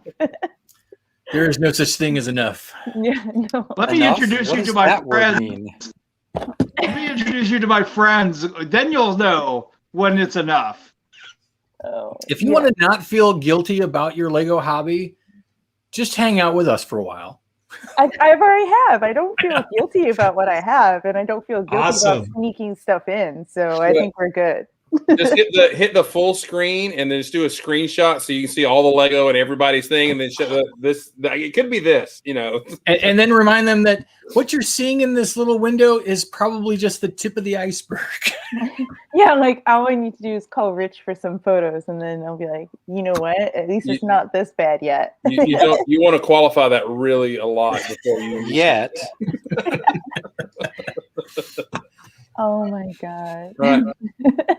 [SPEAKER 3] There is no such thing as enough.
[SPEAKER 7] Yeah, no.
[SPEAKER 8] Let me introduce you to my friends. Let me introduce you to my friends. Then you'll know when it's enough.
[SPEAKER 7] Oh,
[SPEAKER 3] If you
[SPEAKER 7] yeah.
[SPEAKER 3] want to not feel guilty about your Lego hobby, just hang out with us for a while.
[SPEAKER 7] I've already have. I don't feel guilty about what I have, and I don't feel guilty about
[SPEAKER 4] Awesome.
[SPEAKER 7] sneaking stuff in. So I think we're good.
[SPEAKER 1] Just hit the full screen and then just do a screenshot so you can see all the Lego and everybody's thing, and then show this. It could be this, you know.
[SPEAKER 3] And then remind them that what you're seeing in this little window is probably just the tip of the iceberg.
[SPEAKER 7] Yeah, like all I need to do is call Rich for some photos, and then I'll be like, you know what? At least it's not this bad yet.
[SPEAKER 1] You want to qualify that really a lot before you
[SPEAKER 9] Yet.
[SPEAKER 7] Oh my god.
[SPEAKER 1] Right.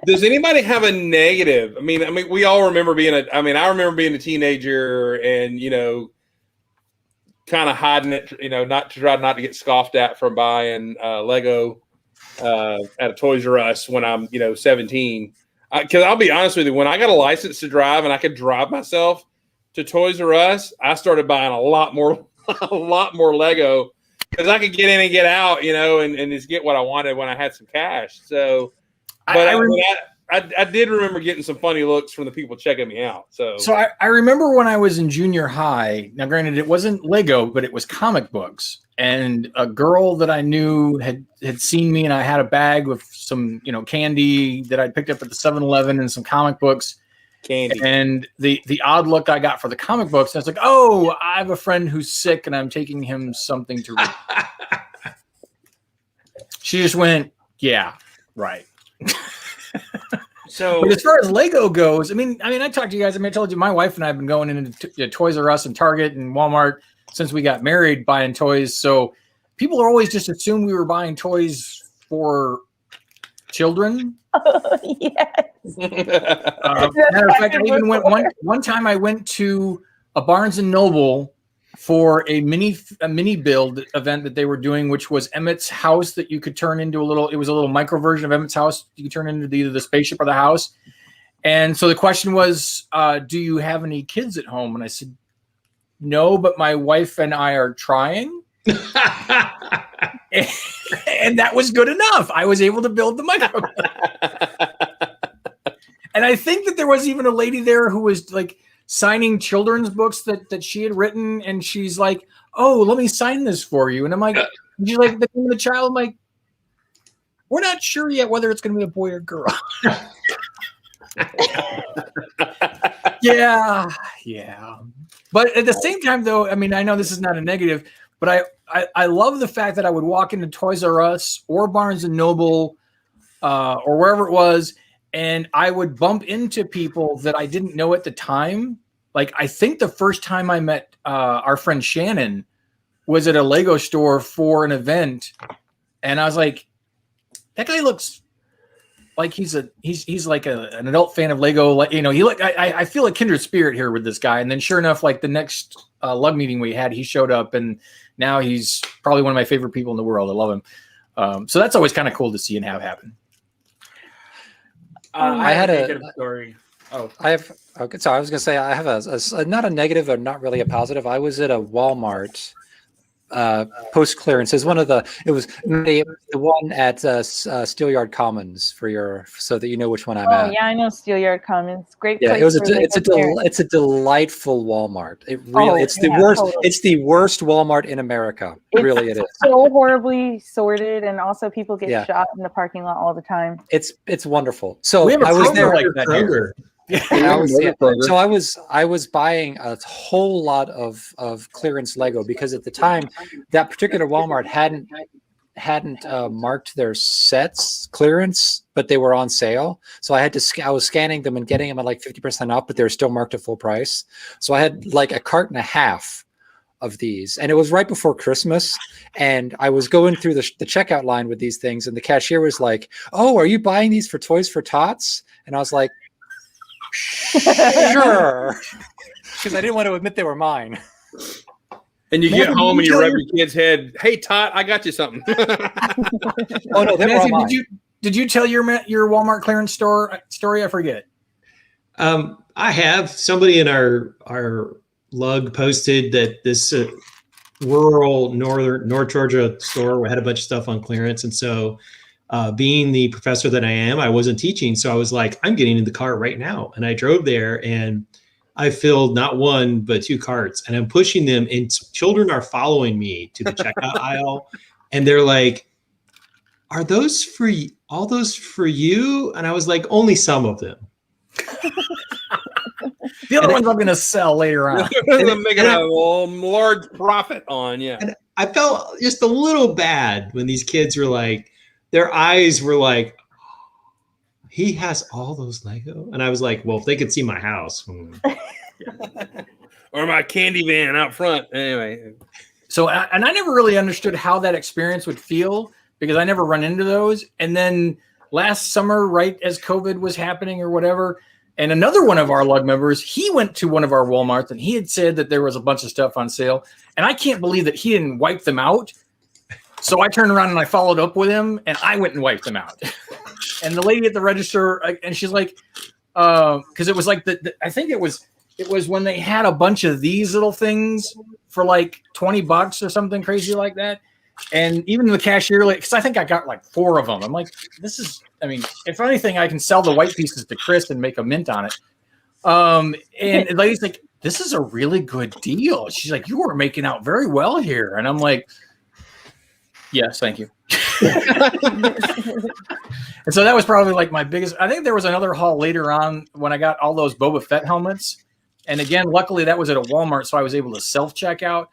[SPEAKER 1] Does anybody have a negative? I mean, we all remember I remember being a teenager and, you know, kind of hiding it, you know, not to get scoffed at from buying Lego at a Toys R Us when I'm, you know, 17. Because I'll be honest with you, when I got a license to drive and I could drive myself to Toys R Us, I started buying a lot more Lego. Because I could get in and get out, you know, and just get what I wanted when I had some cash. So, but I did remember getting some funny looks from the people checking me out. So
[SPEAKER 3] I remember when I was in junior high. Now, granted, it wasn't Lego, but it was comic books. And a girl that I knew had seen me, and I had a bag with some, you know, candy that I'd picked up at the 7-Eleven and some comic books.
[SPEAKER 1] Candy.
[SPEAKER 3] And the odd look I got for the comic books, I was like, oh, I have a friend who's sick and I'm taking him something to read. She just went, yeah, right.
[SPEAKER 5] So,
[SPEAKER 3] but as far as Lego goes, I mean, I talked to you guys. I told you my wife and I have been going into Toys R Us and Target and Walmart since we got married, buying toys. So people are always just assume we were buying toys for children.
[SPEAKER 7] Oh, yes.
[SPEAKER 3] Matter of fact, I even went one time. I went to a Barnes and Noble for a mini build event that they were doing, which was Emmett's house that you could turn into it was a little micro version of Emmett's house. You could turn into either the spaceship or the house. And so the question was, do you have any kids at home? And I said, no, but my wife and I are trying. And that was good enough. I was able to build the micro. And I think that there was even a lady there who was like signing children's books that she had written, and she's like, oh, let me sign this for you. And I'm like, you like the name of the child? I'm like, we're not sure yet whether it's going to be a boy or girl. Yeah. But at the same time, though, I mean, I know this is not a negative, but I love the fact that I would walk into Toys R Us or Barnes and Noble or wherever it was, and I would bump into people that I didn't know at the time. Like, I think the first time I met our friend Shannon was at a Lego store for an event, and I was like, that guy looks like he's like an adult fan of Lego. Like, you know, I feel a kindred spirit here with this guy. And then sure enough, like the next lug meeting we had, he showed up, and now he's probably one of my favorite people in the world. I love him. So that's always kind of cool to see and have happen.
[SPEAKER 5] I had a story.
[SPEAKER 9] Okay, so I was going to say I have a not a negative or not really a positive. I was at a Walmart post clearance. It was the one at Steelyard Commons so that you know which one I'm at.
[SPEAKER 7] Oh yeah, I know Steelyard Commons. Great place.
[SPEAKER 9] Yeah, it's a delightful Walmart. It's the worst. Totally. It's the worst Walmart in America. Really, it is
[SPEAKER 7] so horribly sorted, and also people get shot in the parking lot all the time.
[SPEAKER 9] It's wonderful. So
[SPEAKER 3] I
[SPEAKER 9] was there
[SPEAKER 4] like that Kroger.
[SPEAKER 9] So I was buying a whole lot of clearance Lego because at the time that particular Walmart hadn't marked their sets clearance, but they were on sale. So I was scanning them and getting them at like 50% off, but they were still marked at full price. So I had like a cart and a half of these, and it was right before Christmas, and I was going through the checkout line with these things, and the cashier was like, "Oh, are you buying these for Toys for Tots?" And I was like, sure, because I didn't want to admit they were mine.
[SPEAKER 1] And you get home and you rub your kid's head. Hey, Tot, I got you something.
[SPEAKER 9] Oh no, they were all mine.
[SPEAKER 3] Did you tell your Walmart clearance story? I forget.
[SPEAKER 4] I have somebody in our lug posted that this rural North Georgia store had a bunch of stuff on clearance, and so being the professor that I am, I wasn't teaching. So I was like, I'm getting in the car right now. And I drove there and I filled not one, but 2 carts, and I'm pushing them, and children are following me to the checkout aisle. And they're like, are those for all those for you? And I was like, only some of them.
[SPEAKER 3] The other ones I'm going to sell later on.
[SPEAKER 1] I'm making a large profit on, yeah.
[SPEAKER 4] And I felt just a little bad when these kids were like, their eyes were like, he has all those Lego? And I was like, well, if they could see my house.
[SPEAKER 1] Or my candy van out front. Anyway.
[SPEAKER 3] So, and I never really understood how that experience would feel because I never run into those. And then last summer, right as COVID was happening or whatever, and another one of our lug members, he went to one of our Walmarts and he had said that there was a bunch of stuff on sale. And I can't believe that he didn't wipe them out. So I turned around and I followed up with him and I went and wiped them out. And the lady at the register, and she's like, because it was like I think it was when they had a bunch of these little things for like $20 or something crazy like that. And even the cashier, like, because I think I got like 4 of them. I'm like, if anything, I can sell the white pieces to Chris and make a mint on it. And the lady's like, this is a really good deal. She's like, you were making out very well here. And I'm like, yes, thank you. And so that was probably like my biggest. I think there was another haul later on when I got all those Boba Fett helmets. And again, luckily that was at a Walmart, so I was able to self-checkout.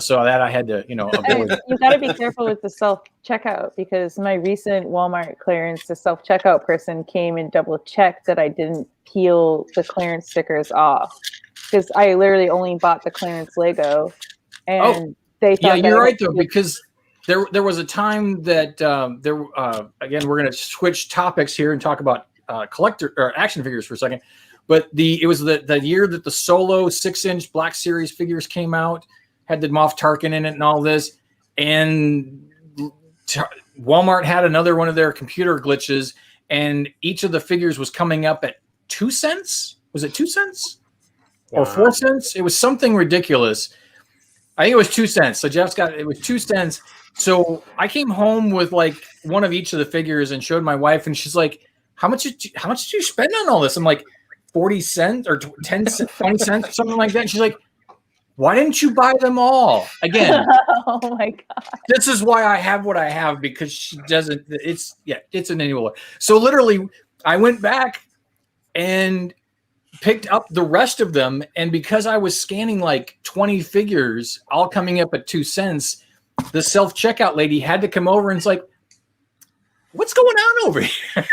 [SPEAKER 3] So that I had to, avoid.
[SPEAKER 7] You got to be careful with the self-checkout because my recent Walmart clearance, the self-checkout person came and double-checked that I didn't peel the clearance stickers off because I literally only bought the clearance Lego, and they thought.
[SPEAKER 3] Yeah, you're right though, because there was a time that again, we're going to switch topics here and talk about collector or action figures for a second. But it was the year that the Solo 6-inch Black Series figures came out, had the Moff Tarkin in it and all this. And Walmart had another one of their computer glitches, and each of the figures was coming up at 2 cents. Was it 2 cents or 4 cents? It was something ridiculous. I think it was 2 cents. So it was 2 cents. So I came home with like one of each of the figures and showed my wife, and she's like, how much did you spend on all this? I'm like, 40 cents or 10 cents, 20 cents, something like that. And she's like, why didn't you buy them all? Again,
[SPEAKER 7] oh my God.
[SPEAKER 3] This is why I have what I have, because she doesn't, it's an enabler. So literally I went back and picked up the rest of them. And because I was scanning like 20 figures, all coming up at 2 cents, the self-checkout lady had to come over and it's like, what's going on over here?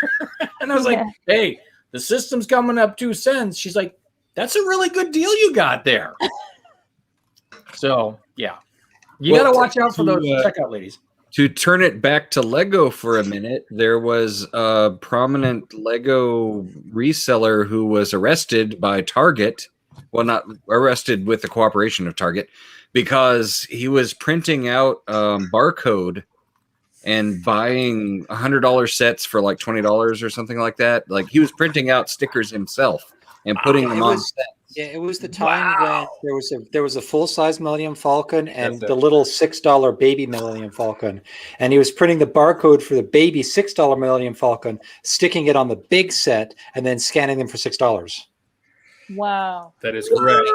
[SPEAKER 3] And I was like, hey, the system's coming up 2 cents. She's like, that's a really good deal you got there. So, yeah. You got to watch out for those checkout ladies.
[SPEAKER 6] To turn it back to Lego for a minute, there was a prominent Lego reseller who was arrested by Target. Well, not arrested with the cooperation of Target, because he was printing out barcode and buying $100 sets for like $20 or something like that. Like he was printing out stickers himself and putting them on set.
[SPEAKER 9] Yeah, it was the time when there was a full-size Millennium Falcon and the little $6 baby Millennium Falcon, and he was printing the barcode for the baby $6 Millennium Falcon, sticking it on the big set, and then scanning them for $6.
[SPEAKER 7] Wow.
[SPEAKER 1] That is correct.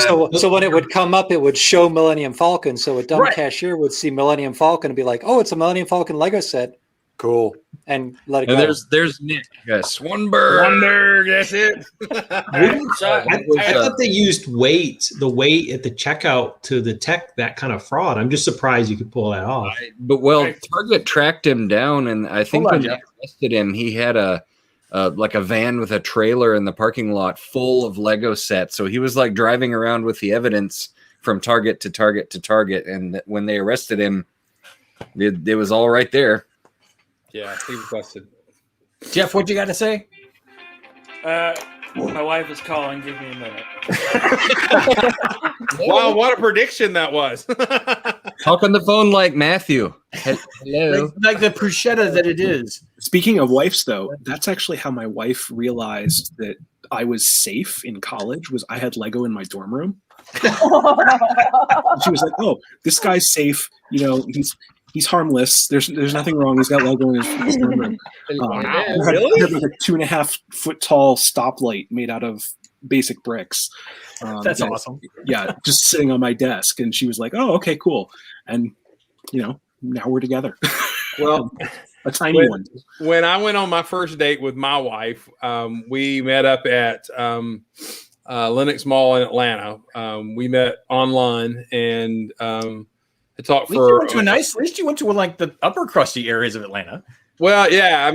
[SPEAKER 9] So when it would come up, it would show Millennium Falcon. So a dumb cashier would see Millennium Falcon and be like, "Oh, it's a Millennium Falcon Lego set. Cool," and let it go.
[SPEAKER 6] There's Nick.
[SPEAKER 1] Swanberg. That's it.
[SPEAKER 4] I thought they used the weight at the checkout to detect that kind of fraud. I'm just surprised you could pull that off.
[SPEAKER 6] Target tracked him down, and I think when they arrested him, he had like a van with a trailer in the parking lot full of Lego sets. So he was like driving around with the evidence from Target to Target to Target. And when they arrested him, it was all right there.
[SPEAKER 1] Yeah, he was busted.
[SPEAKER 3] Jeff, what you got to say?
[SPEAKER 5] My wife is calling. Give me a minute.
[SPEAKER 1] Wow, what a prediction that was.
[SPEAKER 6] Talk on the phone like Matthew. Hello.
[SPEAKER 3] Like the bruschetta that it is.
[SPEAKER 10] Speaking of wives, though, that's actually how my wife realized that I was safe in college. Was I had Lego in my dorm room. She was like, "Oh, this guy's safe. You know, He's harmless. There's nothing wrong. He's got Lego in his room.
[SPEAKER 1] Wow,
[SPEAKER 10] I had
[SPEAKER 1] really?
[SPEAKER 10] like a 2.5 foot tall stoplight made out of basic bricks.
[SPEAKER 3] That's awesome.
[SPEAKER 10] Yeah, just sitting on my desk, and she was like, "Oh, okay, cool." And now we're together.
[SPEAKER 1] Well,
[SPEAKER 10] a tiny one.
[SPEAKER 1] When I went on my first date with my wife, we met up at Lenox Mall in Atlanta. We met online and talked
[SPEAKER 3] At least
[SPEAKER 1] for.
[SPEAKER 3] you went to at least you went to like the upper crusty areas of Atlanta.
[SPEAKER 1] Well, yeah, I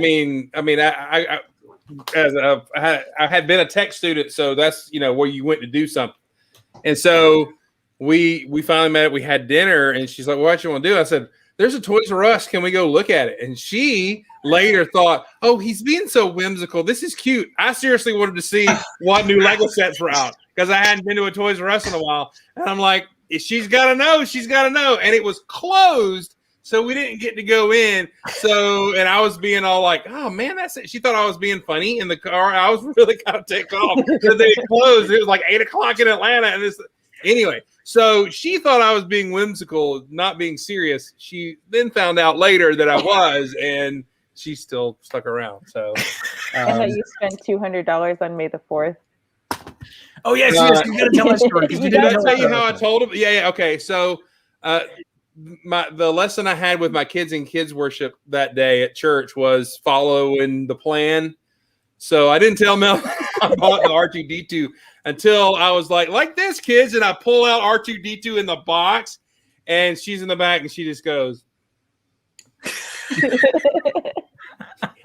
[SPEAKER 1] had been a tech student, so that's where you went to do something, and so we finally met. We had dinner, and she's like, "What you want to do?" I said, "There's a Toys R Us. Can we go look at it?" And she later thought, "Oh, he's being so whimsical. This is cute." I seriously wanted to see what new Lego sets were out because I hadn't been to a Toys R Us in a while, and I'm like, "She's got to know. She's got to know." And it was closed. So we didn't get to go in. So, and I was being all like, "Oh man, that's it." She thought I was being funny in the car. I was really kind of ticked off because they closed. It was like 8:00 in Atlanta, and this. Anyway, so she thought I was being whimsical, not being serious. She then found out later that I was, and she still stuck around. So,
[SPEAKER 7] I thought you spent $200 on May the 4th.
[SPEAKER 3] Oh yes, yes, you gotta tell that story.
[SPEAKER 1] Did I tell you how I told him? Yeah. Okay. So, the lesson I had with my kids in kids worship that day at church was following the plan. So I didn't tell Mel I bought the R2D2 until I was like this, kids, and I pull out R2D2 in the box, and she's in the back, and she just goes.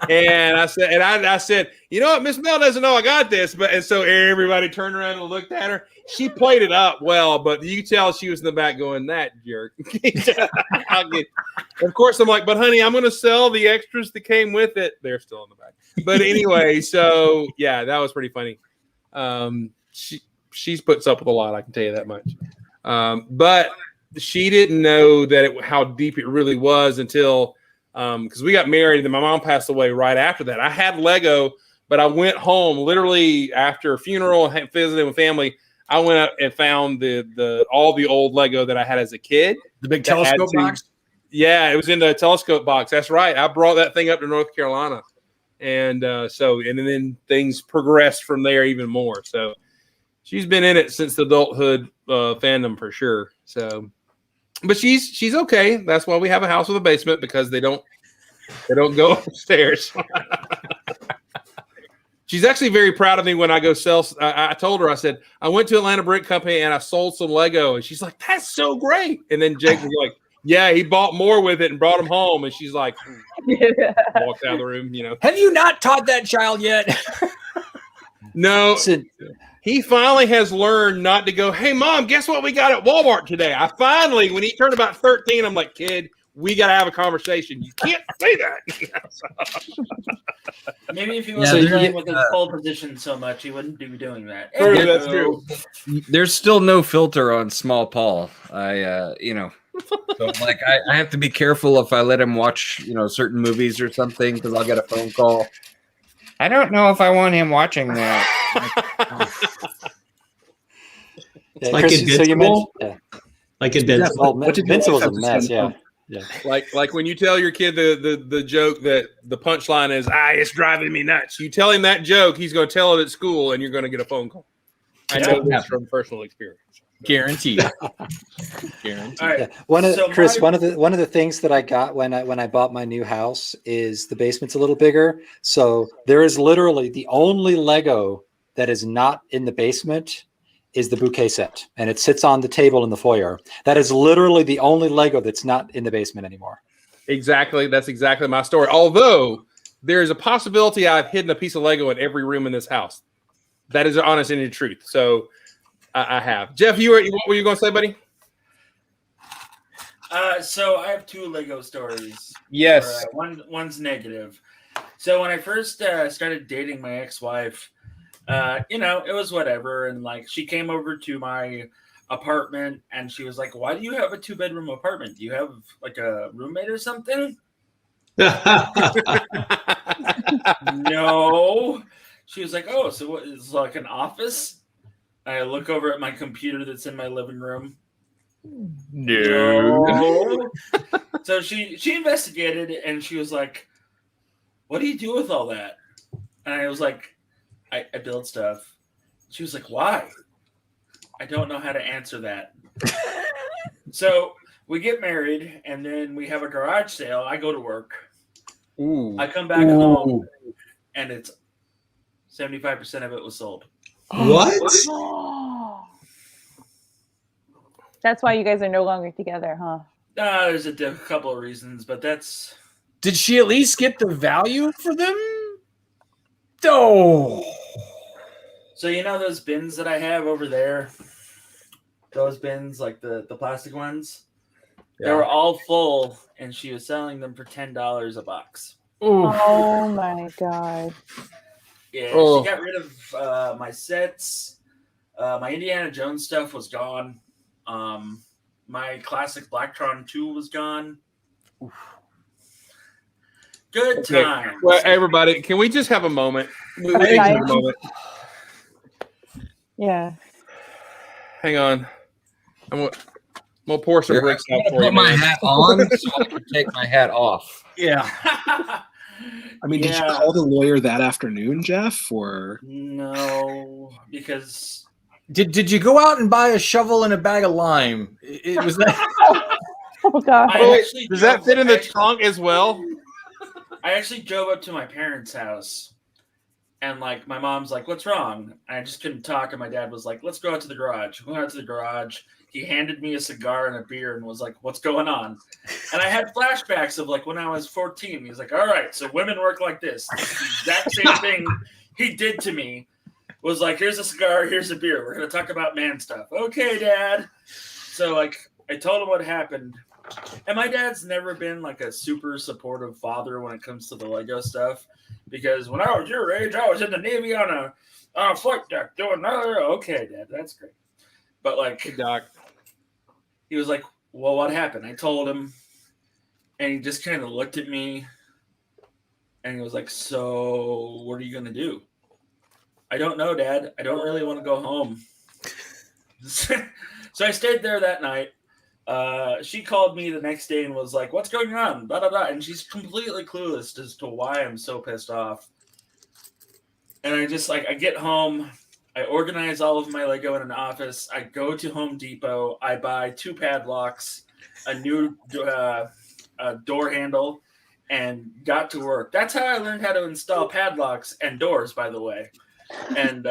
[SPEAKER 1] And I said, "You know what? Miss Mel doesn't know I got this." And so everybody turned around and looked at her. She played it up well, but you tell she was in the back going, "That jerk." Of course, I'm like, "But honey, I'm going to sell the extras that came with it." They're still in the back. But anyway, so yeah, that was pretty funny. She puts up with a lot, I can tell you that much. But she didn't know that how deep it really was until. Because we got married and then my mom passed away right after that. I had Lego, but I went home literally after a funeral and visited with family. I went up and found all the old Lego that I had as a kid.
[SPEAKER 3] The big telescope box?
[SPEAKER 1] Yeah, it was in the telescope box. That's right. I brought that thing up to North Carolina. And then things progressed from there even more. So she's been in it since the adulthood fandom for sure. So but she's okay. That's why we have a house with a basement because they don't go upstairs. She's actually very proud of me when I go sell. I told her, I said, I went to Atlanta Brick Company and I sold some Lego. And she's like, "That's so great." And then Jake was like, "Yeah, he bought more with it and brought them home." And she's like, walked out of the room,
[SPEAKER 3] Have you not taught that child yet?
[SPEAKER 1] No. He finally has learned not to go, "Hey, Mom, guess what we got at Walmart today?" When he turned about 13, I'm like, "Kid, we got to have a conversation. You can't say that."
[SPEAKER 5] Maybe if he wasn't playing with his pole position so much, he wouldn't be doing that.
[SPEAKER 1] True, that's true.
[SPEAKER 6] There's still no filter on small Paul. So like I have to be careful if I let him watch, certain movies or something because I'll get a phone call. I don't know if I want him watching that.
[SPEAKER 4] Yeah, like Chris, Invincible? Like Invincible.
[SPEAKER 9] Invincible was a mess, yeah.
[SPEAKER 1] Like when you tell your kid the joke that the punchline is, "It's driving me nuts." You tell him that joke, he's going to tell it at school, and you're going to get a phone call. I know this from personal experience.
[SPEAKER 3] Guaranteed.
[SPEAKER 5] Guaranteed. All right.
[SPEAKER 9] Yeah. One of the things that I got when I bought my new house is the basement's a little bigger. So there is literally the only Lego that is not in the basement is the bouquet set, and it sits on the table in the foyer. That is literally the only Lego that's not in the basement anymore.
[SPEAKER 1] Exactly. That's exactly my story. Although there is a possibility I've hidden a piece of Lego in every room in this house. That is the honest and the truth. So I have. Jeff, what were you going to say, buddy?
[SPEAKER 5] So I have two Lego stories.
[SPEAKER 1] Yes.
[SPEAKER 5] One's negative. So when I first started dating my ex-wife, it was whatever. And like, she came over to my apartment and she was like, "Why do you have a 2-bedroom apartment? Do you have like a roommate or something?" No. She was like, "Oh, so what is like an office?" I look over at my computer that's in my living room.
[SPEAKER 1] No.
[SPEAKER 5] So she investigated and she was like, "What do you do with all that?" And I was like, I build stuff. She was like, "Why?" I don't know how to answer that. So we get married and then we have a garage sale. I go to work.
[SPEAKER 1] Ooh.
[SPEAKER 5] I come back home and it's 75% of it was sold.
[SPEAKER 4] What?
[SPEAKER 7] That's why you guys are no longer together, huh?
[SPEAKER 5] There's a couple of reasons, but that's.
[SPEAKER 3] Did she at least get the value for them? Oh.
[SPEAKER 5] So you know those bins that I have over there? Those bins, like the plastic ones? They were all full, and she was selling them for $10 a box.
[SPEAKER 7] Oh my god.
[SPEAKER 5] Yeah, she got rid of my sets. My Indiana Jones stuff was gone. My classic Blacktron 2 was gone. Good time.
[SPEAKER 1] Well, everybody, can we just have a moment? We need to have a moment.
[SPEAKER 7] Yeah.
[SPEAKER 1] Hang on. I'm gonna pour some bricks out for you.
[SPEAKER 6] Put my
[SPEAKER 1] man.
[SPEAKER 6] hat on so I can take my hat off.
[SPEAKER 3] Yeah.
[SPEAKER 10] I mean, did you call the lawyer that afternoon, Jeff? Or
[SPEAKER 5] No, because
[SPEAKER 3] Did you go out and buy a shovel and a bag of lime? It was that.
[SPEAKER 7] Oh god.
[SPEAKER 1] Does that fit in the trunk as well?
[SPEAKER 5] I actually drove up to my parents' house, and like my mom's like, "What's wrong?" And I just couldn't talk, and my dad was like, "Let's go out to the garage." We went out to the garage. He handed me a cigar and a beer, and was like, "What's going on?" And I had flashbacks of like when I was 14. He's like, "All right, so women work like this." The exact same thing he did to me was like, "Here's a cigar, here's a beer. We're gonna talk about man stuff." Okay, Dad. So like I told him what happened. And my dad's never been like a super supportive father when it comes to the Lego stuff, because when I was your age, I was in the Navy on a flight deck doing that. Okay, Dad, that's great. But like,
[SPEAKER 1] Doc,
[SPEAKER 5] he was like, "Well, what happened?" I told him, and he just kind of looked at me, and he was like, "So, what are you gonna do?" I don't know, Dad. I don't really want to go home. So I stayed there that night. She called me the next day and was like, "What's going on?" Blah, blah, blah. And she's completely clueless as to why I'm so pissed off. And I just like, I get home, I organize all of my Lego in an office. I go to Home Depot. I buy 2 padlocks, a new door handle, and got to work. That's how I learned how to install padlocks and doors, by the way. And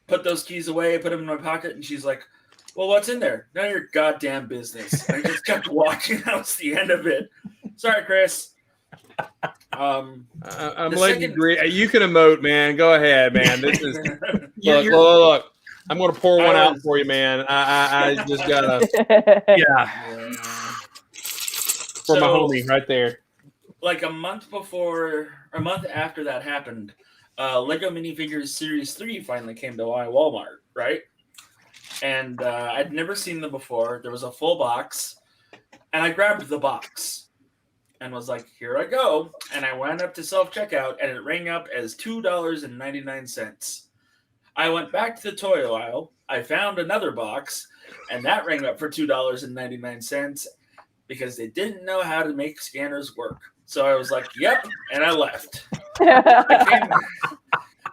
[SPEAKER 5] put those keys away, put them in my pocket, and she's like, "Well, what's in there?" "None of your goddamn business." And I just kept walking. That was the end of it. Sorry, Chris.
[SPEAKER 1] I'm letting you agree. You can emote, man. Go ahead, man. This is look. I'm going to pour one out for you, man. I just gotta.
[SPEAKER 3] Yeah.
[SPEAKER 1] For my homie right there.
[SPEAKER 5] Like a month after that happened, Lego Minifigures Series 3 finally came to my Walmart, right? And I'd never seen them before. There was a full box, and I grabbed the box and was like, "Here I go." And I went up to self-checkout, and it rang up as $2.99. I went back to the toy aisle. I found another box, and that rang up for $2.99 because they didn't know how to make scanners work. So I was like, "Yep," and I left.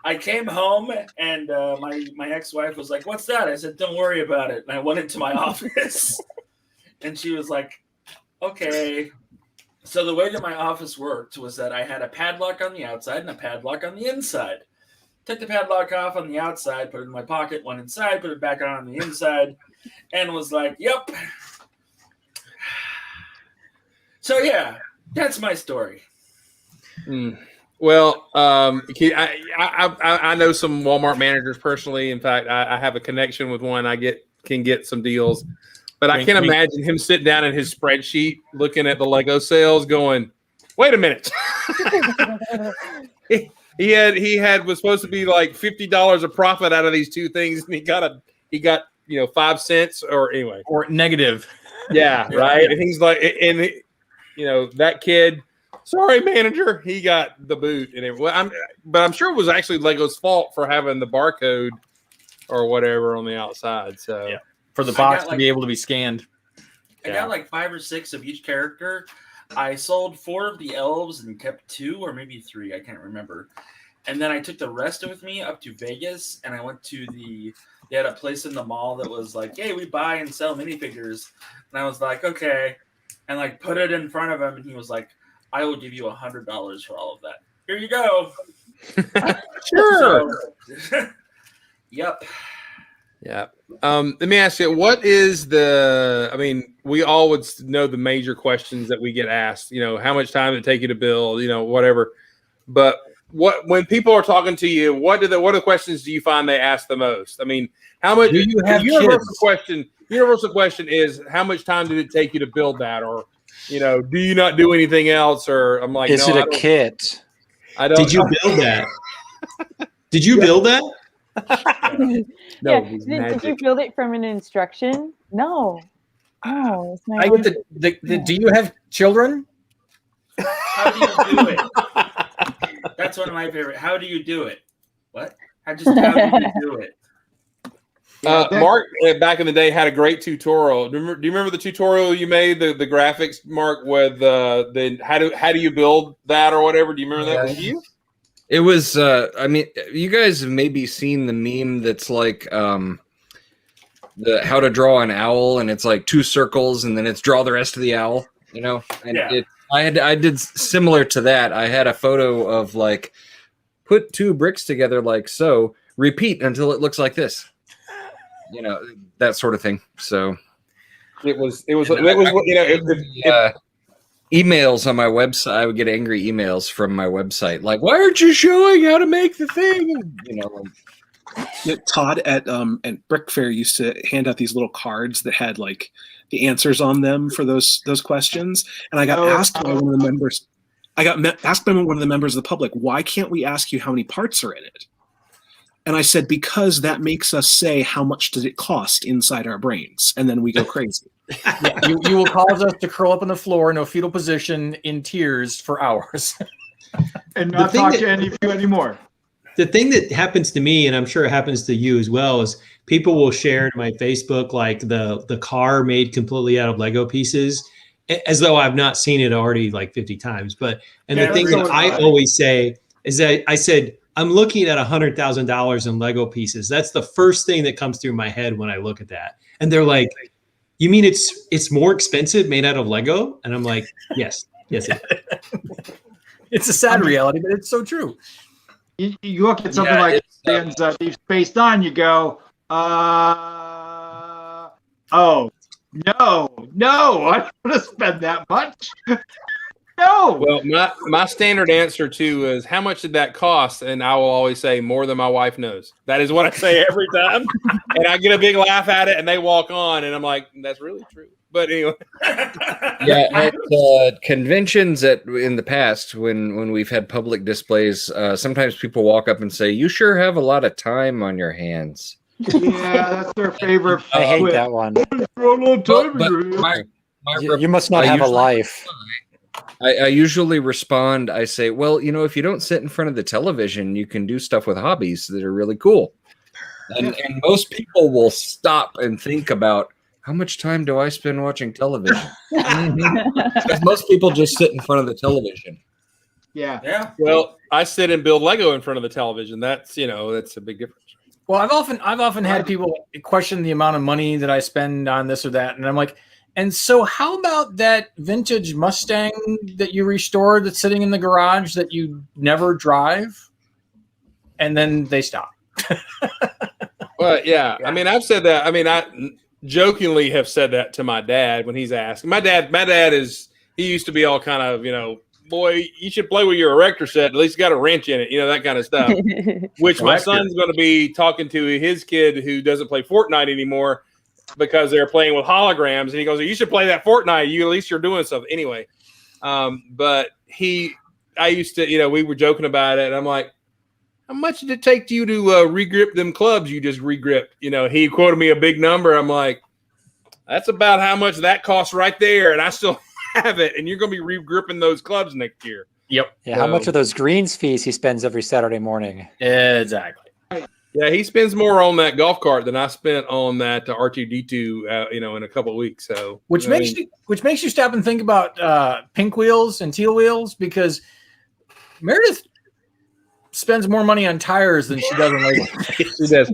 [SPEAKER 5] I came home, and my ex-wife was like, "What's that?" I said, "Don't worry about it." And I went into my office, and she was like, "Okay." So the way that my office worked was that I had a padlock on the outside and a padlock on the inside. Took the padlock off on the outside, put it in my pocket, went inside, put it back on the inside, and was like, "Yep." So yeah, that's my story.
[SPEAKER 1] Well, I know some Walmart managers personally. In fact, I have a connection with one. Can get some deals, but I can't imagine him sitting down in his spreadsheet looking at the Lego sales, going, "Wait a minute." he was supposed to be like $50 of profit out of these 2 things, and he got 5 cents or anyway
[SPEAKER 3] or negative.
[SPEAKER 1] Yeah, right. And he's like, and that kid. Sorry, manager. He got the boot, and but I'm sure it was actually Lego's fault for having the barcode or whatever on the outside. So
[SPEAKER 3] for the box to be able to be scanned.
[SPEAKER 5] I got like 5 or 6 of each character. I sold 4 of the elves and kept 2 or maybe 3. I can't remember. And then I took the rest with me up to Vegas, and I went to they had a place in the mall that was like, hey, we buy and sell minifigures. And I was like, okay. And like put it in front of him, and he was like, I will give you $100 for all of that. Here you go.
[SPEAKER 1] Sure.
[SPEAKER 5] So, yep.
[SPEAKER 1] Yeah. Let me ask you, what is we all would know the major questions that we get asked, how much time did it take you to build, whatever. But when people are talking to you, what are the questions do you find they ask the most? I mean, how much
[SPEAKER 3] Do you have
[SPEAKER 1] universal question is how much time did it take you to build that? Or, do you not do anything else? Or I'm like,
[SPEAKER 9] Is
[SPEAKER 1] no,
[SPEAKER 9] it a kit?
[SPEAKER 1] I don't.
[SPEAKER 4] Did you build that? Did you build that?
[SPEAKER 1] No,
[SPEAKER 7] yeah. Did you build it from an instruction? No. No, it's not.
[SPEAKER 3] I get do you have children?
[SPEAKER 5] How do you do it? That's one of my favorite. How do you do it? What? How do you do it?
[SPEAKER 1] Mark, back in the day, had a great tutorial. Do you remember the tutorial you made, the graphics, Mark, with the how do you build that or whatever? Do you remember that? Was you?
[SPEAKER 6] It was. You guys have maybe seen the meme that's like the how to draw an owl, and it's like 2 circles, and then it's draw the rest of the owl. And I did similar to that. I had a photo of like put 2 bricks together like so. Repeat until it looks like this. That sort of thing. So
[SPEAKER 1] it was
[SPEAKER 6] emails on my website. I would get angry emails from my website, like, "Why aren't you showing how to make the thing?"
[SPEAKER 10] Todd at Brick Fair used to hand out these little cards that had like the answers on them for those questions, and I got asked by one of the members. Asked by one of the members of the public, "Why can't we ask you how many parts are in it?" And I said, because that makes us say how much does it cost inside our brains, and then we go crazy.
[SPEAKER 3] Yeah, you will cause us to curl up on the floor in a fetal position in tears for hours.
[SPEAKER 8] And not talk to any of you anymore.
[SPEAKER 4] The thing that happens to me, and I'm sure it happens to you as well, is people will share to my Facebook like the car made completely out of Lego pieces, as though I've not seen it already like 50 times. The thing that I always say is that I said, I'm looking at $100,000 in Lego pieces. That's the first thing that comes through my head when I look at that. And they're like, "You mean it's more expensive made out of Lego?" And I'm like, yes. It is.
[SPEAKER 3] It's a sad reality, but it's so true.
[SPEAKER 8] You look at something like Deep Space Nine, you go, oh, no, I don't want to spend that much. No.
[SPEAKER 1] Well, my standard answer too is how much did that cost? And I will always say more than my wife knows. That is what I say every time. And I get a big laugh at it and they walk on and I'm like, that's really true. But anyway.
[SPEAKER 6] At conventions in the past when we've had public displays, sometimes people walk up and say, "You sure have a lot of time on your hands."
[SPEAKER 8] Yeah, that's their favorite.
[SPEAKER 9] I hate that one. You must not have a life.
[SPEAKER 6] I usually respond, I say, well, if you don't sit in front of the television, you can do stuff with hobbies that are really cool. And most people will stop and think about, how much time do I spend watching television? Because most people just sit in front of the television.
[SPEAKER 8] Yeah.
[SPEAKER 1] Well, I sit and build Lego in front of the television. That's a big difference.
[SPEAKER 3] Well, I've often had people question the amount of money that I spend on this or that, and I'm like, and so how about that vintage Mustang that you restored that's sitting in the garage that you never drive? And then they stop.
[SPEAKER 1] Well, yeah. I mean, I've said that. I mean, I jokingly have said that to my dad when he's asked. My dad he used to be all kind of, boy, you should play with your erector set. At least got a wrench in it, that kind of stuff. Which my son's going to be talking to his kid who doesn't play Fortnite anymore because they're playing with holograms. And he goes, "You should play that Fortnite. At least you're doing something." Anyway, but I used to, we were joking about it. And I'm like, how much did it take you to regrip them clubs you just regripped? He quoted me a big number. I'm like, that's about how much that costs right there. And I still have it. And you're going to be regripping those clubs next year.
[SPEAKER 3] Yep.
[SPEAKER 9] Yeah. How much are those greens fees he spends every Saturday morning?
[SPEAKER 3] Exactly.
[SPEAKER 1] Yeah, he spends more on that golf cart than I spent on that R2D2, in a couple of weeks. So,
[SPEAKER 3] Which makes you stop and think about pink wheels and teal wheels, because Meredith spends more money on tires than she does on Lego.
[SPEAKER 1] She does.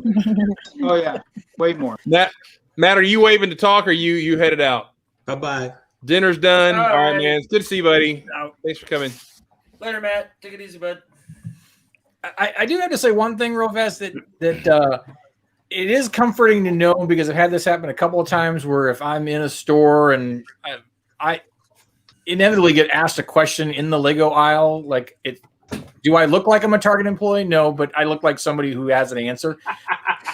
[SPEAKER 8] Oh yeah, way more.
[SPEAKER 1] Matt, are you waving to talk, or you headed out?
[SPEAKER 4] Bye-bye.
[SPEAKER 1] Dinner's done.
[SPEAKER 5] All
[SPEAKER 1] All right,
[SPEAKER 5] right.
[SPEAKER 1] man. It's good to see you, buddy. Thanks for coming.
[SPEAKER 5] Later, Matt. Take it easy, bud.
[SPEAKER 3] I do have to say one thing real fast that it is comforting to know, because I've had this happen a couple of times where if I'm in a store and I inevitably get asked a question in the Lego aisle, like, do I look like I'm a Target employee? No, but I look like somebody who has an answer.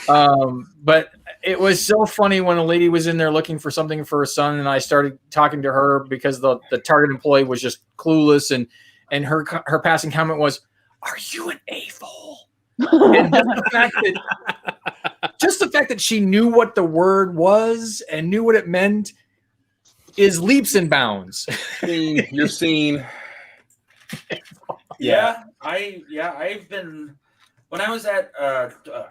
[SPEAKER 3] But it was so funny when a lady was in there looking for something for her son, and I started talking to her because the Target employee was just clueless, and her passing comment was, "Are you an a-hole?" And just the fact that she knew what the word was and knew what it meant is leaps and bounds.
[SPEAKER 1] You're seen.
[SPEAKER 5] I've been, when I was at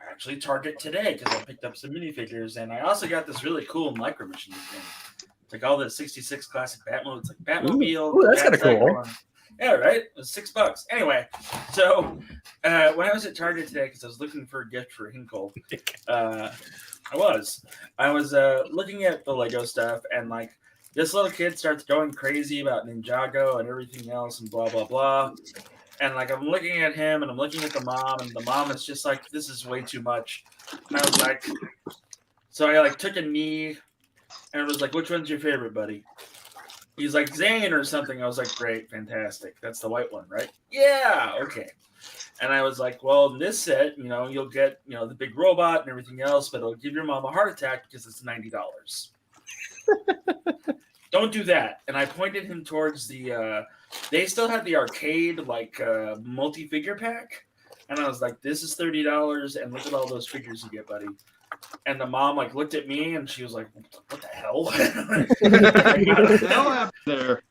[SPEAKER 5] actually Target today, because I picked up some minifigures, and I also got this really cool micro machine thing. It's like all the 66 classic Batmobile. It's like Batmobile.
[SPEAKER 3] Ooh, that's kind of cool.
[SPEAKER 5] Yeah, right? It was $6. Anyway, so when I was at Target today, because I was looking for a gift for Hinkle, I was looking at the Lego stuff, and like this little kid starts going crazy about Ninjago and everything else and blah, blah, blah. And like I'm looking at him and I'm looking at the mom, and the mom is just like, this is way too much. And I was like, so I like took a knee and it was like, which one's your favorite, buddy? He's like, Zane or something. I was like, great, fantastic. That's the white one, right? Yeah, okay. And I was like, well, in this set, you'll get, the big robot and everything else, but it'll give your mom a heart attack because it's $90. Don't do that. And I pointed him towards they still had the arcade, like, multi-figure pack. And I was like, this is $30, and look at all those figures you get, buddy. And the mom like looked at me and she was like, what the hell? What the hell happened there?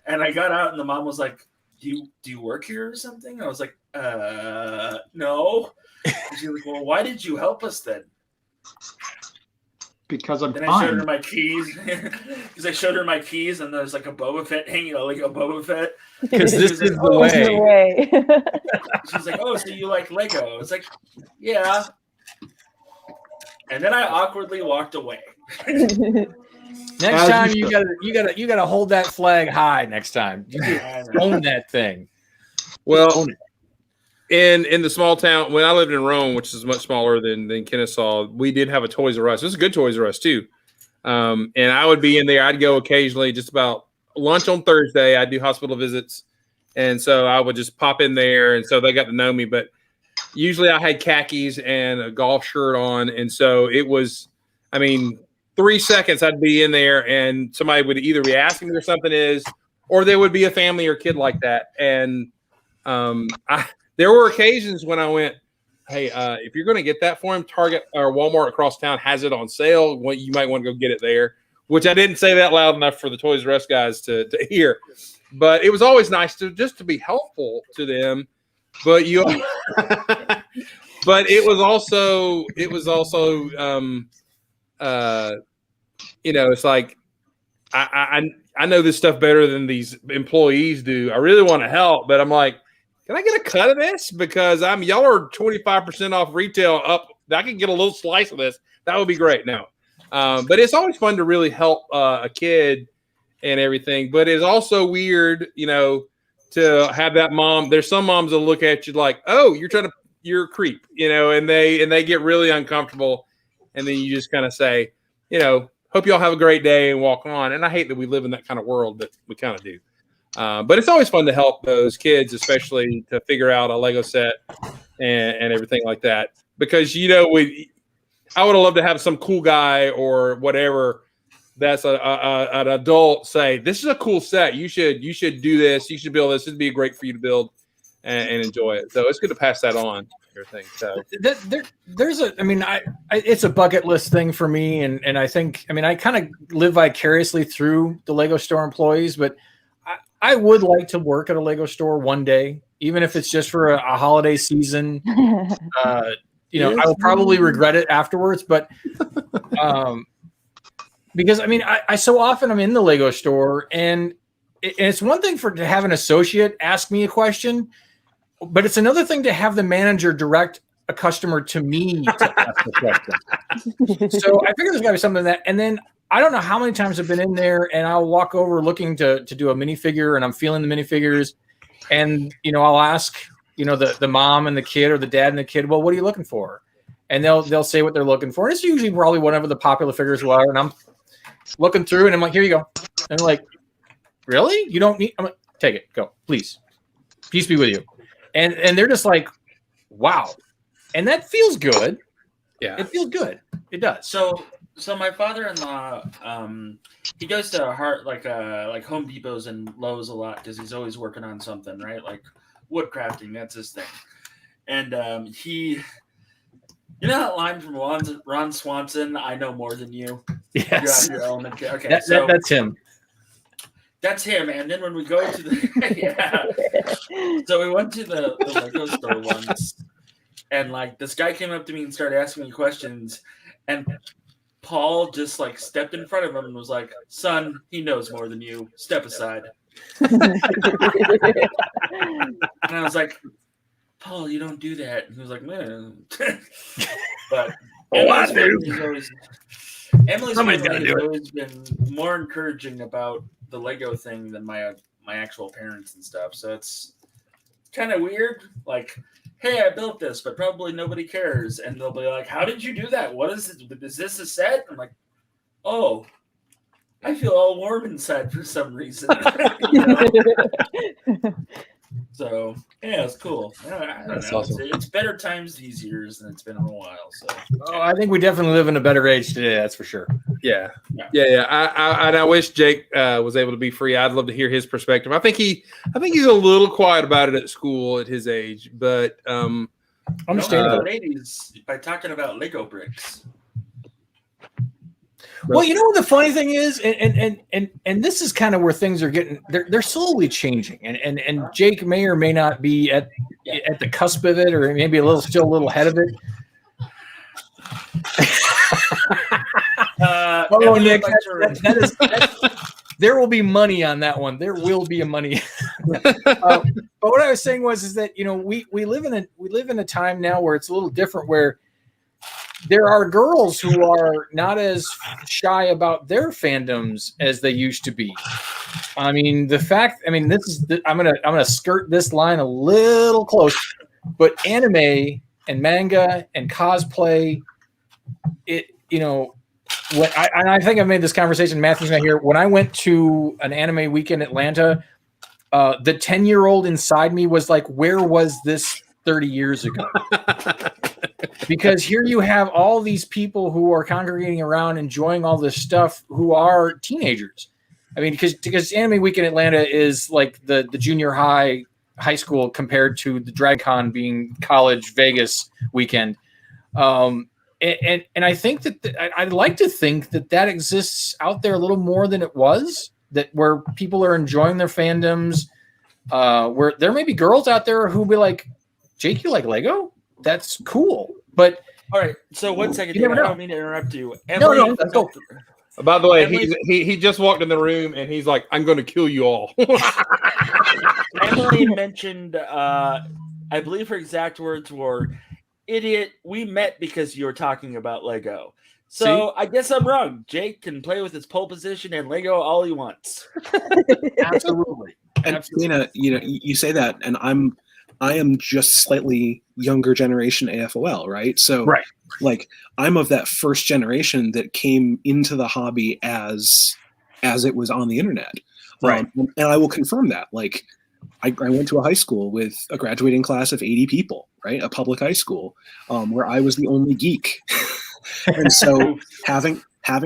[SPEAKER 5] And I got out and the mom was like, do you work here or something? And I was like, no. And she was like, well, why did you help us then?
[SPEAKER 8] Because I'm
[SPEAKER 5] Then
[SPEAKER 8] fine.
[SPEAKER 5] I showed her my keys. Because I showed her my keys, and there's like a Boba Fett hanging, like a Boba Fett.
[SPEAKER 3] Because this is
[SPEAKER 5] like,
[SPEAKER 3] the way.
[SPEAKER 5] She's like, oh, so you like Lego? I was like, yeah. And then I awkwardly walked away.
[SPEAKER 3] Next time you gotta hold that flag high. Next time you own that thing.
[SPEAKER 1] Well, in the small town when I lived in Rome, which is much smaller than Kennesaw, we did have a Toys R Us. It was a good Toys R Us too. And I would be in there. I'd go occasionally, just about lunch on Thursday. I'd do hospital visits, and so I would just pop in there, and so they got to know me. But usually I had khakis and a golf shirt on. And so it was, 3 seconds I'd be in there and somebody would either be asking me where something is, or there would be a family or kid like that. And there were occasions when I went, hey, if you're going to get that for him, Target or Walmart across town has it on sale. You might want to go get it there, which I didn't say that loud enough for the Toys R Us guys to hear. But it was always nice to be helpful to them. But but it was also it's like I know this stuff better than these employees do. I really want to help, but I'm like, can I get a cut of this? Because y'all are 25% off retail up. I can get a little slice of this. That would be great. No. But it's always fun to really help a kid and everything. But it's also weird, to have that mom. There's some moms that look at you like, oh, you're a creep, and they get really uncomfortable. And then you just kind of say, hope y'all have a great day and walk on. And I hate that we live in that kind of world, but we kind of do. But it's always fun to help those kids, especially to figure out a Lego set and everything like that. Because, I would have loved to have some cool guy or whatever that's an adult say, this is a cool set. You should do this. You should build this. It'd be great for you to build and enjoy it. So it's good to pass that on. Everything. So it's a bucket list thing for me. And I think, I kind of live vicariously through the Lego store employees, but I would like to work at a Lego store one day, even if it's just for a holiday season.
[SPEAKER 3] I will probably regret it afterwards, but because I mean, I so often I'm in the Lego store, and it's one thing to have an associate ask me a question, but it's another thing to have the manager direct a customer to me to ask the question. So I figured there's got to be something that, and then I don't know how many times I've been in there, and I'll walk over looking to do a minifigure, and I'm feeling the minifigures, and I'll ask the mom and the kid, or the dad and the kid, well, what are you looking for? And they'll say what they're looking for. And it's usually probably whatever the popular figures were, and I'm looking through, and I'm like, here you go. And they're like, really? You don't need? I'm like, take it, go, please. Peace be with you. And they're just like, wow. And that feels good.
[SPEAKER 1] Yeah,
[SPEAKER 3] it feels good. It does.
[SPEAKER 5] So my father-in-law, he goes to like Home Depots and Lowe's a lot because he's always working on something, right? Like wood crafting, that's his thing. And he, that line from Ron Swanson, "I know more than you."
[SPEAKER 3] Yes.
[SPEAKER 5] You have your element. Okay,
[SPEAKER 3] that's him.
[SPEAKER 5] That's him. And then when we go to the so we went to the Lego store once, and like this guy came up to me and started asking me questions, and Paul just like stepped in front of him and was like, "Son, he knows more than you. Step aside." And I was like, "Paul, you don't do that." And he was like, "Man." But Emily's family has always been more encouraging about the Lego thing than my actual parents and stuff. So it's kind of weird. Like, hey, I built this, but probably nobody cares. And they'll be like, how did you do that? What is it? Is this a set? I'm like, oh, I feel all warm inside for some reason. So yeah, it's cool. I don't know. Awesome. It's better times these years than it's been in a while. So
[SPEAKER 3] I think we definitely live in a better age today. That's for sure.
[SPEAKER 1] Yeah. I wish Jake was able to be free. I'd love to hear his perspective. I think he's a little quiet about it at school at his age, but
[SPEAKER 5] understandable. Ladies, by talking about Lego bricks.
[SPEAKER 3] Well, the funny thing is, and this is kind of where things are getting, they're slowly changing, and Jake may or may not be at the cusp of it, or maybe still a little ahead of it. Nick, there will be money on that one. There will be a money. But what I was saying is that we live in a time now where it's a little different, where there are girls who are not as shy about their fandoms as they used to be. I mean, this is I'm gonna skirt this line a little close, but anime and manga and cosplay, I think I've made this conversation. Matthew's not here. When I went to an anime week in Atlanta, the 10-year-old inside me was like, "Where was this 30 years ago?" Because here you have all these people who are congregating around enjoying all this stuff who are teenagers. I mean, because Anime Week in Atlanta is like the junior high school compared to the DragCon being college Vegas weekend. And I think that I'd like to think that exists out there a little more than it was, that where people are enjoying their fandoms, where there may be girls out there who be like, "Jake, you like Lego? That's cool." But
[SPEAKER 5] all right, so 1 second, I don't mean to interrupt you.
[SPEAKER 3] Emily, no, let's go.
[SPEAKER 1] By the way, he just walked in the room and he's like, "I'm going to kill you all."
[SPEAKER 5] Emily mentioned, I believe her exact words were, "Idiot, we met because you were talking about Lego." So see? I guess I'm wrong. Jake can play with his pole position and Lego all he wants.
[SPEAKER 3] Absolutely.
[SPEAKER 10] And Dana, you say that, and I am just slightly younger generation AFOL, right? So,
[SPEAKER 3] right.
[SPEAKER 10] Like, I'm of that first generation that came into the hobby as it was on the internet,
[SPEAKER 3] right?
[SPEAKER 10] And I will confirm that. Like, I went to a high school with a graduating class of 80 people, right? A public high school, where I was the only geek, and so having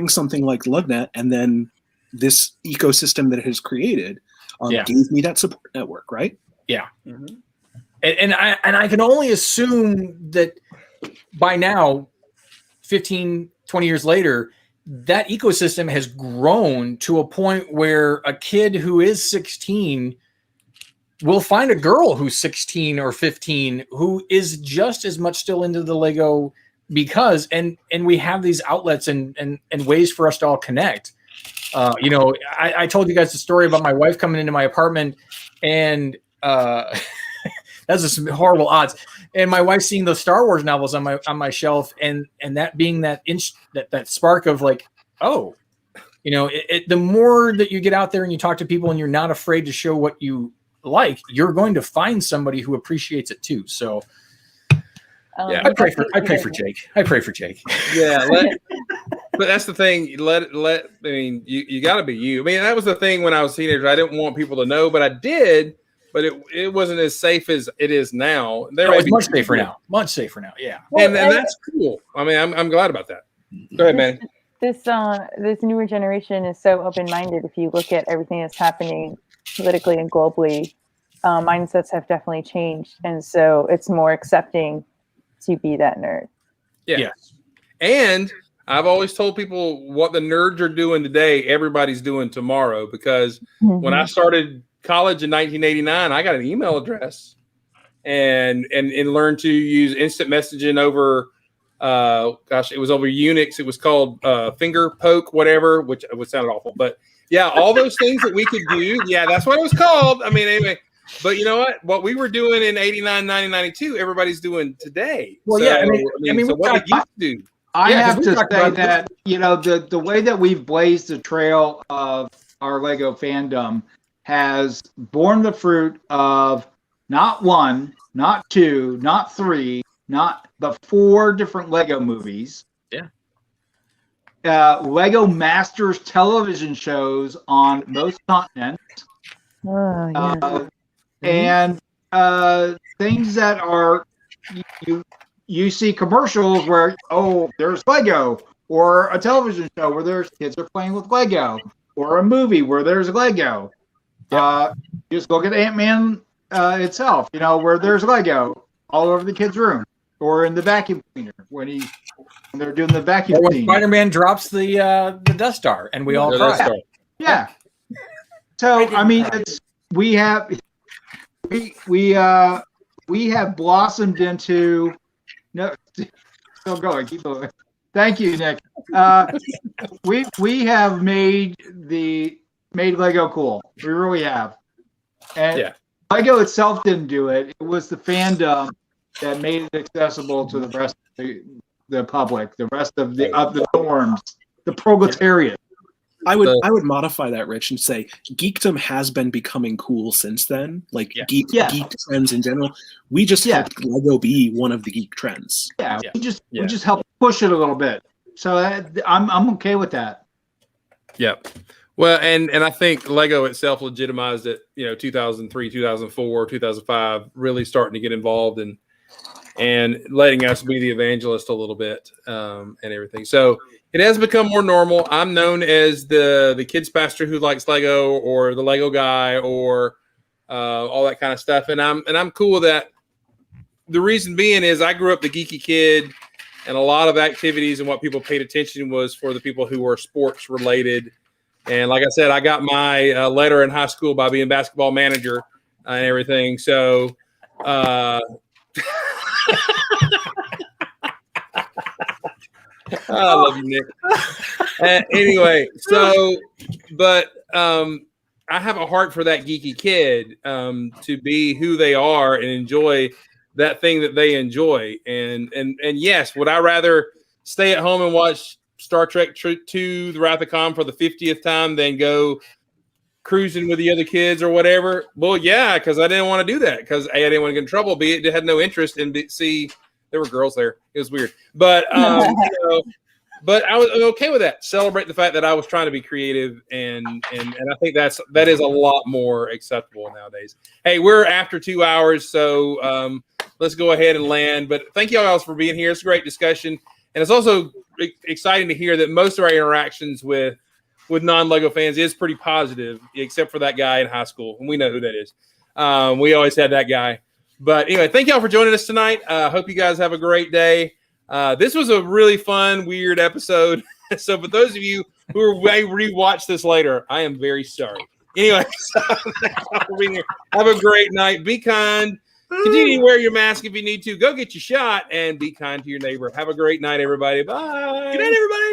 [SPEAKER 10] something like LugNet and then this ecosystem that it has created gave me that support network, right?
[SPEAKER 3] Yeah. Mm-hmm. And I can only assume that by now, 15, 20 years later, that ecosystem has grown to a point where a kid who is 16 we'll find a girl who's 16 or 15 who is just as much still into the Lego because we have these outlets and ways for us to all connect. I told you guys the story about my wife coming into my apartment and that's some horrible odds. And my wife seeing those Star Wars novels on my shelf and that being that spark of like, oh, the more that you get out there and you talk to people and you're not afraid to show what you like, you're going to find somebody who appreciates it too. So I pray for Jake. I pray for Jake.
[SPEAKER 1] Yeah. But that's the thing. You got to be you. I mean, that was the thing when I was a teenager. I didn't want people to know, but I did. But it wasn't as safe as it is now.
[SPEAKER 3] It's much safer now. Much safer now. Yeah.
[SPEAKER 1] And that's cool. I mean, I'm glad about that. Go ahead, man.
[SPEAKER 7] This newer generation is so open-minded. If you look at everything that's happening politically and globally, mindsets have definitely changed, and so it's more accepting to be that nerd.
[SPEAKER 1] Yeah. Yes. And I've always told people what the nerds are doing today, everybody's doing tomorrow. Because when I started college in 1989, I got an email address and learned to use instant messaging over. It was over Unix. It was called finger poke, whatever, which would sound awful. But yeah, all those things that we could do. Yeah, that's what it was called. I mean, anyway, but you know what? What we were doing in 89, 90, 92, everybody's doing today.
[SPEAKER 3] Well,
[SPEAKER 1] so,
[SPEAKER 3] yeah. I mean
[SPEAKER 1] so what did you do?
[SPEAKER 8] I have to say that, the way that we've blazed the trail of our Lego fandom has borne the fruit of not one, not two, not three, but 4 different Lego movies.
[SPEAKER 1] Yeah.
[SPEAKER 8] Lego Masters television shows on most continents. And things that are you see commercials where there's Lego, or a television show where there's kids are playing with Lego, or a movie where there's Lego. Just look at Ant-Man itself, where there's Lego all over the kid's room, or in the vacuum cleaner when they're doing the vacuum cleaning.
[SPEAKER 3] Spider-Man drops the Death Star, and we all cry.
[SPEAKER 8] Yeah. So I mean, we have blossomed into still going. Keep going. Thank you, Nick. We have made Lego cool. We really have. And Lego itself didn't do it. It was the fandom that made it accessible to the rest of the public, the rest of the norms, the proletariat.
[SPEAKER 10] I would modify that, Rich, and say geekdom has been becoming cool since then. Like geek trends in general. We just helped Lego be one of the geek trends.
[SPEAKER 8] Yeah, we just helped push it a little bit. So I'm okay with that.
[SPEAKER 1] Yeah. Well, and I think Lego itself legitimized it, 2003, 2004, 2005, really starting to get involved and letting us be the evangelist a little bit and everything. So it has become more normal. I'm known as the kids pastor who likes Lego, or the Lego guy, or all that kind of stuff. And I'm cool with that. The reason being is I grew up the geeky kid, and a lot of activities and what people paid attention was for the people who were sports related. And like I said, I got my letter in high school by being basketball manager and everything. So, I love you, Nick. Anyway, but I have a heart for that geeky kid to be who they are and enjoy that thing that they enjoy. And yes, would I rather stay at home and watch Star Trek 2, The Wrath of Khan for the 50th time than go cruising with the other kids or whatever? Well, yeah, because I didn't want to do that because I didn't want to get in trouble. B, it had no interest in see. There were girls there. It was weird, but but I was okay with that. Celebrate the fact that I was trying to be creative, and I think that is a lot more acceptable nowadays. Hey, we're after 2 hours, so let's go ahead and land. But thank you all guys for being here. It's a great discussion, and it's also exciting to hear that most of our interactions with non-Lego fans is pretty positive, except for that guy in high school, and we know who that is. We always had that guy. But anyway, thank y'all for joining us tonight. Hope you guys have a great day. This was a really fun, weird episode. So for those of you who may rewatch this later, I am very sorry. Anyway, so thanks for being here. Have a great night. Be kind. Continue to wear your mask if you need to. Go get your shot and be kind to your neighbor. Have a great night, everybody. Bye.
[SPEAKER 11] Good night, everybody.